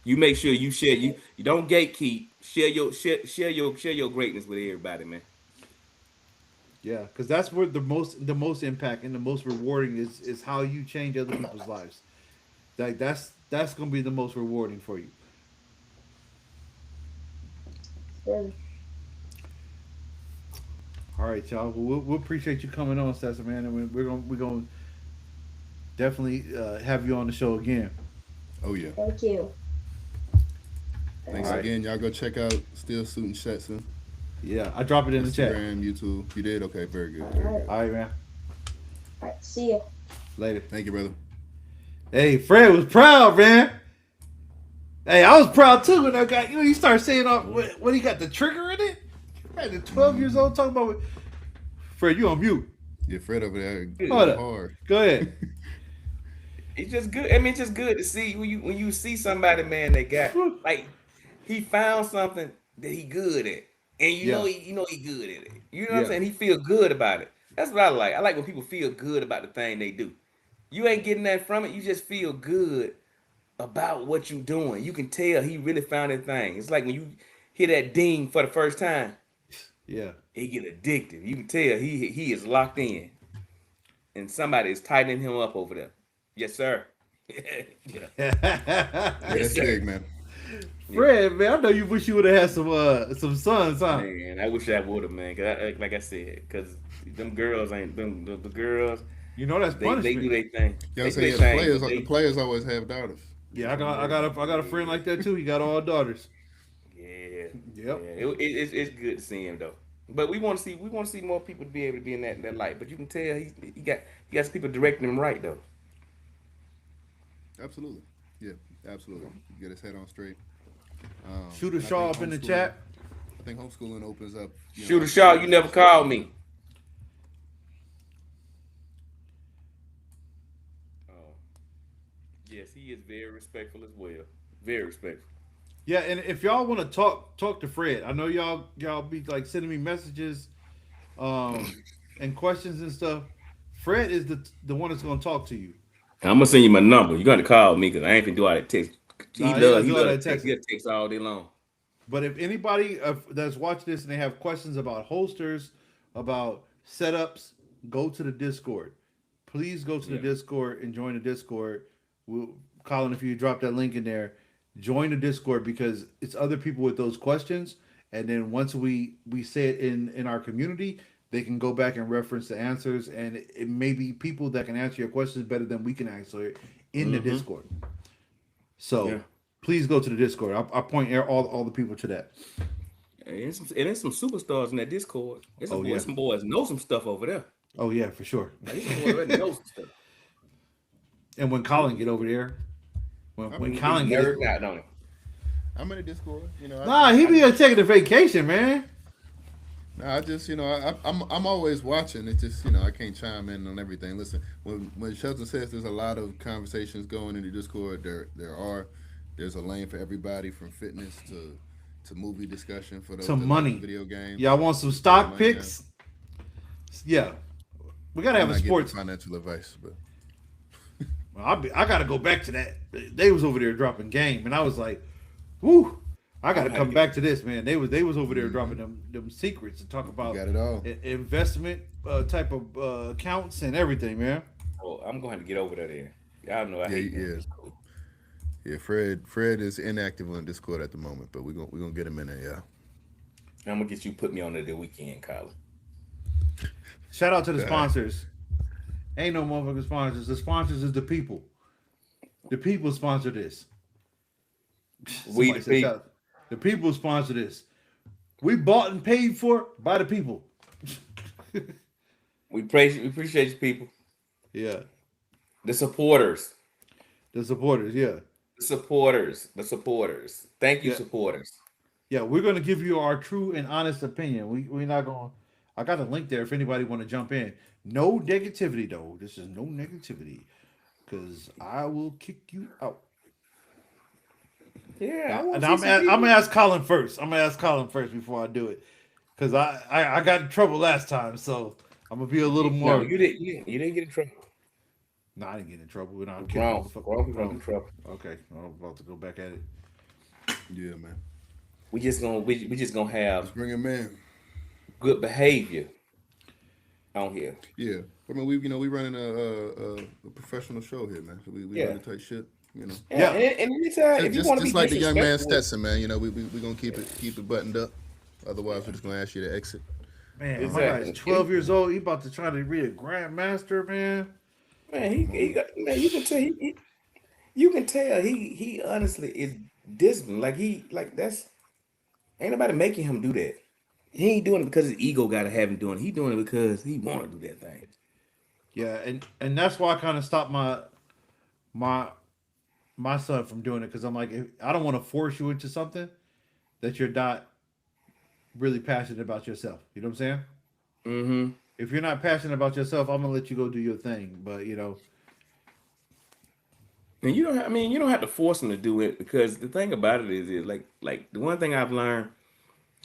You make sure you share. You don't gatekeep. Share your greatness with everybody, man. Yeah, because that's where the most impact and the most rewarding is how you change other people's lives. Like that's gonna be the most rewarding for you. Yeah. All right, y'all. Well, we'll appreciate you coming on, Stetson, man, and we're gonna definitely have you on the show again. Oh yeah. Thank you. Thanks All right. again. Y'all go check out Still Shooting Stetson. Yeah, I drop it in the chat. Instagram, YouTube. You did? Okay, very good. All Very right. good. All right, man. All right. See ya. Later. Thank you, brother. Hey, Fred was proud, man. Hey, I was proud too when I got you. You start saying what he got the trigger in it. Fred, at 12 years old, talking about. Fred, you on mute. Yeah, Fred over there Hold up. hard. Go ahead. It's just good. I mean, it's just good to see when you see somebody, man, that got like he found something that he good at, and you know he good at it. You know what I'm Yeah. saying? He feel good about it. That's what I like. I like when people feel good about the thing they do. You ain't getting that from it. You just feel good about what you doing. You can tell he really found that thing. It's like when you hear that ding for the first time, Yeah. he get addicted. You can tell he is locked in, and somebody is tightening him up over there. Yes, sir. Yeah. Yeah, that's sir. big, man. Fred, man, I know you wish you would have had some sons, huh? Man, I wish I would have, man. Cause like I said, cause them girls ain't them the girls. You know that's They punishment. do their thing. You know what They I'm do saying? their Yeah, thing. the players always have daughters. Yeah, I got a friend like that too. He got all daughters. Yeah. Yep. Yeah. It's good to see him though. But we want to see more people be able to be in that light. But you can tell he got some people directing him right though. Absolutely. Yeah, absolutely. Get his head on straight. Shooter I Shaw think up in the homeschooling- chat. I think homeschooling opens up. Shooter Shaw, you never called me. Oh. Yes, he is very respectful as well. Very respectful. Yeah, and if y'all want to talk to Fred, I know y'all be like sending me messages, and questions and stuff. Fred is the one that's gonna talk to you. I'm gonna send you my number. You're gonna call me because I ain't finna do all that text. He Nah, he loves doesn't do all that text. texting. He'll text all day long. But if anybody that's watching this and they have questions about holsters, about setups, go to the Discord. Please go to the Yeah. Discord and join the Discord. Colin, if you drop that link in there, join the Discord because it's other people with those questions. And then once we say it in our community, they can go back and reference the answers. And it may be people that can answer your questions better than we can answer it in the Discord. So Yeah. please go to the Discord. I'll point all the people to that. And there's some superstars in that Discord. There's some, Oh, yeah. some boys know some stuff over there. Oh yeah, for sure. There's some boys already know some stuff. And when Colin get over there, when Colin get Nerd out on it. I'm in a Discord. nah, he be taking a vacation, man. I just, I'm always watching. It's just, I can't chime in on everything. Listen, when Shelton says there's a lot of conversations going in the Discord, there's a lane for everybody from fitness to movie discussion for those Some that like money. video games. Y'all want some Put stock money down. picks? Yeah, we gotta I'm have a not giving sports. financial advice, but I gotta go back to that. They was over there dropping game, and I was like, "Whoo!" I gotta come back to this, man. They was over there dropping them secrets and talk about got it all. investment type of accounts and everything, man. Oh, I'm going to get over there. Y'all know I Yeah, hate yeah. that. Yeah, Fred is inactive on Discord at the moment, but we're gonna get him in there, yeah. I'm gonna get you put me on there the weekend, Colin. Shout out to the sponsors. Ain't no motherfucking sponsors. The sponsors is the people. The people sponsor this. We Somebody the said people. shout- The people sponsor this. We bought and paid for by the people. We appreciate you people. Yeah. The supporters. The supporters, yeah. The supporters. Thank you, Yeah. supporters. Yeah, we're gonna give you our true and honest opinion. We're not gonna I got a link there if anybody want to jump in. No negativity though. This is no negativity. Cause I will kick you out. Yeah, And I'm gonna ask Colin first. I'm gonna ask Colin first before I do it. Cause I got in trouble last time, so I'm gonna be a little more. No, you didn't get in trouble. No, I didn't get in trouble. No, I'm kidding. Grown people get in trouble. Okay, I'm about to go back at it. Yeah, man. We just gonna have Let's bring him in. good behavior on here. Yeah, I mean we running a professional show here, man. So we Yeah. run the tight shit, you know. Yeah. And anytime if you want to be Just like the young man disrespectful- Stetson, man. You know, we gonna keep it buttoned up. Otherwise, we're just gonna ask you to exit. Man, my Exactly. guy's 12 years old. He about to try to be a grandmaster, man. Man, he got, man, you can tell he honestly is disciplined. Like that's ain't nobody making him do that. He ain't doing it because his ego gotta have him doing it. He doing it because he wanna do that thing. Yeah, and that's why I kind of stopped my son from doing it because I'm like, I don't want to force you into something that you're not really passionate about yourself. You know what I'm saying? Mm-hmm. If you're not passionate about yourself, I'm gonna let you go do your thing. But you know, And you don't have to force him to do it because the thing about it is like the one thing I've learned,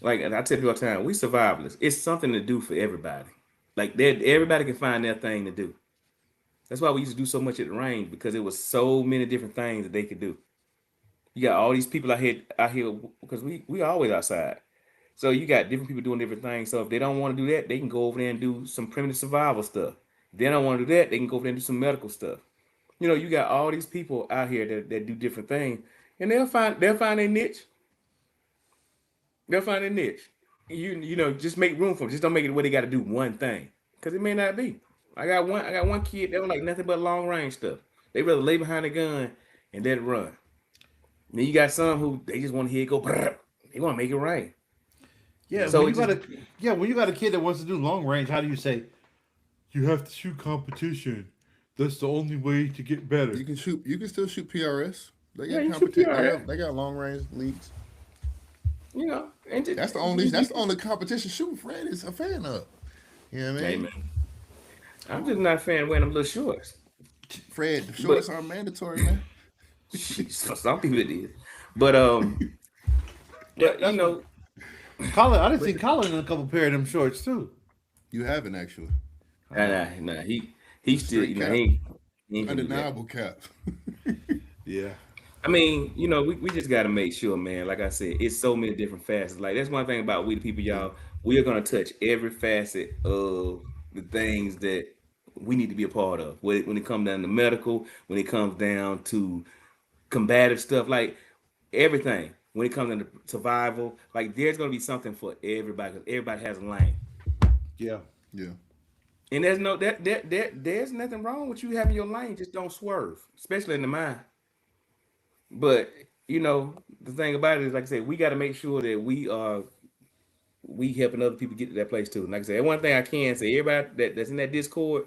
like and I tell people all the time, we survivalists. It's something to do for everybody. Like everybody can find their thing to do. That's why we used to do so much at the range because it was so many different things that they could do. You got all these people out here because we always outside. So you got different people doing different things. So if they don't want to do that, they can go over there and do some primitive survival stuff. If they don't want to do that, they can go over there and do some medical stuff. You know, you got all these people out here that do different things, and they'll find their niche. They'll find their niche. You know, just make room for them. Just don't make it where they got to do one thing because it may not be. I got one kid that don't like nothing but long range stuff. They rather lay behind a gun and let it run. And then you got some who they just want to hear it go. Brrr. They want to make it rain. yeah. So when it when you got a kid that wants to do long range, how do you say you have to shoot competition? That's the only way to get better. You can still shoot PRS. They Yeah, got you shoot competition. PRS. They got long range leagues. You know, and just, That's the only competition shooting Fred is a fan of. You know what I Hey, mean? man. I'm just not a fan of wearing them little shorts. Fred, the shorts are mandatory, man. For some people it is, but you know, Colin, I didn't see Colin in a couple pair of them shorts too. You haven't actually. nah, he still, you know, Straight he ain't gonna do that. Undeniable cap. Yeah. I mean, you know, we just got to make sure, man. Like I said, it's so many different facets. Like that's one thing about we the people, y'all. We are gonna touch every facet of the things that we need to be a part of. When it comes down to medical, when it comes down to combative stuff, like everything. When it comes down to survival, like there's gonna be something for everybody. 'Cause everybody has a lane, Yeah. Yeah. and there's no there's nothing wrong with you having your lane. Just don't swerve, especially in the mine. But you know, the thing about it is, like I said, we got to make sure that we helping other people get to that place too. And like I said, one thing I can say, everybody that's in that Discord,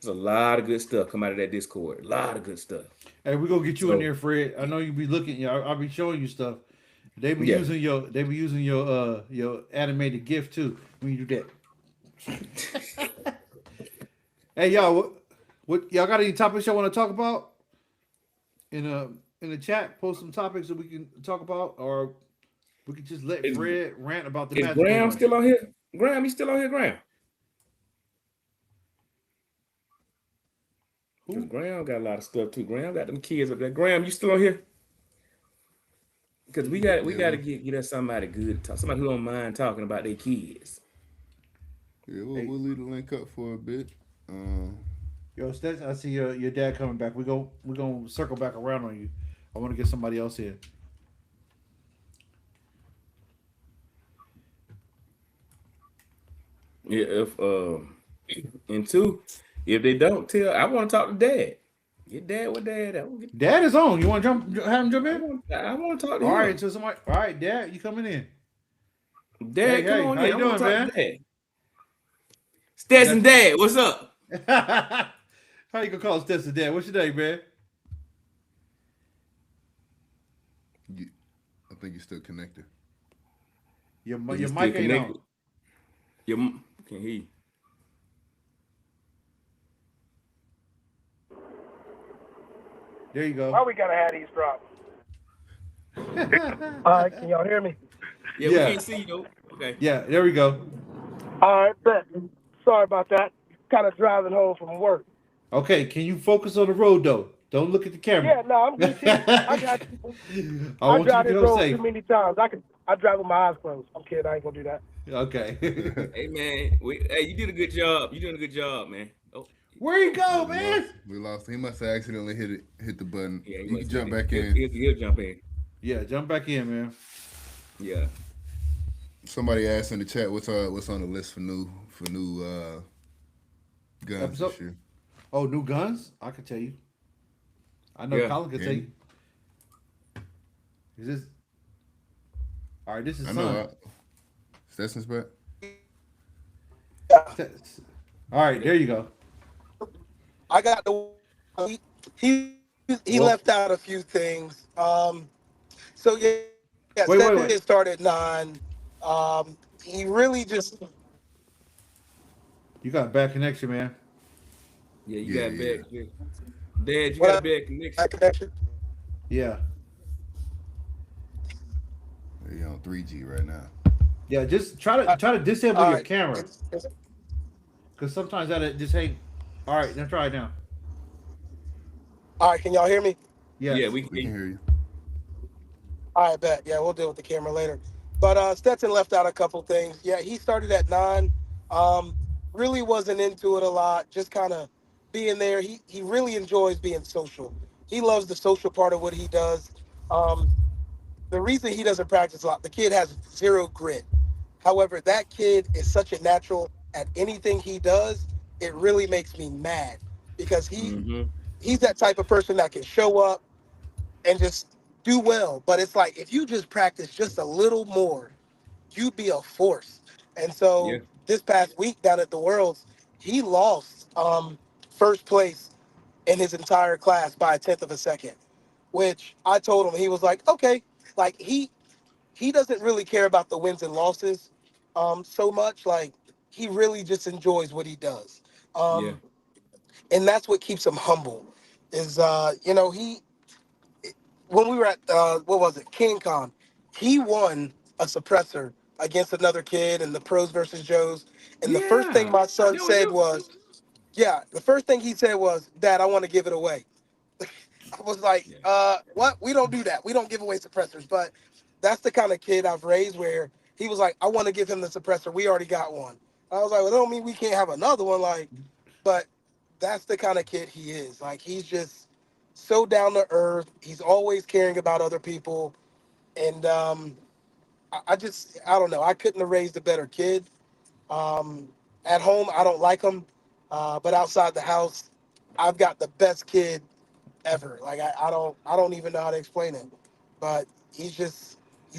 there's a lot of good stuff come out of that Discord. A lot of good stuff. Hey, we're gonna get you in So- there, Fred. I know you be looking, I'll be showing you stuff. They be Yeah. using your animated GIF too when you do that. Hey y'all, what y'all got any topics y'all want to talk about? In the chat, post some topics that we can talk about, or We could just let Is- Fred rant about the Is Magic. Graham Moment. still on here? Graham, you still on here, Graham? Because Who? Graham got a lot of stuff too. Graham got them kids up there. Graham, you still on here? Because we got to get us somebody good to talk, somebody who don't mind talking about their kids. Yeah, we'll leave the link up for a bit. Yo, Stetson, I see your dad coming back. We're gonna circle back around on you. I want to get somebody else here. Yeah, and two, if they don't tell, I want to talk to Dad. Get Dad with Dad. Dad is on. You want to have him jump in? I want to talk to All him. right, so somebody. All right, Dad, you coming in? Dad, Hey, come on how in. you I doing, want to talk man? to Dad. Stetson, Dad, what's up? How you gonna call Stetson Dad? What's your name, man? I think you're still connected. Your You still mic ain't connected? on. Can hear you. There you go. Why we gotta have these drops? All right, can y'all hear me? Yeah, Yeah. we can't see you though. Okay. Yeah, there we go. All right, bet. Sorry about that. Kind of driving home from work. Okay, can you focus on the road though? Don't look at the camera. Yeah, no, I'm good. I got you. I I want you drive to this get home road safe. too many times. I drive with my eyes closed. I'm kidding. I ain't gonna do that. Okay. Hey man, hey, you did a good job. You doing a good job, man. Oh, Where you go, man? We lost. He must have accidentally hit the button. yeah, You can jump back in. He'll jump in. Yeah, jump back in, man. Yeah. Somebody asked in the chat what's on the list for new guns Episode? this year. Oh, new guns? I can tell you. I know Yeah. Colin can Yeah. tell you. Is this? All right, this is I Son. know. Stetson's back. All right, there you go. I got the he Well- left out a few things. So yeah, Wait. it started at 9. He really just You got a bad connection, man. Yeah, you Yeah, got yeah. bad. Dad, you What got a up? bad connection. that connection. Yeah. You're on 3G right now. Yeah, just try to disable All your right. camera. It's- Because sometimes that just ain't. All right, now try it now. all right, can y'all hear me? Yes. Yeah, we We can can. hear you. All right, bet. Yeah, we'll deal with the camera later. But Stetson left out a couple things. Yeah, he started at 9. Really wasn't into it a lot. Just kind of being there. He really enjoys being social. He loves the social part of what he does. The reason he doesn't practice a lot, the kid has 0 grit. However, that kid is such a natural at anything he does. It really makes me mad because he's that type of person that can show up and just do well. But it's like if you just practice just a little more, you'd be a force. And so Yeah. this past week down at the Worlds, he lost first place in his entire class by a tenth of a second, which I told him, he was like, okay, like he doesn't really care about the wins and losses so much. Like he really just enjoys what he does. Yeah. And that's what keeps him humble is, when we were at, what was it? King Con, he won a suppressor against another kid in the pros versus Joes. And the first thing my son said was, the first thing he said was, Dad, I want to give it away. I was like, what? We don't do that. We don't give away suppressors. But that's the kind of kid I've raised where he was like, I want to give him the suppressor. We already got one. I was like, well, that don't mean we can't have another one. Like, but that's the kind of kid he is. Like, he's just so down to earth. He's always caring about other people. And I don't know. I couldn't have raised a better kid. At home, I don't like him. But outside the house, I've got the best kid ever. Like I don't even know how to explain it, but he's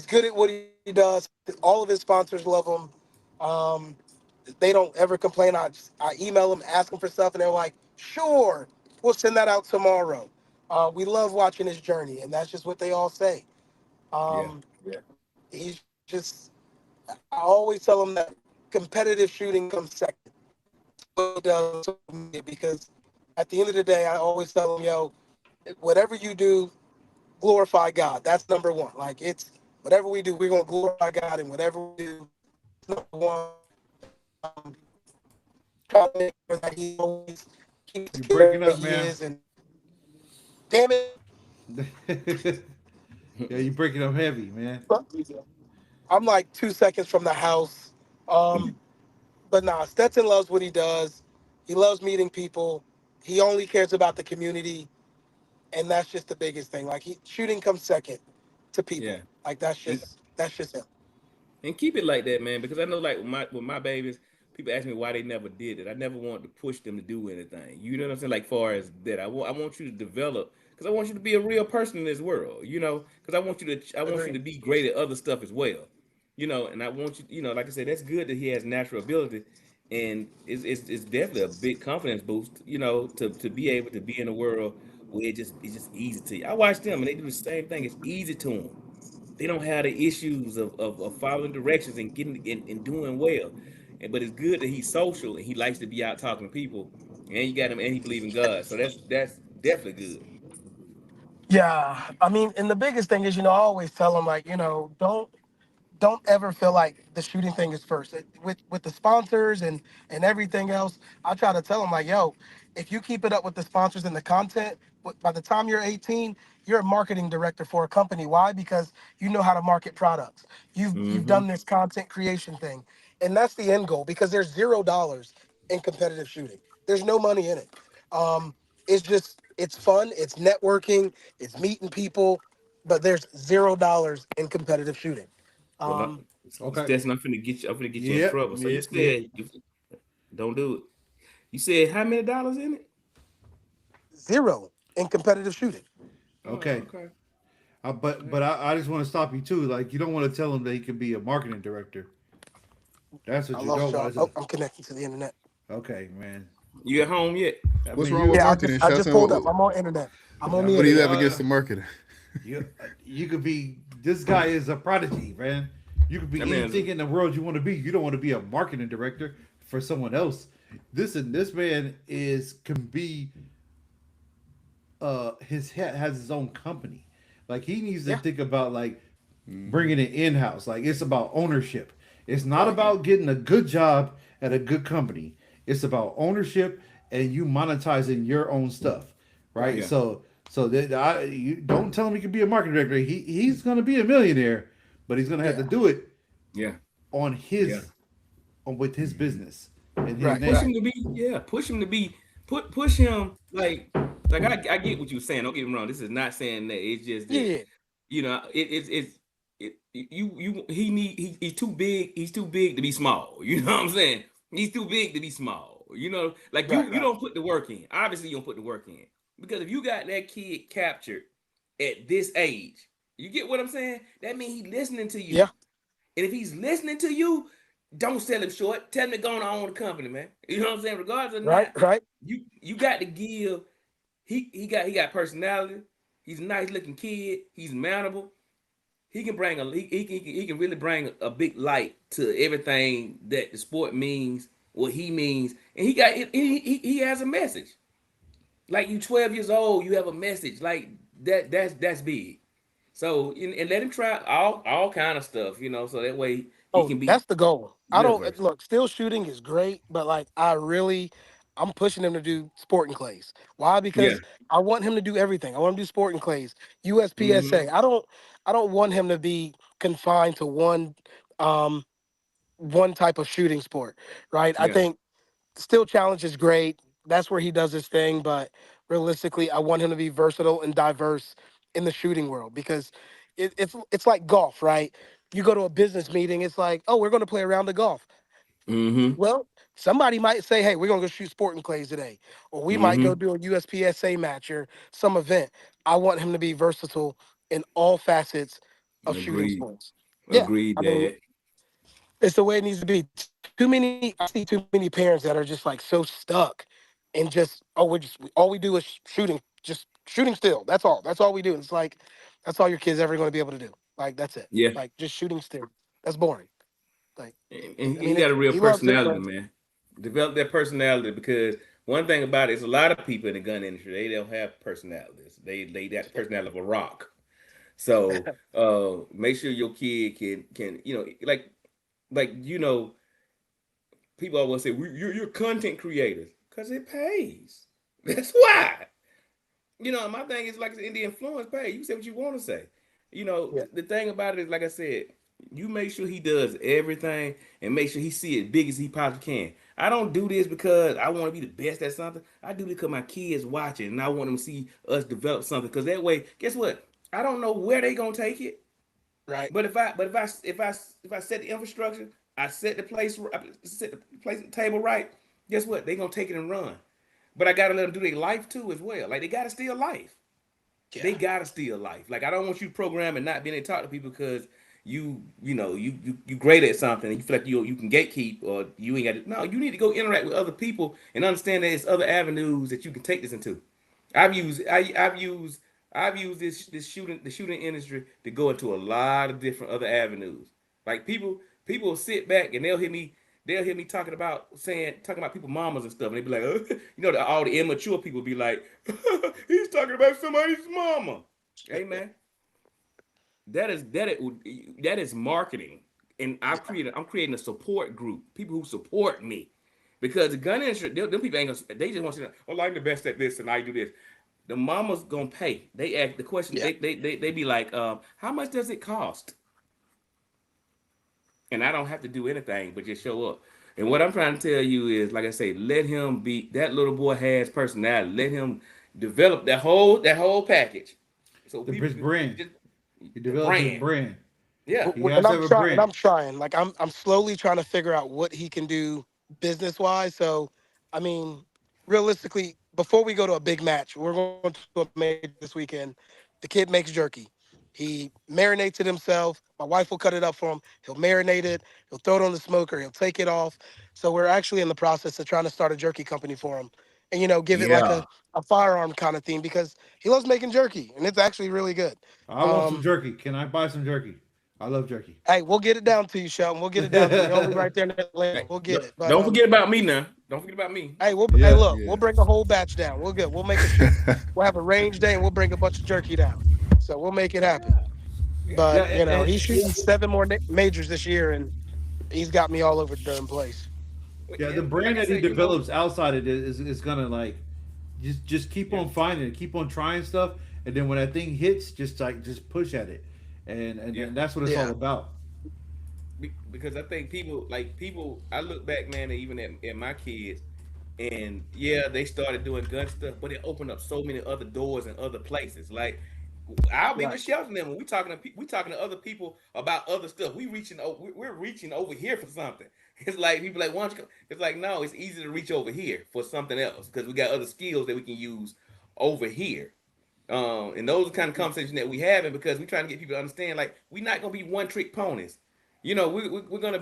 good at what he does. All of his sponsors love him. They don't ever complain. I email them, ask them for stuff, and they're like, sure, we'll send that out tomorrow. We love watching his journey, and that's just what they all say. He's just, I always tell him that competitive shooting comes second. What he does for me, because at the end of the day, I always tell him, whatever you do, glorify God. That's number one. Like whatever we do, we're gonna glorify God in whatever we do. Number one, try to make sure that he always keeps You're care breaking that up, he man. is. And damn it, Yeah, you're breaking up heavy, man. I'm like 2 seconds from the house. But nah, Stetson loves what he does. He loves meeting people. He only cares about the community, and that's just the biggest thing. Like shooting comes second to people. Yeah. Like that's And just him. and keep it like that, man. Because I know, like with my babies, people ask me why they never did it. I never wanted to push them to do anything. You know what I'm saying? Like far as that, I want you to develop because I want you to be a real person in this world. You know, because I want you Agreed. to be great at other stuff as well. You know, and I want you, you know, like I said, that's good that he has natural ability, and it's definitely a big confidence boost. You know, to be able to be in a world where it's just easy to you. I watch them and they do the same thing. It's easy to them. They don't have the issues of following directions and getting and doing well. But it's good that he's social and he likes to be out talking to people. And you got him and he believes in God. So that's definitely good. Yeah, I mean, and the biggest thing is, I always tell him like, don't ever feel like the shooting thing is first. With the sponsors and everything else, I try to tell them like, yo, if you keep it up with the sponsors and the content, by the time you're 18, you're a marketing director for a company. Why? Because you know how to market products. You've Mm-hmm. done this content creation thing, and that's the end goal. Because there's $0 in competitive shooting. There's no money in it. Um, it's fun. It's networking. It's meeting people, but there's $0 in competitive shooting. Well, Um, Okay. Stetson, I'm finna get you in Yep. trouble. So you Yep. Yep. said don't do it. You said how many dollars in it? zero in competitive shooting. Okay. Okay. But I just want to stop you too. Like you don't want to tell him that he can be a marketing director. That's I what you lost don't y'all. want to Oh, say. I'm connected to the internet. Okay, man. You at home yet? I What's mean, wrong with Yeah, marketing, I just Shelton? pulled up. I'm on internet. I'm on I the What do you mean, internet. have against the marketing? you could be. This guy is a prodigy, man. You could be I mean, anything in the world you want to be. You don't want to be a marketing director for someone else. This man can be has his own company. Like he needs to Yeah, think about like Mm-hmm. bringing it in house. Like it's about ownership. It's not right. about getting a good job at a good company. It's about ownership and you monetizing your own stuff, right? Right. yeah, So that you don't tell him he can be a marketing director. He's gonna be a millionaire, but he's gonna have to Yeah, do it yeah, on yeah. his on with his business and his right, Push name. him to be, yeah, push him to be, push him like I get what you're saying. Don't get me wrong. This is not saying that. It's just that yeah, he's too big. He's too big to be small. You know what I'm saying? He's too big to be small. You know, like right, you right. don't put the work in. Obviously, you don't put the work in because if you got that kid captured at this age, you get what I'm saying? That means he's listening to you. Yeah, And if he's listening to you, don't sell him short. Tell him to go on own the company, man. You know what I'm saying? Regardless or right, not, right. you got to give. He got personality. He's a nice looking kid. He's mountable. He can bring he can really bring a big light to everything that the sport means, what he means, and he has a message. Like you 12 years old, you have a message like that. That's big. So and let him try all kind of stuff, so that way he Oh, can be that's the goal. I real don't versatile. look. Still shooting is great, but like I'm pushing him to do sporting clays. Why? Yeah. Because I want him to do everything. I want him to do sporting clays, Mm-hmm. USPSA. I don't want him to be confined to um one type of shooting sport, right? I Yeah. think still challenge is great. That's where he does his thing, but realistically, I want him to be versatile and diverse in the shooting world because it's like golf, right? You go to a business meeting, it's like, oh, we're going to play a round of golf. Mm-hmm. Well, somebody might say, hey, we're going to go shoot sporting clays today, or we might go Mm-hmm. do a USPSA match or some event. I want him to be versatile in all facets of shooting Agreed. sports. Yeah, Agreed, I mean, Dad. it's the way it needs to be. I see too many parents that are just like so stuck and just, oh, all we do is shooting, just shooting still. That's all we do. And it's like, that's all your kids ever going to be able to do. Like, that's it. Yeah. Like, just shooting still. That's boring. Like, And I he mean, got a real he loves it, personality, but man. Develop that personality because one thing about it is a lot of people in the gun industry, they don't have personalities. They got the personality of a rock. So make sure your kid can people always say you're content creators because it pays. That's why. My thing is like in the influence page. You say what you want to say. Yeah. The thing about it is, like I said, you make sure he does everything and make sure he see it big as he possibly can. I don't do this because I want to be the best at something. I do this because my kids watching and I want them to see us develop something. Because that way, guess what? I don't know where they gonna take it. Right. But if I set the infrastructure, I set the table right. Guess what? They gonna take it and run. But I gotta let them do their life too as well. Like they gotta steal life. Yeah. They gotta steal life. Like I don't want you to program and not being able to talk to people because you great at something and you feel like you can gatekeep or you ain't got to. No, you need to go interact with other people and understand that there's other avenues that you can take this into. I've used the shooting industry to go into a lot of different other avenues. Like people will sit back and they'll hear me talking about people mamas and stuff, and they be like, all the immature people be like, he's talking about somebody's mama. Hey man, that is marketing, and I'm creating a support group, people who support me, because the gun industry, them people ain't gonna, they just want to say, oh, I'm the best at this and I do this. The mama's gonna pay. They ask the question. Yeah. They be like, how much does it cost? And I don't have to do anything but just show up. And what I'm trying to tell you is, like I say, let him be. That little boy has personality. Let him develop that whole package. So His brand. just He the developed his brand. brand. Yeah. He has to have a brand. I'm trying. Like I'm slowly trying to figure out what he can do business wise. So, I mean, realistically, before we go to a big match, we're going to a match this weekend. The kid makes jerky. He marinates it himself. My wife will cut it up for him. He'll marinate it. He'll throw it on the smoker. He'll take it off. So we're actually in the process of trying to start a jerky company for him, and give it like Yeah. a firearm kind of thing because he loves making jerky and it's actually really good. I want some jerky. Can I buy some jerky? I love jerky. Hey, we'll get it down to you, Shelton. We'll get it down to you. You're only right there in Atlanta. We'll get it. But, Don't forget about me now. Don't forget about me. Hey, Yeah. hey, look, Yeah. we'll bring a whole batch down. We'll get. We'll make it. We'll have a range day and we'll bring a bunch of jerky down. So we'll make it happen. But Yeah, he's shooting 7 more majors this year, and he's got me all over the darn place. Yeah, the And brand like I that he said, develops outside of it is gonna like just keep on finding it, keep on trying stuff, and then when that thing hits, just push at it, and Yeah. that's what it's all about. because I think people, I look back, man, and even at my kids, and yeah, they started doing gun stuff, but it opened up so many other doors and other places. Like I'll be Right. with Shelton them when we talking to other people about other stuff. We're reaching over here for something. It's like people like, why don't you come? It's like, no, it's easy to reach over here for something else because we got other skills that we can use over here. And those are the kind of conversations that we having because we're trying to get people to understand, like, we're not gonna be one trick ponies. We're gonna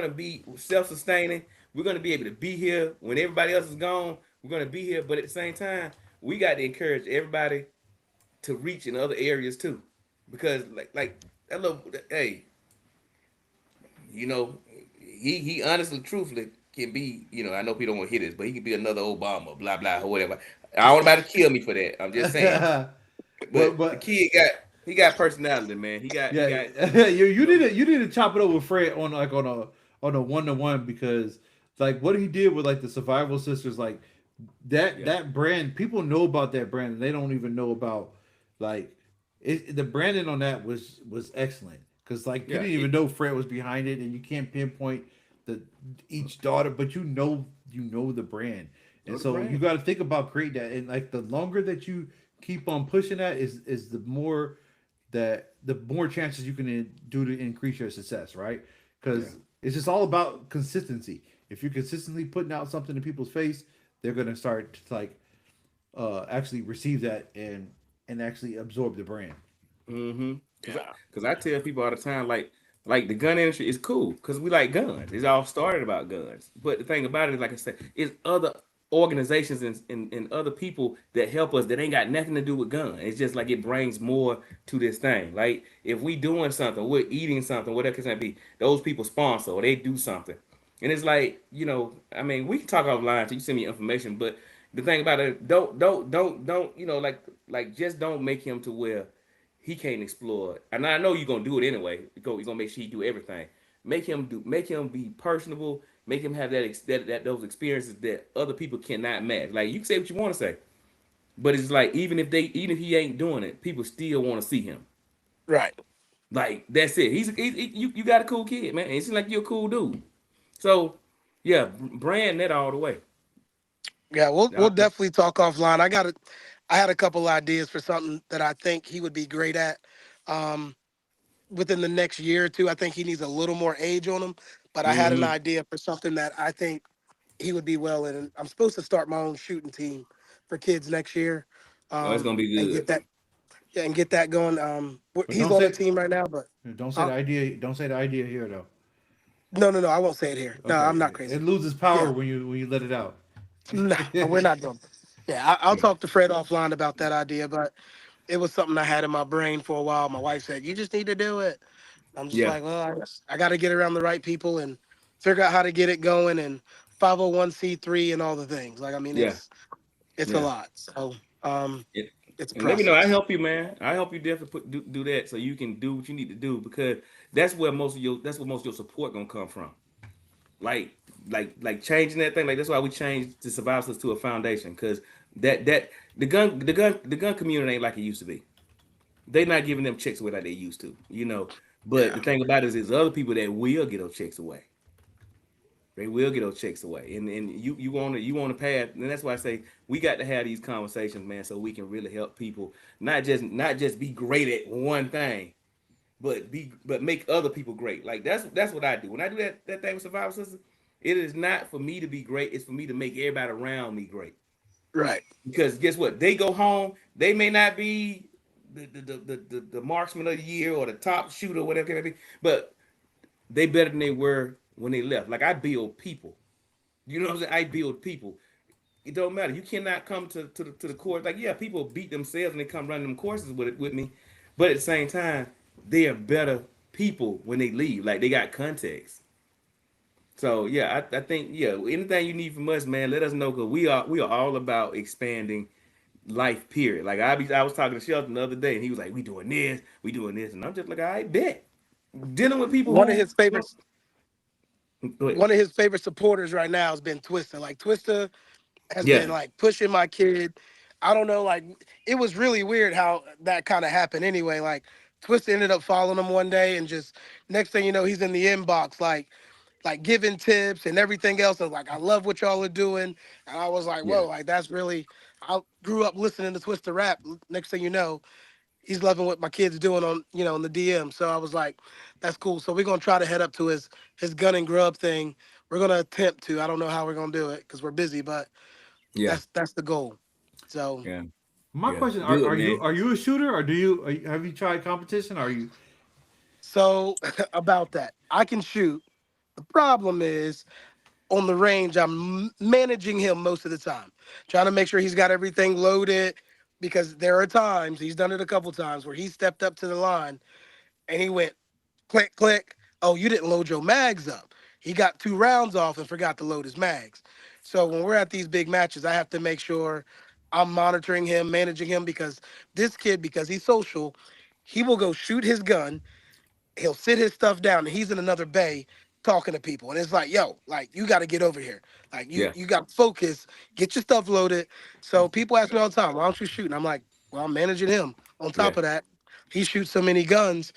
be self-sustaining. We're gonna be able to be here when everybody else is gone. We're gonna be here, but at the same time, we got to encourage everybody to reach in other areas too, because like that little, hey, you know, he honestly, truthfully can be, I know people don't want to hear this, but he could be another Obama, blah blah or whatever. I don't want anybody to kill me for that. I'm just saying. But the kid got personality, man. He got you need to chop it over with Fred on a 1-to-1 because like what he did with like the Survival Sisters, like that brand, people know about that brand and they don't even know about like the branding on that was excellent because like you didn't even know Fred was behind it and you can't pinpoint each daughter, but you know the brand. And so you got to think about creating that, and like the longer that you keep on pushing that is the more chances you can do to increase your success, right? Because it's just all about consistency. If you're consistently putting out something in people's face, they're gonna start to like actually receive that and actually absorb the brand. Mm-hmm. Because I tell people all the time, like the gun industry is cool because we like guns. It's all started about guns. But the thing about it is, like I said, it's other organizations and other people that help us that ain't got nothing to do with guns. It's just like it brings more to this thing. Like if we doing something, we're eating something, whatever it can be, those people sponsor or they do something. And it's like, I mean, we can talk offline so you send me information, but the thing about it, don't, like just don't make him to where he can't explore. And I know you're gonna do it anyway. You're gonna make sure he do everything. Make him be personable. Make him have that those experiences that other people cannot match. Like you can say what you want to say, but it's like even if he ain't doing it, people still want to see him. Right. Like that's it. You got a cool kid, man. It seems like you're a cool dude. So yeah, brand that all the way. Yeah, we'll Yeah. definitely talk offline. I had a couple ideas for something that I think he would be great at. Um, Within the next year or two, I think he needs a little more age on him. But I had an Mm-hmm. idea for something that I think he would be well in. And I'm supposed to start my own shooting team for kids next year, Oh, it's gonna be and good. get that going. But He's don't on the say team right now, but don't say uh, the idea. Don't say the idea here though. no, I won't say it here. No, Okay, I'm not crazy. it loses power Yeah, when you let it out. no, we're not doing. Yeah, I'll talk to Fred offline about that idea, but it was something I had in my brain for a while. My wife said, "You just need to do it." I'm just Yeah, like, well, I got to get around the right people and figure out how to get it going and 501c3 and all the things. Like, I mean, yeah, it's a yeah. lot. So, um, It, it's a and let me know. I process. help you, man. I help you definitely do that so you can do what you need to do because that's where most of your support gonna come from. Like like changing that thing. Like that's why we changed the survivors to a foundation because that the gun community ain't like it used to be. They not giving them checks away like they used to, you know. But Yeah. the thing about it is other people that will get those checks away. They will get those checks away, and you want to path, and that's why I say we got to have these conversations, man, so we can really help people not just be great at one thing, but make other people great. Like that's what I do when I do that thing with Survival System. It is not for me to be great; it's for me to make everybody around me great. Right. Because guess what? They go home, they may not be the marksman of the year or the top shooter, or whatever it may be, but they better than they were when they left. Like I build people. You know what I'm saying? I build people. It don't matter. You cannot come to the course. Like, yeah, people beat themselves and they come running them courses with me. But at the same time, they are better people when they leave. Like they got context. So yeah, I think yeah, anything you need from us, man, let us know because we are all about expanding life, period. Like I was talking to Shelton the other day and he was like, we doing this, and I'm just like, I bet. Dealing with people One of who his favorites, go ahead. one of his favorite supporters right now has been Twista. Like Twista has Yeah, been like pushing my kid. I don't know, like it was really weird how that kind of happened anyway. Like Twista ended up following him one day and just next thing you know, he's in the inbox like giving tips and everything else. And like, I love what y'all are doing. And I was like, yeah, whoa, like that's really I grew up listening to Twista rap. Next thing you know, he's loving what my kid's doing on, in the DM. So I was like, that's cool. So we're gonna try to head up to his gun and grub thing. We're gonna attempt to. I don't know how we're gonna do it because we're busy, but yeah, that's the goal. So yeah, My yeah. question: Good man. are you a shooter, or have you tried competition? Are you so about that, I can shoot. The problem is on the range, I'm managing him most of the time, trying to make sure he's got everything loaded. Because there are times he's done it a couple times where he stepped up to the line and he went click, click. Oh, you didn't load your mags up. He got 2 rounds off and forgot to load his mags. So when we're at these big matches, I have to make sure I'm monitoring him, managing him because this kid, because he's social, he will go shoot his gun. He'll sit his stuff down and he's in another bay talking to people. And it's like, yo, like you got to get over here. Like you Yeah, you got to focus, get your stuff loaded. So people ask me all the time, why don't you shoot? And I'm like, well, I'm managing him. On yeah, top of that, he shoots so many guns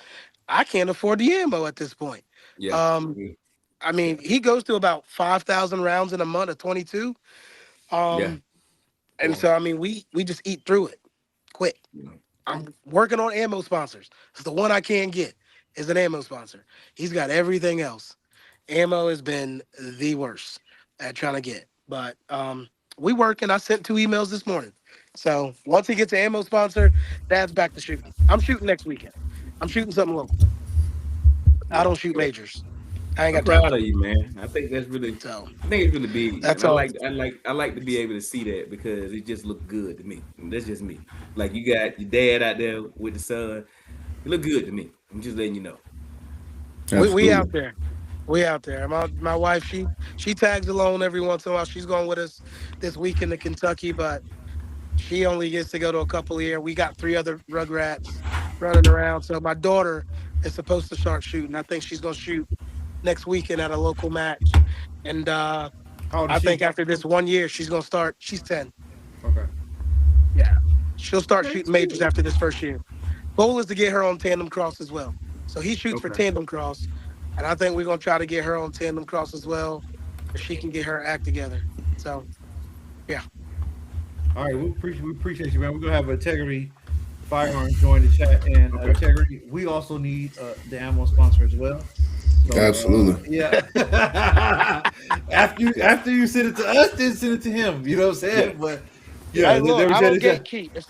I can't afford the ammo at this point. yeah, Um, yeah, I mean, he goes to about 5,000 rounds in a month of 22. yeah. Um, and Wow. so I mean, we just eat through it quick. Yeah. I'm working on ammo sponsors. It's the one I can't get is an ammo sponsor. He's got everything else. Ammo has been the worst at trying to get. But we working. I sent 2 emails this morning. So once he gets an ammo sponsor, Dad's back to shooting. I'm shooting next weekend. I'm shooting something local. I Yeah. don't shoot majors. I ain't I'm got time proud of for it. you, man. I think that's really, So I think it's really big, and that's all. I like to be able to see that because it just look good to me. And that's just me. Like you got your dad out there with the son. It look good to me. I'm just letting you know. We Absolutely. out there. We out there. My wife, she tags along every once in a while. She's going with us this weekend to Kentucky, but she only gets to go to a couple here. We got 3 other Rugrats. running around. So my daughter is supposed to start shooting. I think she's gonna shoot next weekend at a local match. And How old I is think she? after this 1 year, she's gonna start. She's 10. Okay. Yeah, she'll start Okay, shooting majors cool. after this first year. Goal is to get her on tandem cross as well. So he shoots for Okay. tandem cross, and I think we're gonna try to get her on tandem cross as well, if she can get her act together. So yeah. All right, we appreciate you, man. We're gonna have Integrity Firearms join the chat, and Okay. Integrity. We also need the ammo sponsor as well. So, Absolutely. yeah. after you send it to us, then send it to him. You know what I'm saying? Yeah. But yeah, Hey, look, they I said don't it's gatekeep. If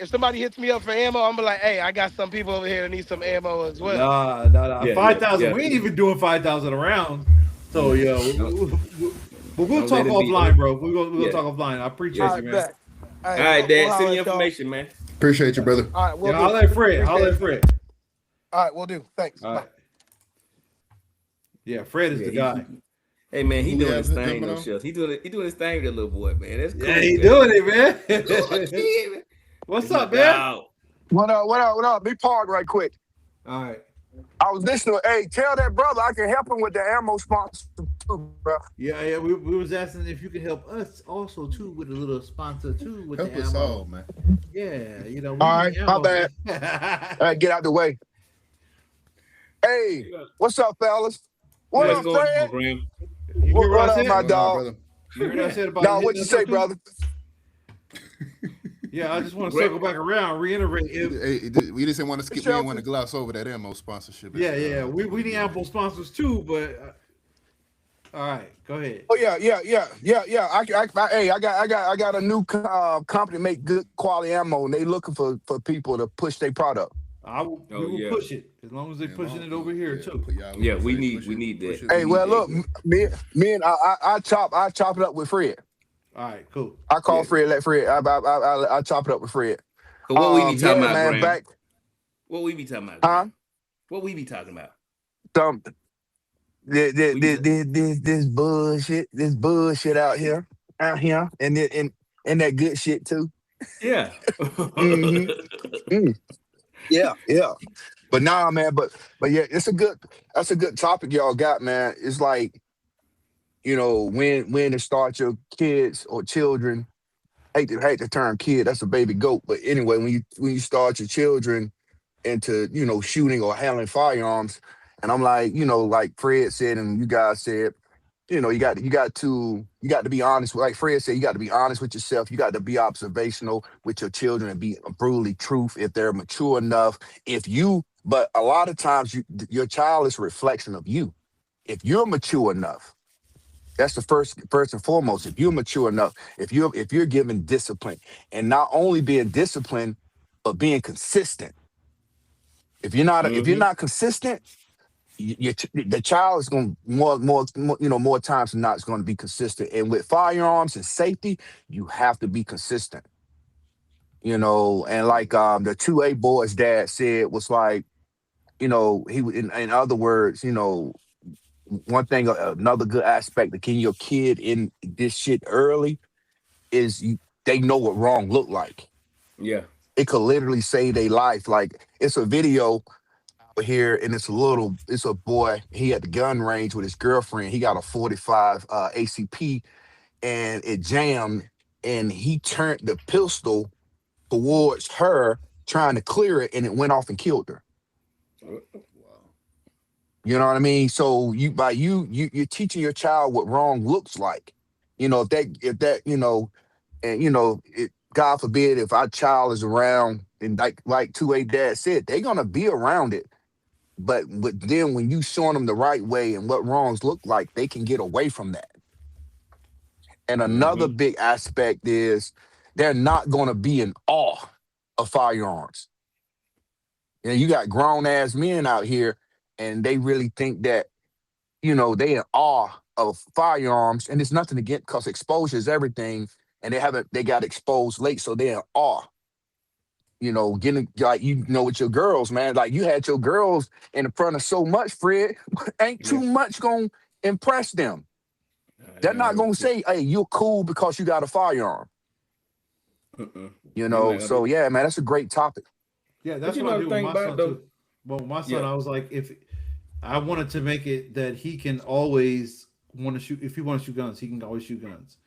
somebody hits me up for ammo, I'm gonna be like, hey, I got some people over here that need some ammo as well. nah. Yeah, 5,000. yeah. We ain't even doing 5,000 around. So yeah, but we'll Don't talk let it be- offline, bro. We're gonna Yeah. talk offline. I appreciate All you, right, man. bet. All right, we'll Dad. holler Send at your y'all. information, man. Appreciate you, brother. All right, we'll Yeah, do. I'll let Fred. I'll let Appreciate it. Fred. All right, we'll do. Thanks. All Bye. right. Yeah, Fred is Yeah, the guy. Hey man, he Who we doing have his thing jumping though, on? Shells. He doing his thing with that little boy, man. That's cool. Yeah, he man. doing it, man. Cool, What's man. up, man? Dog. What up? Big Park right quick. All right. I was listening. Hey, tell that brother I can help him with the ammo sponsor too, bro. Yeah. We was asking if you could help us also too with a little sponsor too with Help the us ammo. all, man. Yeah, we All need right, my ammo, bad. man. All right, get out the way. Hey, what's up, fellas? What What's up, going Fred? on, Graham? You hear what What I up, said? my Going on, dog? brother? You heard what I said about Nah, hitting what you us say, up, too? brother? Yeah, I just want to Greg- circle back around, reiterate. We just didn't want to skip. We didn't want to gloss over that ammo sponsorship. Yeah. We need ample sponsors too, but all right, go ahead. Oh yeah. I got a new company make good quality ammo, and they looking for people to push their product. We will push it as long as they're pushing it over here too. Yeah, we need that. Hey, We well, need look, that. me and I chop it up with Fred. All right, cool. I call Yeah. Fred, let Fred. I chop it up with Fred. So what we be talking about, man, Graham? back, What we be talking about? huh? Graham? What we be talking about? This bullshit out here, and that good shit too. Yeah. Mm-hmm. Yeah. But nah, man. But yeah, that's a good topic y'all got, man. It's like, when to start your kids or children. Hate the term kid. That's a baby goat. But anyway, when you start your children into shooting or handling firearms, and I'm like, like Fred said and you guys said, you got to be honest. Like Fred said, you got to be honest with yourself. You got to be observational with your children and be brutally truth if they're mature enough. But a lot of times your child is a reflection of you. If you're mature enough, that's the first and foremost. If you're mature enough, if you're given discipline, and not only being disciplined, but being consistent. If you're not consistent, the child is going more times than not is going to be consistent. And with firearms and safety, you have to be consistent. And like the 2A boy's dad said was like, he in other words, one thing, another good aspect of getting your kid in this shit early is they know what wrong look like. Yeah. It could literally save their life. Like, it's a video here, and it's a boy. He at the gun range with his girlfriend. He got a 45 ACP, and it jammed, and he turned the pistol towards her, trying to clear it, and it went off and killed her. You know what I mean? So you're teaching your child what wrong looks like. If that God forbid, if our child is around, and like 2A dad said, they're gonna be around it. But then when you showing them the right way and what wrongs look like, they can get away from that. And another big aspect is they're not gonna be in awe of firearms. You got grown ass men out here, and they really think that, they in awe of firearms, and it's nothing to get, because exposure is everything, and they got exposed late, so they're in awe. Getting like, with your girls, man, like you had your girls in front of so much, Fred, ain't too much gonna impress them. They're not gonna say, hey, you're cool because you got a firearm. So yeah, man, that's a great topic. Yeah, But that's you what I know the do with thing my about son though, too. But with my son, yeah, I was like, if I wanted to make it that he can always want to shoot. If he wants to shoot guns, he can always shoot guns.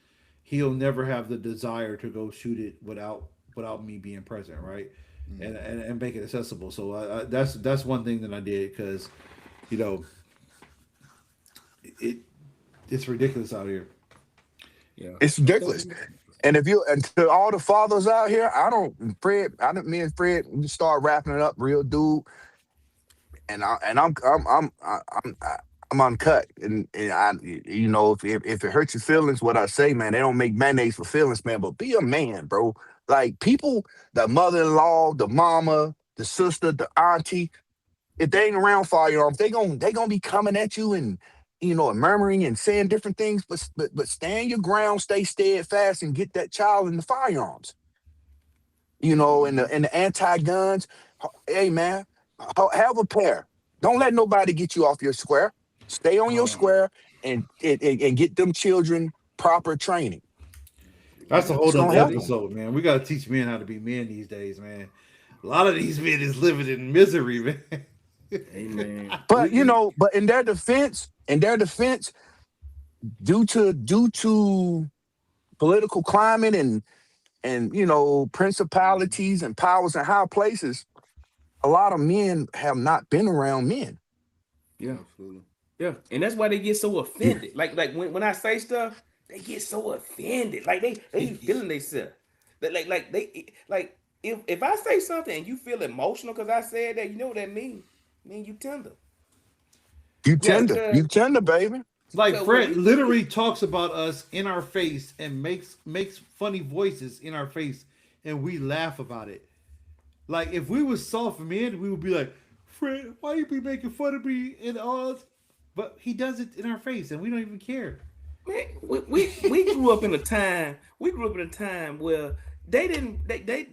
He'll never have the desire to go shoot it without me being present, right? And make it accessible. So that's one thing that I did because you know it it's ridiculous out here. yeah. It's So ridiculous. And to all the fathers out here, me and Fred, we start wrapping it up, real dude, and I'm uncut, and if it hurts your feelings, what I say, man, they don't make mayonnaise for feelings, man, but be a man, bro. Like people, the mother-in-law, the mama, the sister, the auntie, if they ain't around firearms, they gonna be coming at you and and murmuring and saying different things, but stand your ground, stay steadfast, and get that child in the firearms. And the anti-guns. Hey man, have a pair. Don't let nobody get you off your square. Stay on your Um, square and get them children proper training. that's a whole It's gonna nother help them. episode, man. We got to teach men how to be men these days, man. A lot of these men is living in misery, man. amen. But in their defense, due to political climate and principalities and powers in high places, a lot of men have not been around men. Yeah, Absolutely. yeah. And that's why they get so Yeah. offended. Like when I say stuff, they get so offended. Like they be feeling themselves. Like if I say something and you feel emotional because I said that, you know what that means? Mean you tender. You Yeah, tender. You tender, baby. Like cause when Fred we literally talks about us in our face and makes funny voices in our face, and we laugh about it. Like if we was soft men, we would be like, Fred, why you be making fun of me and all? But he does it in our face, and we don't even care. man, we grew up in a time. We grew up in a time where they didn't they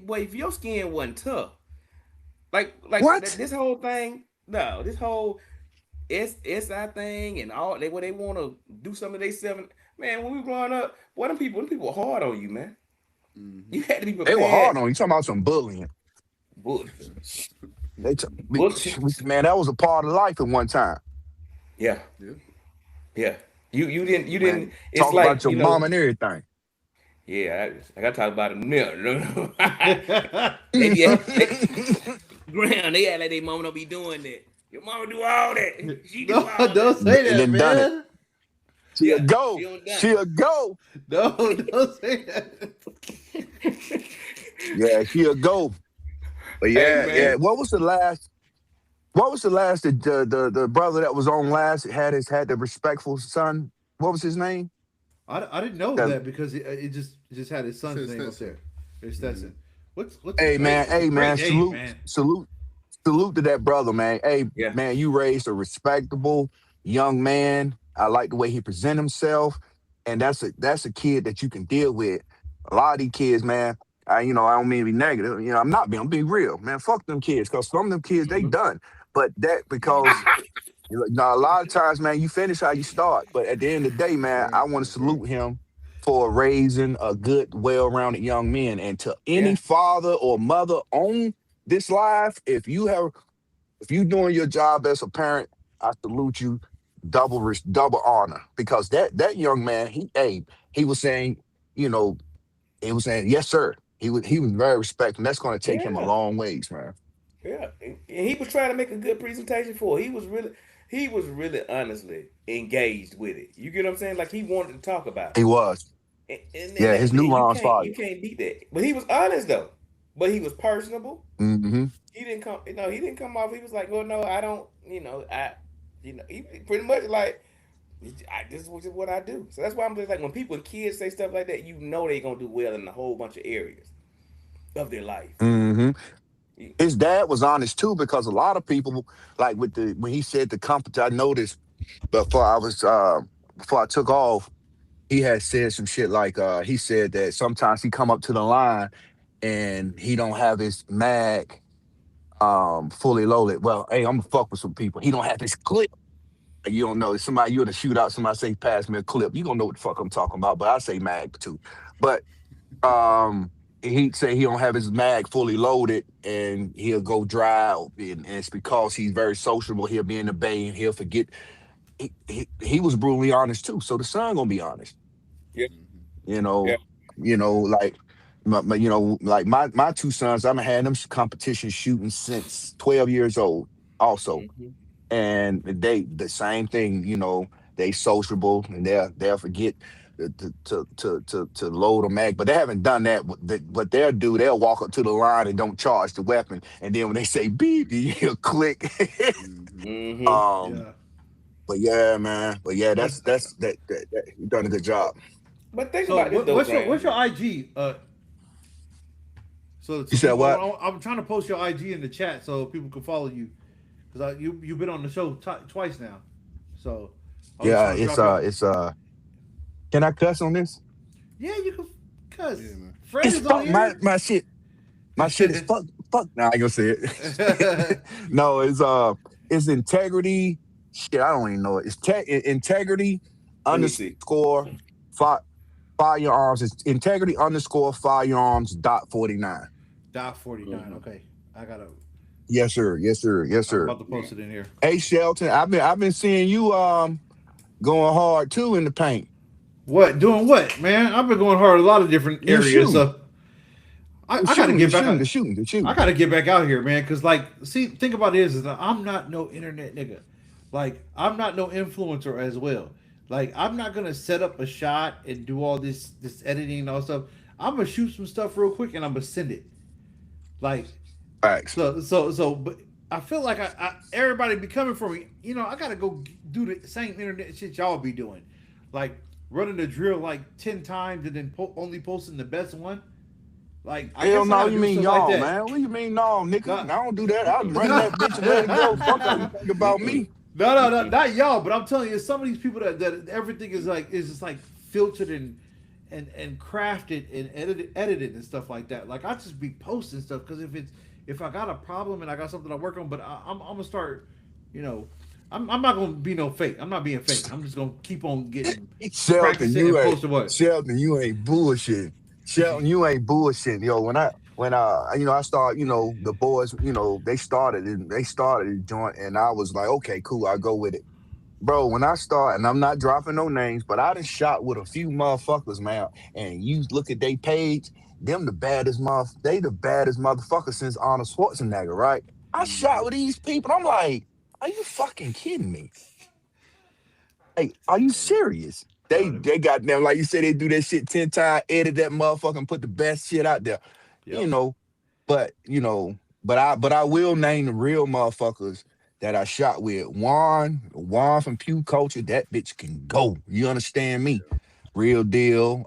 boy, if your skin wasn't tough, What? this whole thing, no, this whole SI thing and all they what they want to do something they seven, man. When we growing up, boy, them people were hard on you, man. Mm-hmm. You had to be They were hard prepared. on you. Talking about some bullying. Bull, They t- bull, man, that was a part of life at one time. yeah, Yeah. yeah. You didn't. Man, It's talk like about your mom and everything. yeah. I gotta talk about it. No. They be ground. They act like their mama don't be doing that. Your mama do all that. She do No, all don't that. say And that, then done it. man. She'll Yeah, go. she don't done She'll go. No, don't say that. it. Yeah, she'll go. But Hey yeah. man. What was the last the brother that was on last had the respectful son? What was his name? I didn't know That that because it just had his son's Says name up Stetson. there. It's Stetson. What's hey man, it's a great name, salute, man. salute to that brother, man. Hey Yeah. man, you raised a respectable young man. I like the way he present himself, and that's a kid that you can deal with. A lot of these kids, man. I don't mean to be negative. I'm being real, man. Fuck them kids, cause some of them kids they Mhm. done. But that because now a lot of times, man, you finish how you start. But at the end of the day, man, Right. I want to That's right. salute him for raising a good, well-rounded young man. And to any Yeah. father or mother on this live, if you doing your job as a parent, I salute you double honor because that young man, he was saying, you know, he was saying, yes, sir. He was very respectful. And that's going to take him a Yeah. long ways, man. Yeah. And he was trying to make a good presentation for it. He was really honestly engaged with it. You get what I'm saying? Like he wanted to talk about He it. was. And Yeah, that his you neurons can't you fire. can't beat that. But he was honest though. But he was personable. Hmm. He didn't come off. He was like, well, no, I don't, he pretty much like, this is what I do. So that's why I'm just like, when people and kids say stuff like that, you know they're gonna do well in a whole bunch of areas of their life. Hmm. You- His dad was honest too, because a lot of people, like when he said the company, I noticed before I was before I took off, he had said some shit like he said that sometimes he come up to the line and he don't have his mag fully loaded. Well, hey, I'm gonna fuck with some people. He don't have his clip. You don't know. Somebody you're in a shootout, somebody say pass me a clip. You gonna know what the fuck I'm talking about, but I say mag too. But um he'd say he don't have his mag fully loaded, and he'll go drive, and it's because he's very sociable. He'll be in the bay, and he'll forget. He was brutally honest too. So the son gonna be honest. Yeah. You Yeah. know, like like my two sons. I've had them competition shooting since 12 years old. Also, Mhm. and they the same thing. They sociable, and they'll forget to load a mag, but they haven't done that. What they'll do, they'll walk up to the line and don't charge the weapon, and then when they say beep, you'll click. Mhm. um, Yeah. but yeah, man. But yeah, But that you've done a good job. But think so about this though, what's your IG? So You said people, what? I'm trying to post your IG in the chat so people can follow you, because you've been on the show twice now. So I was Yeah, trying to drop it's Can I cuss on this? you. Yeah, you can, cause Yeah, man. Fred It's is on fuck my here. my shit. My shit is fuck. Nah, I ain't gonna say it. No, it's integrity. Shit, I don't even know it. It's integrity let me see. underscore firearms. It's integrity underscore firearms .49. .49. Mhm. Okay, I gotta. Yes, sir. Yes, sir. Yes, I'm sir. about to post it in here. Hey, Shelton, I've been seeing you going hard too in the paint. What doing what, man? I've been going hard a lot of different You're areas. shooting. So I gotta get back on. The shooting. I gotta get back out here, man. Cause like, see, think about this: is that I'm not no internet nigga. Like, I'm not no influencer as well. Like, I'm not gonna set up a shot and do all this editing and all stuff. I'm gonna shoot some stuff real quick and I'm gonna send it. Like, Facts. but I feel like everybody be coming for me. I gotta go do the same internet shit y'all be doing, like running the drill like 10 times and then only posting the best one. Like, I Hell guess I no, gotta you do mean stuff y'all, like that. man. What do you mean no, nigga? Nah. I don't do that. I'll run that bitch and let it go. Fuck how you think about me. No, not y'all. But I'm telling you, some of these people that everything is just like filtered and crafted and edited and stuff like that. Like, I just be posting stuff because if I got a problem and I got something to work on, but I'm gonna start, I'm not gonna be no fake. I'm not being fake. I'm just gonna keep on getting Shelton, practicing and posting what. Shelton, you ain't bullshit. Shelton, you ain't bullshit. Yo, when I started, the boys, they started a joint, and I was like, okay, cool, I'll go with it. Bro, when I start, and I'm not dropping no names, but I done shot with a few motherfuckers, man, and you look at their page, they the baddest motherfuckers since Arnold Schwarzenegger, right? I shot with these people. I'm like, are you fucking kidding me? Hey, are you serious? They got them, like you said, they do that shit 10 times, edit that motherfucker, and put the best shit out there. Yep. But I will name the real motherfuckers that I shot with. Juan from Pew Culture, that bitch can go. You understand me? Real deal.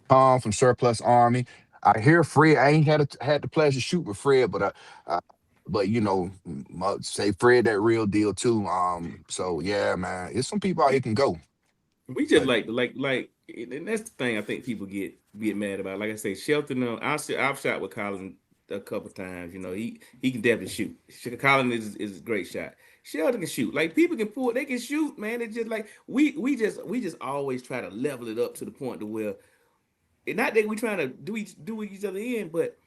Tom from Surplus Army. I hear Fred. I ain't had the pleasure to shoot with Fred, but say Fred that real deal too. So yeah, man, it's some people out here can go. We just like, and that's the thing I think people get mad about. Like I say, Shelton. I've shot with Colin a couple times. He can definitely shoot. Colin is a great shot. Shelton can shoot. Like, people can pull. They can shoot, man. It's just like we just always try to level it up to the point to where, and not that we trying to do each other in, but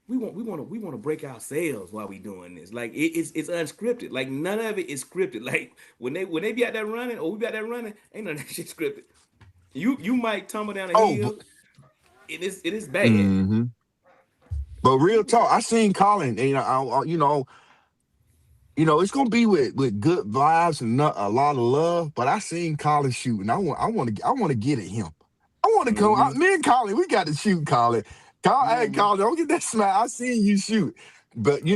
we want to break ourselves while we doing this. Like, it's unscripted. Like, none of it is scripted. Like, when they be out there running, or we be out there running, ain't none of that shit scripted. You might tumble down a hill. It is bad. Mm-hmm. But real talk, I seen Colin. It's gonna be with good vibes and a lot of love. But I seen Colin shooting. I want to get at him. I want to come. Me and Colin, we got to shoot Colin. Hey, Colin, don't get that smack. I seen you shoot. But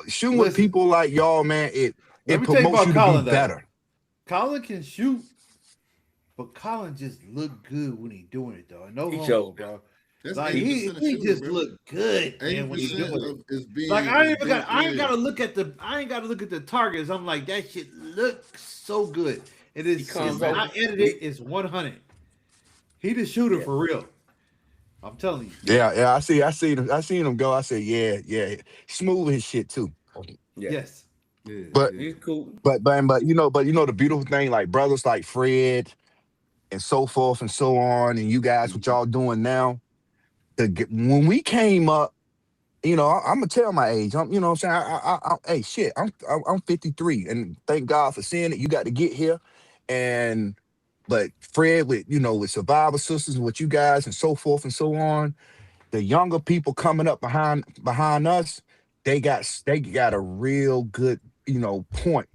shooting with people like y'all, man, it promotes you to be better. Colin can shoot, but Colin just look good when he doing it, though. No homo, bro. That's Like, he just look good, man, when he doing it. Like, I ain't gotta look at the targets. I'm like, that shit looks so good. It is. When I edit it, it's 100. He the shooter for real. I'm telling you. Yeah. I seen him go. I said, yeah. Smooth his shit too. Yeah. Yes. Yeah, But it's cool. But the beautiful thing, like brothers like Fred and so forth and so on, and you guys, what y'all doing now, when we came up, you know, I'm gonna tell my age. You know what I'm saying? Hey, shit, I'm 53, and thank God for seeing it. You got to get here, and but Fred with with Survivor Sisters, with you guys, and so forth and so on. The younger people coming up behind us, they got a real good point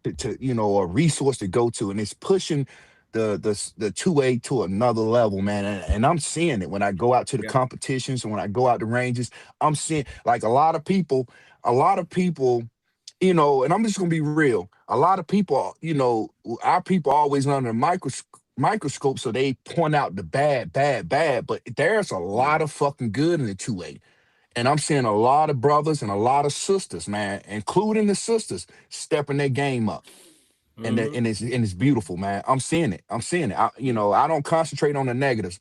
to a resource to go to, and it's pushing the 2A to another level, man. And I'm seeing it when I go out to the Yeah. competitions and when I go out to ranges. I'm seeing like a lot of people, and I'm just gonna be real. A lot of people, our people are always under the microscope, so they point out the bad, bad, bad. But there's a lot of fucking good in the 2A. And I'm seeing a lot of brothers and a lot of sisters, man, including the sisters, stepping their game up. And that, Mm-hmm. and it's beautiful, man. I'm seeing it. I don't concentrate on the negatives,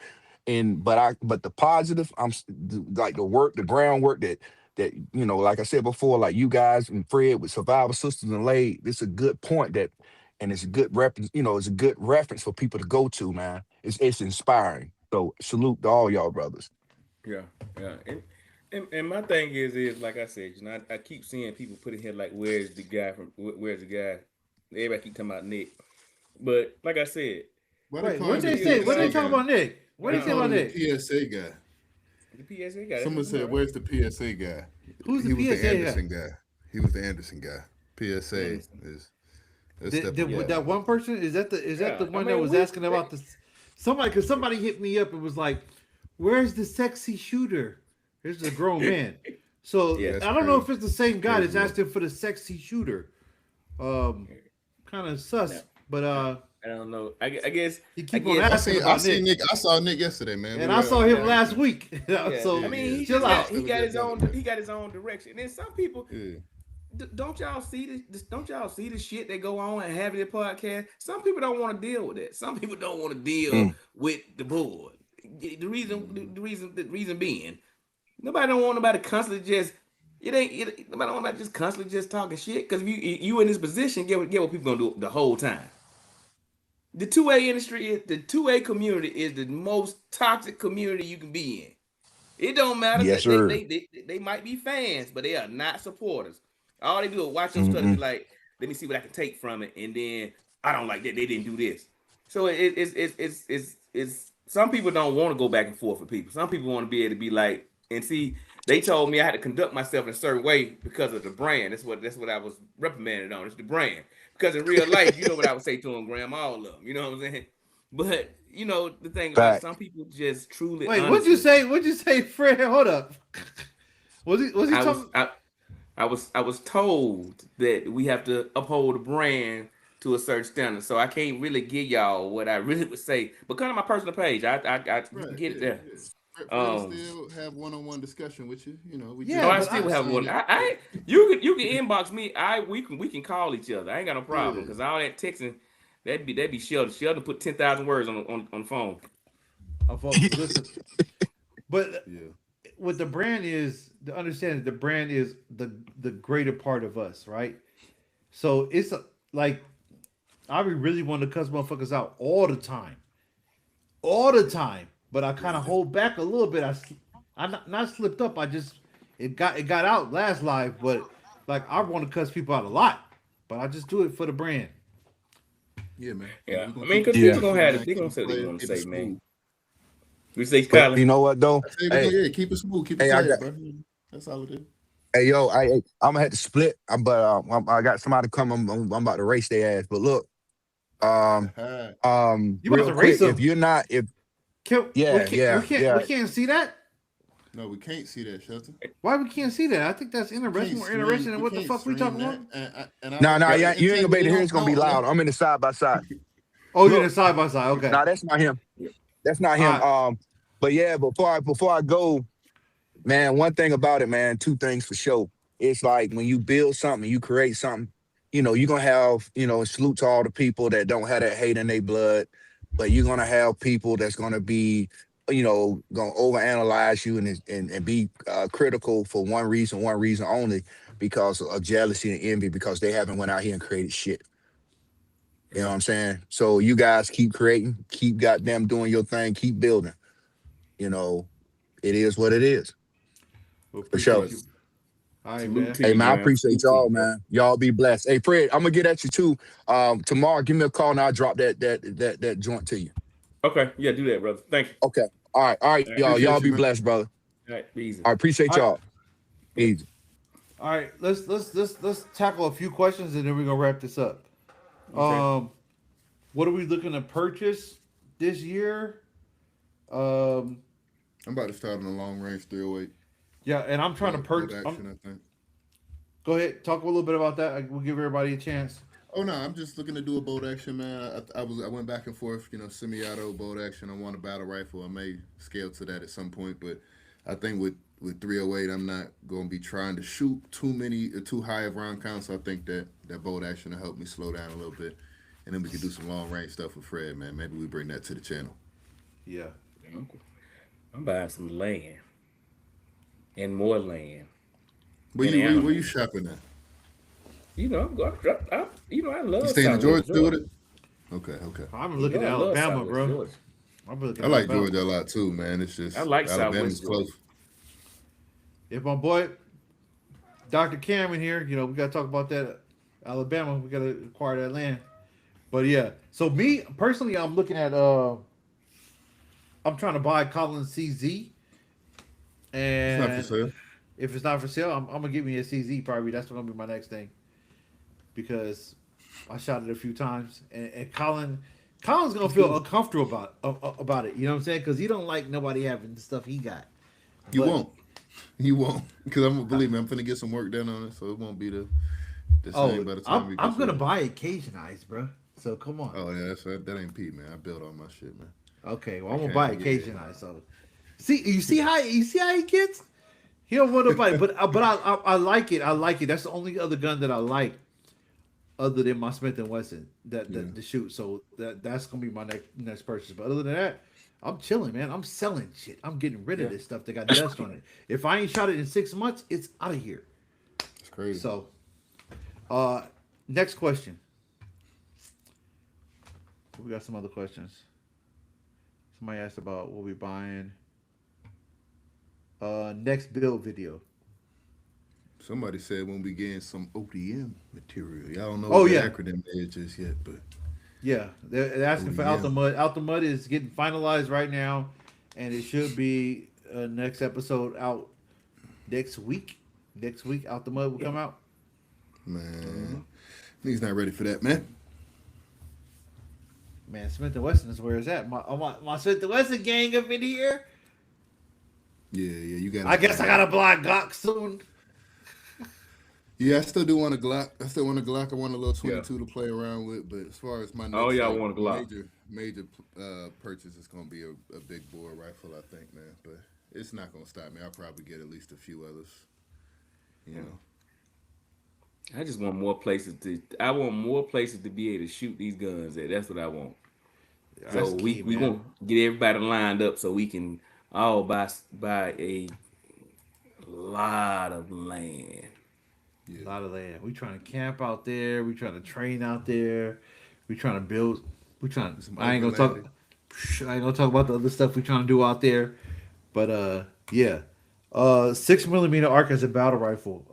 but the positive. Like the groundwork that like I said before, like you guys and Fred with Survivor Sisters and Lay. It's a good point and it's a good reference. It's a good reference for people to go to, man. It's inspiring. So salute to all y'all brothers. Yeah, yeah. And my thing is like I said, I keep seeing people put in here like, where's the guy from? Where's the guy? Everybody keep talking about Nick, but like I said, Why Wait, call what him they the say? What they PSA talking guy? about Nick? What They they say call about him Nick? the PSA guy. the PSA guy. Someone said, "Where's the PSA guy?" Who's He the was the PSA guy? Anderson guy. He was the Anderson guy. PSA Anderson. is stepping Yeah. up. That one person is that Yeah, the I one that mean, was asking about the somebody because somebody hit me up and was like, "Where's the sexy shooter?" This is a grown man, so Yeah. That's I don't know if crazy. it's the same guy that's Crazy work. asking for the sexy shooter. Kind of sus, No, but I don't know. I guess. he I keep on guess. I asking seen I about seen Nick, Nick. I saw Nick yesterday, man. and We I were saw him Yeah. last week. Yeah. So I mean, he chill just got out. It was just his the own. other day. He got his own direction. And then some people Yeah. don't y'all see this? Don't y'all see the shit that go on and have their podcast? Some people don't want to deal with it. Some people don't want to deal Mm. with the board. Mm-hmm. The reason being, nobody don't want nobody constantly just. Nobody don't want nobody just constantly just talking shit. Because if you in this position, get what people gonna do the whole time. The 2A industry is the 2A community is the most toxic community you can be in. It don't matter Yes, that sir. they might be fans, but they are not supporters. All they do is watch your stuff and be Mm-mm. like, let me see what I can take from it, and then I don't like that they didn't do this. So it's some people don't want to go back and forth with people. Some people want to be able to be like and see. They told me I had to conduct myself in a certain way because of the brand. That's what I was reprimanded on. It's the brand. Because in real life, you know what I would say to them, Graham, all of them. You know what I'm saying? But the thing about it, Fact. some people just truly, Wait, what'd you honestly, say? What'd you say, Fred? Hold up. Was he I was talking? I was told that we have to uphold the brand to a certain standard. So I can't really give y'all what I really would say. But come to my personal page. You can Right. get it Yeah. there. Yeah. Fred will Um still have one-on-one discussion with you. We oh, Yeah, just I but still I have seen one. it. You can inbox me. We can call each other. I ain't got no problem Yeah. because all that texting that'd be Sheldon. Sheldon put 10,000 words on the phone. listen, but Yeah. what the brand is, the understanding the brand is the greater part of us, right? So it's like I really want to cuss motherfuckers out all the time. But I kind of hold back a little bit. I not slipped up. I just it got out last live, but like I want to cuss people out a lot, but I just do it for the brand. Yeah, man. Yeah, We're I gonna mean, keep it because people Yeah. gonna professional, have man. they Keep gonna it say what they played, want to keep it say, man. smooth. We say, But Kyler. you know what though? I say we're Hey, gonna keep it smooth, keep it hey, I played, got bro. That's all it is. hey yo, I'm gonna have to split. I got somebody come. I'm about to race their ass. But look, um, You about real to race quick, if them? you're not, if yeah, yeah, We yeah. can't see that. No, we can't see that, Shelton. Why we can't see that? I think that's We can't more stream. interesting than We what the can't fuck we stream talking that, about. and I No, don't. no, Yep. yeah, you ain't gonna be able Integrity to hear. It's don't gonna be count, bro. loud. I'm in the side by side. Oh, you're in Look, a side by side. Okay. no, that's not him. Yep. That's not All him. right. But yeah, before I go, man, one thing about it, man, two things for sure. It's like when you build something, you create something, you're gonna have, and salute to all the people that don't have that hate in their blood, but you're gonna have people that's gonna be, gonna overanalyze you and be critical for one reason only, because of jealousy and envy, because they haven't went out here and created shit. You know Yeah. what I'm saying? So you guys keep creating, keep goddamn doing your thing, keep building, you know. it is what it is. We For sure. appreciate you. All right, Salute man. to Hey you, man, I man. appreciate Salute to you, y'all, bro. man. Y'all be blessed. Hey Fred, I'm gonna get at you too. Tomorrow, give me a call and I'll drop that joint to you. Okay, yeah, do that, brother. Thank you. Okay. All right, All right. y'all. Appreciate Y'all you, be man. blessed, brother. All right, be easy. I appreciate All right. y'all. Easy. All right, let's tackle a few questions and then we're gonna wrap this up. Okay. What are we looking to purchase this year? Um, I'm about to start on a long range 308. yeah, and I'm trying to Bolt purchase. action, I think. Go ahead, talk a little bit about that. We'll give everybody a chance. Oh no, I'm just looking to do a bolt action, man. I went back and forth, semi-auto, bolt action. I want a battle rifle. I may scale to that at some point, but I think with 308, I'm not going to be trying to shoot too high of round counts. So I think that bolt action will help me slow down a little bit, and then we can do some long range stuff with Fred, man. Maybe we bring that to the channel. Yeah. I'm buying some land and more land. Where And you animals. shopping at? You know, I love You staying in Southwest Georgia with it? Okay. I'm looking at I love Alabama, Southwest bro. Georgia. I'm looking I at like Alabama. Georgia a lot too, man. It's just I like Alabama's Southwest Georgia. close. If my boy Dr. Cameron here, we gotta talk about that Alabama. We gotta acquire that land. But yeah, so me personally, I'm looking at I'm trying to buy Collins CZ, It's not for and sale. if it's not for sale, I'm gonna give me a CZ probably. That's gonna be my next thing because I shot it a few times, and Colin's gonna feel uncomfortable about it. You know what I'm saying? Because he don't like nobody having the stuff he got. You But- won't. You won't. Because believe me, I'm finna get some work done on it, so it won't be the same by the time we get I'm gonna to it. buy occasion eyes, bro. So come on. Oh yeah, that ain't Pete, man. I built all my shit, man. Okay, well I'm gonna Okay, buy yeah. occasion eyes. So you see how he gets. He don't want to buy, but I like it. I like it. That's the only other gun that I like, other than my Smith and Wesson that to shoot. So that's gonna be my next purchase. But other than that, I'm chilling, man. I'm selling shit. I'm getting rid of this stuff that got dust on it. If I ain't shot it in 6 months, it's out of here. It's crazy. So, next question. We got some other questions. Somebody asked about what we buying. Next build video. Somebody said when we getting some ODM material. Y'all don't know Oh, what yeah. the acronym is just yet, but Yeah, they're asking for Out the Mud. Out the Mud is getting finalized right now, and it should be next episode out next week. Next week, Out the Mud will come out. man, niggas not ready for that, man. Man, Smith and Wesson is where it's at. My Smith and Wesson gang up in here. Yeah, you got. I guess I gotta buy a Glock soon. Yeah, I still do want a Glock. I want a little 22 to play around with. But as far as my next, Oh, y'all want a Glock. major purchase is gonna be a big bore rifle, I think, man. But it's not gonna stop me. I'll probably get at least a few others. You know. I just want more places I want more places to be able to shoot these guns at. That's what I want. That's So key, we man. gonna get everybody lined up so we can all buy a lot of land. A lot of land. We trying to camp out there. We trying to train out there. We trying to build. We trying. I ain't gonna talk. I ain't gonna talk about the other stuff we trying to do out there. But yeah. 6mm arc as a battle rifle.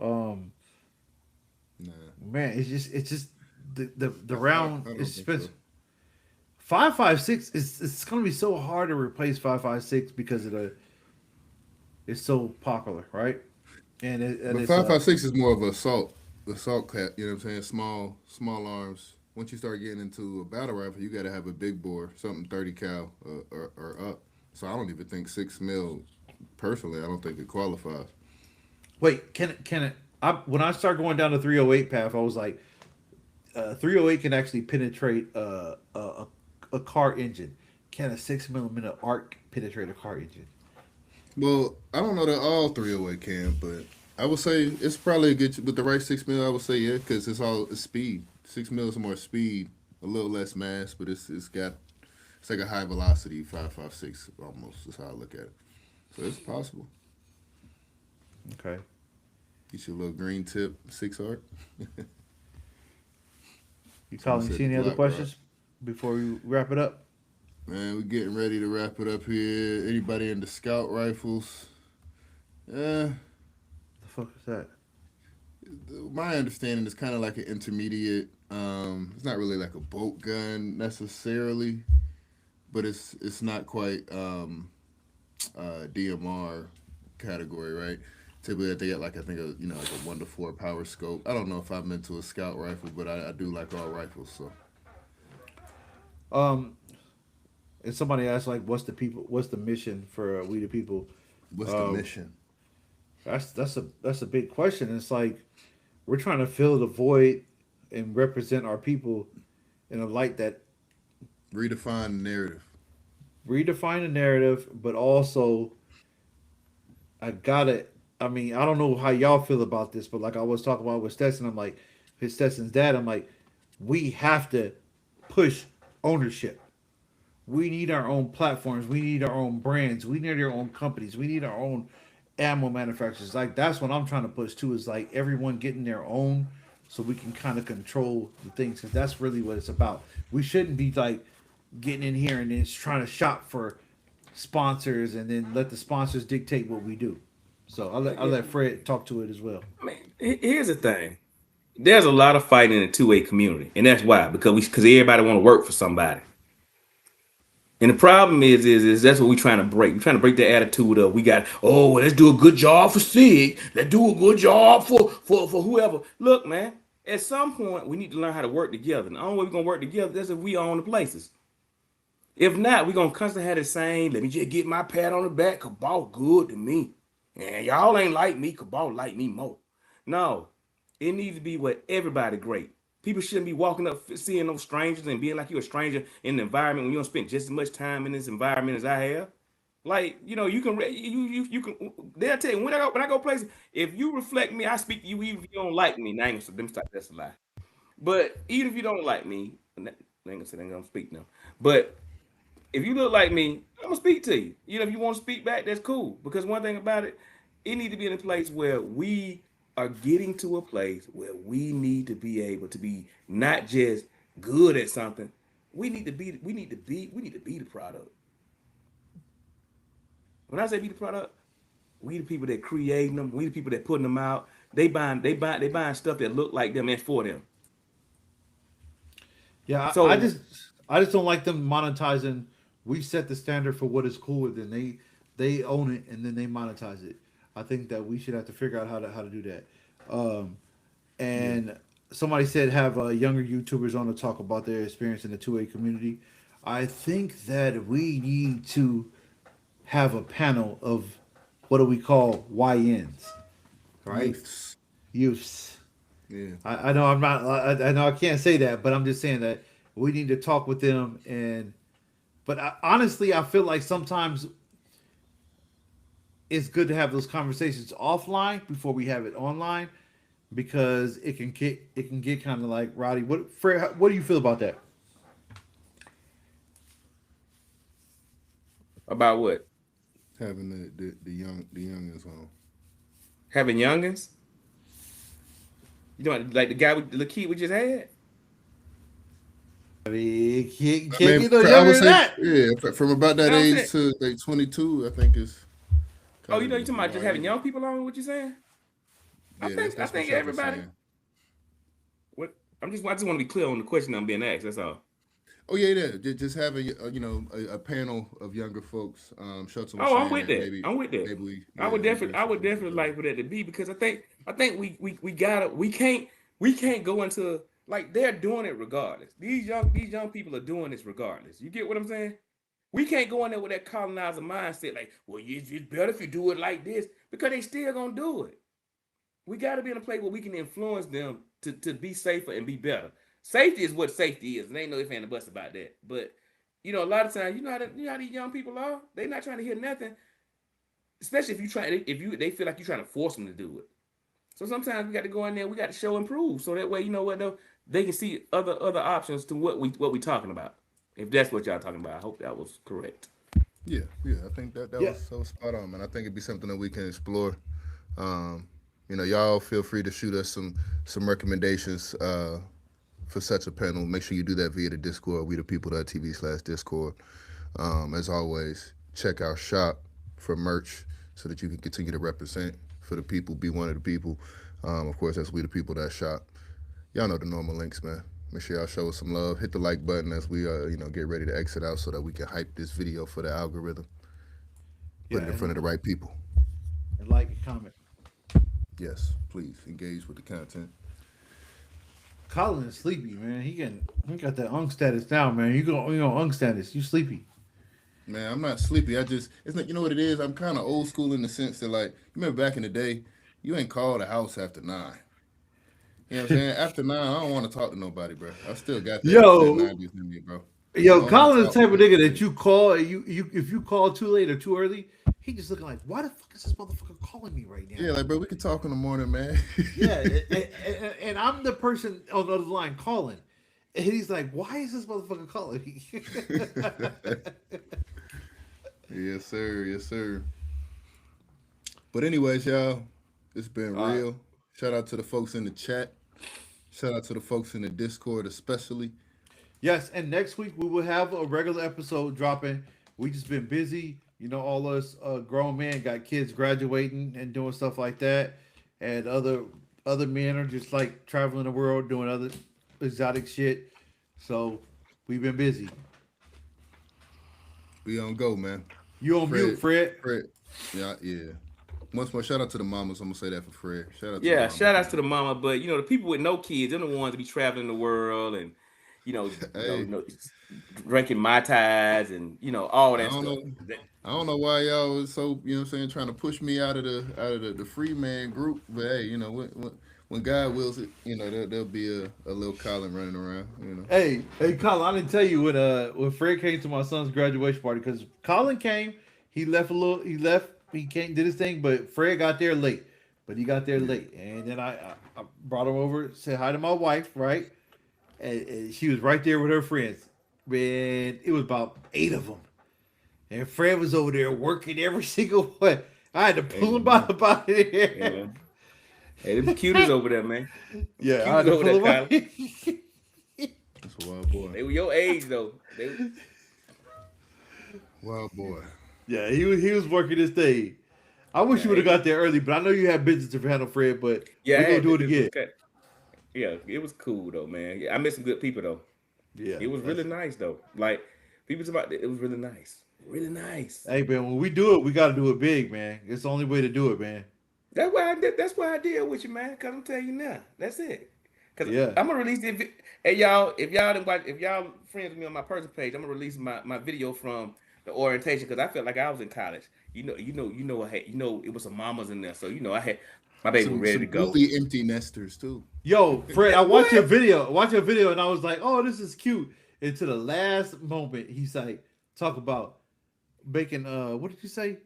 Nah. Man, it's just the round I don't is think expensive. so. 5.56 it's gonna be so hard to replace 5.56 because it's so popular, right? And But it's 5.56 is more of assault cap. You know what I'm saying? Small arms. Once you start getting into a battle rifle, you got to have a big bore, something 30 cal or up. So I don't even think 6mm. Personally, I don't think it qualifies. Wait, can it? When I start going down the 308 path, I was like, 308 can actually penetrate a car engine. Can a 6mm arc penetrate a car engine? Well, I don't know that all 308 can, but I would say it's probably a good with the right 6mm. I would say yeah, because it's speed. 6mm is more speed, a little less mass, but it's like a high velocity 5.56 almost. That's how I look at it. So it's possible. Okay. Get your little green tip 6 arc. You calling? You said see any the other Glock, questions before we wrap it up? Man, we're getting ready to wrap it up here. Anybody into scout rifles? Yeah, The fuck is that? my understanding is kind of like an intermediate. It's not really like a bolt gun necessarily, but it's not quite DMR category, right? Typically, they get like I think like a 1 to 4 power scope. I don't know if I'm into a scout rifle, but I do like all rifles. So Um, and somebody asked like, what's the mission for We the People? what's the Uh, mission? that's a big question. It's like we're trying to fill the void and represent our people in a light that Redefine the narrative. redefine the narrative, but also I gotta. I mean, I don't know how y'all feel about this, but like I was talking about with Stetson, I'm like, his Stetson's dad. I'm like, we have to push ownership. We need our own platforms. We need our own brands. We need our own companies. We need our own ammo manufacturers. Like that's what I'm trying to push too. Is like everyone getting their own, so we can kind of control the things. Because that's really what it's about. We shouldn't be like getting in here and then trying to shop for sponsors and then let the sponsors dictate what we do. So I'll let Fred talk to it as well. I mean, here's the thing. There's a lot of fighting in the 2A community, and that's why because everybody want to work for somebody. And the problem is that's what we're trying to break. We're trying to break the attitude of let's do a good job for SIG. Let's do a good job for whoever. Look, man, at some point we need to learn how to work together. And the only way we're gonna work together is if we own the places. If not, we're gonna constantly have the same, let me just get my pat on the back, Cabal good to me. And y'all ain't like me, Cabal like me more. No, it needs to be where everybody great. People shouldn't be walking up, seeing those strangers and being like you're a stranger in the environment when you don't spend just as much time in this environment as I have. Like, you can, you can, they'll tell you when I go places, if you reflect me, I speak to you even if you don't like me. Now, that's a lie. But even if you don't like me, I ain't gonna say I'm gonna speak now. But if you look like me, I'm gonna speak to you. If you want to speak back, that's cool. Because one thing about it, it needs to be in a place where we are getting to a place where we need to be able to be not just good at something. We need to be the product. When I say be the product, we the people that creating them, we the people that putting them out. They buying stuff that look like them and for them. Yeah, So I just don't like them monetizing. We set the standard for what is cool, and then they own it, and then they monetize it. I think that we should have to figure out how to do that. And somebody said have younger YouTubers on to talk about their experience in the 2A community. I think that we need to have a panel of what do we call YNs, right? Youths. Youths. Yeah. I know I'm not. I know I can't say that, but I'm just saying that we need to talk with them. But honestly, I feel like sometimes it's good to have those conversations offline before we have it online, because it can get kind of like rowdy. Fred, what do you feel about that? about what? Having the youngins on. Having youngins? You know, like the guy with the kid we just had? I mean, can't I get mean, no I younger would than say, that. yeah, from about that You know what I'm age to like 22, I think is. Oh, you talking about just having young people on? What you saying? Yeah, I that's think what Chuck was everybody. saying. What I just want to be clear on the question I'm being asked. That's all. Oh yeah. Just having a panel of younger folks. Shelton was Oh, I'm saying with that that. I'm with that. maybe I would definitely like for that to be, because I think we can't go into, like, they're doing it regardless. These young people are doing this regardless. You get what I'm saying? We can't go in there with that colonizer mindset, like, well, it's better if you do it like this, because they still gonna do it. We got to be in a place where we can influence them to be safer and be better. Safety is what safety is, and ain't no ifs and buts about that. But a lot of times, you know how these young people are. They're not trying to hear nothing, especially if they feel like you're trying to force them to do it. So sometimes we got to go in there. We got to show and prove, so that way, you know what, though, they can see other options to what we talking about. If that's what y'all talking about, I hope that was correct. Yeah. I think that Yeah. was so spot on, man. I think it'd be something that we can explore. Y'all feel free to shoot us some recommendations for such a panel. Make sure you do that via the Discord, we the people.tv/Discord. As always, check our shop for merch so that you can continue to represent for the people, be one of the people. Of course, that's we the people that shop. Y'all know the normal links, man. Make sure y'all show us some love. Hit the like button as we, get ready to exit out so that we can hype this video for the algorithm. Yeah, Put it in front of the right people. and like and comment. Yes, please engage with the content. Colin is sleepy, man. He got that unk status down, man. You go unk status. You sleepy. Man, I'm not sleepy. It's not, you know what it is? I'm kind of old school in the sense that, like, you remember back in the day, you ain't called a house after 9. You know what I'm saying? After 9, I don't want to talk to nobody, bro. I still got that, Yo. that 90s in me, bro. Yo, I don't Colin is wanna the type talk of to nigga nobody. that you call you if you call too late or too early, he just looking like, why the fuck is this motherfucker calling me right now? Yeah, like, bro, we can talk in the morning, man. Yeah, and I'm the person on the other line calling, and he's like, why is this motherfucker calling me? Yes, sir. Yes, sir. But anyways, y'all, it's been All right. real. Shout out to the folks in the chat. Shout out to the folks in the Discord, especially. Yes, and next week we will have a regular episode dropping. We just been busy, all us grown men got kids graduating and doing stuff like that, and other men are just like traveling the world doing other exotic shit. So we've been busy. We on go, man. You on mute, Fred? Fred. Yeah. Once more, shout out to the mamas. I'm gonna say that for Fred. Shout out to Yeah, the mama. shout outs to the mama, but the people with no kids, they're the ones that be traveling the world and Hey. drinking Mai Tais and all I that don't stuff. know. I don't know why y'all was so, trying to push me out of the free man group. But hey, when God wills it, there'll be a little Colin running around. Hey, Colin, I didn't tell you when Fred came to my son's graduation party because Colin came. He left a little. He left. He came, did his thing, but Fred got there late. But he got there late, and then I brought him over, said hi to my wife, right? And she was right there with her friends. Man, it was about 8 of them, and Fred was over there working every single one. I had to pull him out about it. Yeah. Hey, them cuties over there, man. Yeah, I Cuties had to over pull there, him Colin. out. That's a wild boy. They were your age though. Wild boy. Yeah, he was working this thing. I wish you would have got there early, but I know you had business to handle, Fred. But Yeah, we're gonna do it again. Yeah, it was cool though, man. Yeah, I met some good people though. Yeah, It was really nice though. Like people about it was really nice. Really nice. Hey man, when we do it, we got to do it big, man. It's the only way to do it, man. That's why I did with you, man. Cause I'm telling you now. That's it. Cause Yeah. I'm gonna release the hey y'all, if y'all didn't watch, if y'all friends with me on my personal page, I'm gonna release my video from the orientation because I felt like I was in college. It was some mamas in there, so I had my baby was ready to go. Really empty nesters too. Yo, Fred, I watched your video. And I was like, "Oh, this is cute." And to the last moment, he's like, "Talk about making what did you say?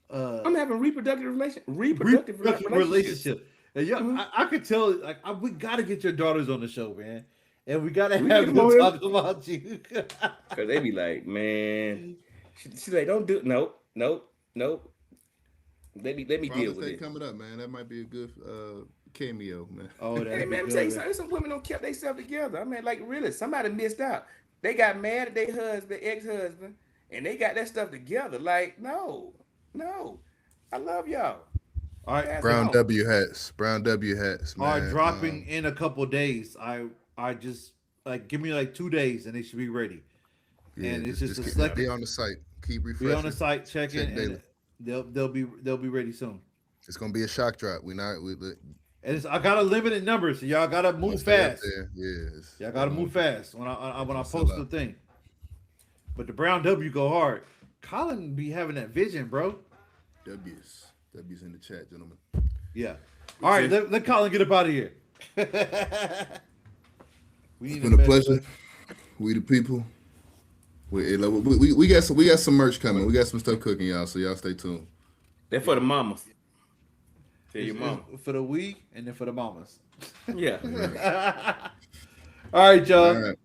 I'm having reproductive Reproductive relationships. relationship." And yo, I could tell. Like, we got to get your daughters on the show, man, and we got to have them talk about you. Cause they be like, man, she's like, don't do nope. Let me deal Father's with Day it. coming up, man. That might be a good cameo, man. Oh, Hey that'd man, be I'm telling you good. something. Some women don't keep themselves together. I mean, like really, somebody missed out. They got mad at their husband, ex-husband, and they got that stuff together. Like, no, I love y'all. All right, Pass it Brown on. W hats, man. are dropping in a couple days. I just give me like 2 days and they should be ready. And it's just a select. be on the site. Keep refreshing. Be on the site, check Check in, daily. and they'll be ready soon. It's gonna be a shock drop. We And I got a limited number, so y'all gotta move stay up fast. there. Yeah, Y'all gotta move fast when I Sell post out. the thing. But the Brown W go hard. Colin be having that vision, bro. W's in the chat, gentlemen. Yeah. All right, let Colin get up out of here. It's been a pleasure. We the people. We got some merch coming. We got some stuff cooking, y'all. So y'all stay tuned. They're for the mamas. Tell your It's mama. for the we and then for the mamas. Yeah. All right, y'all. All right.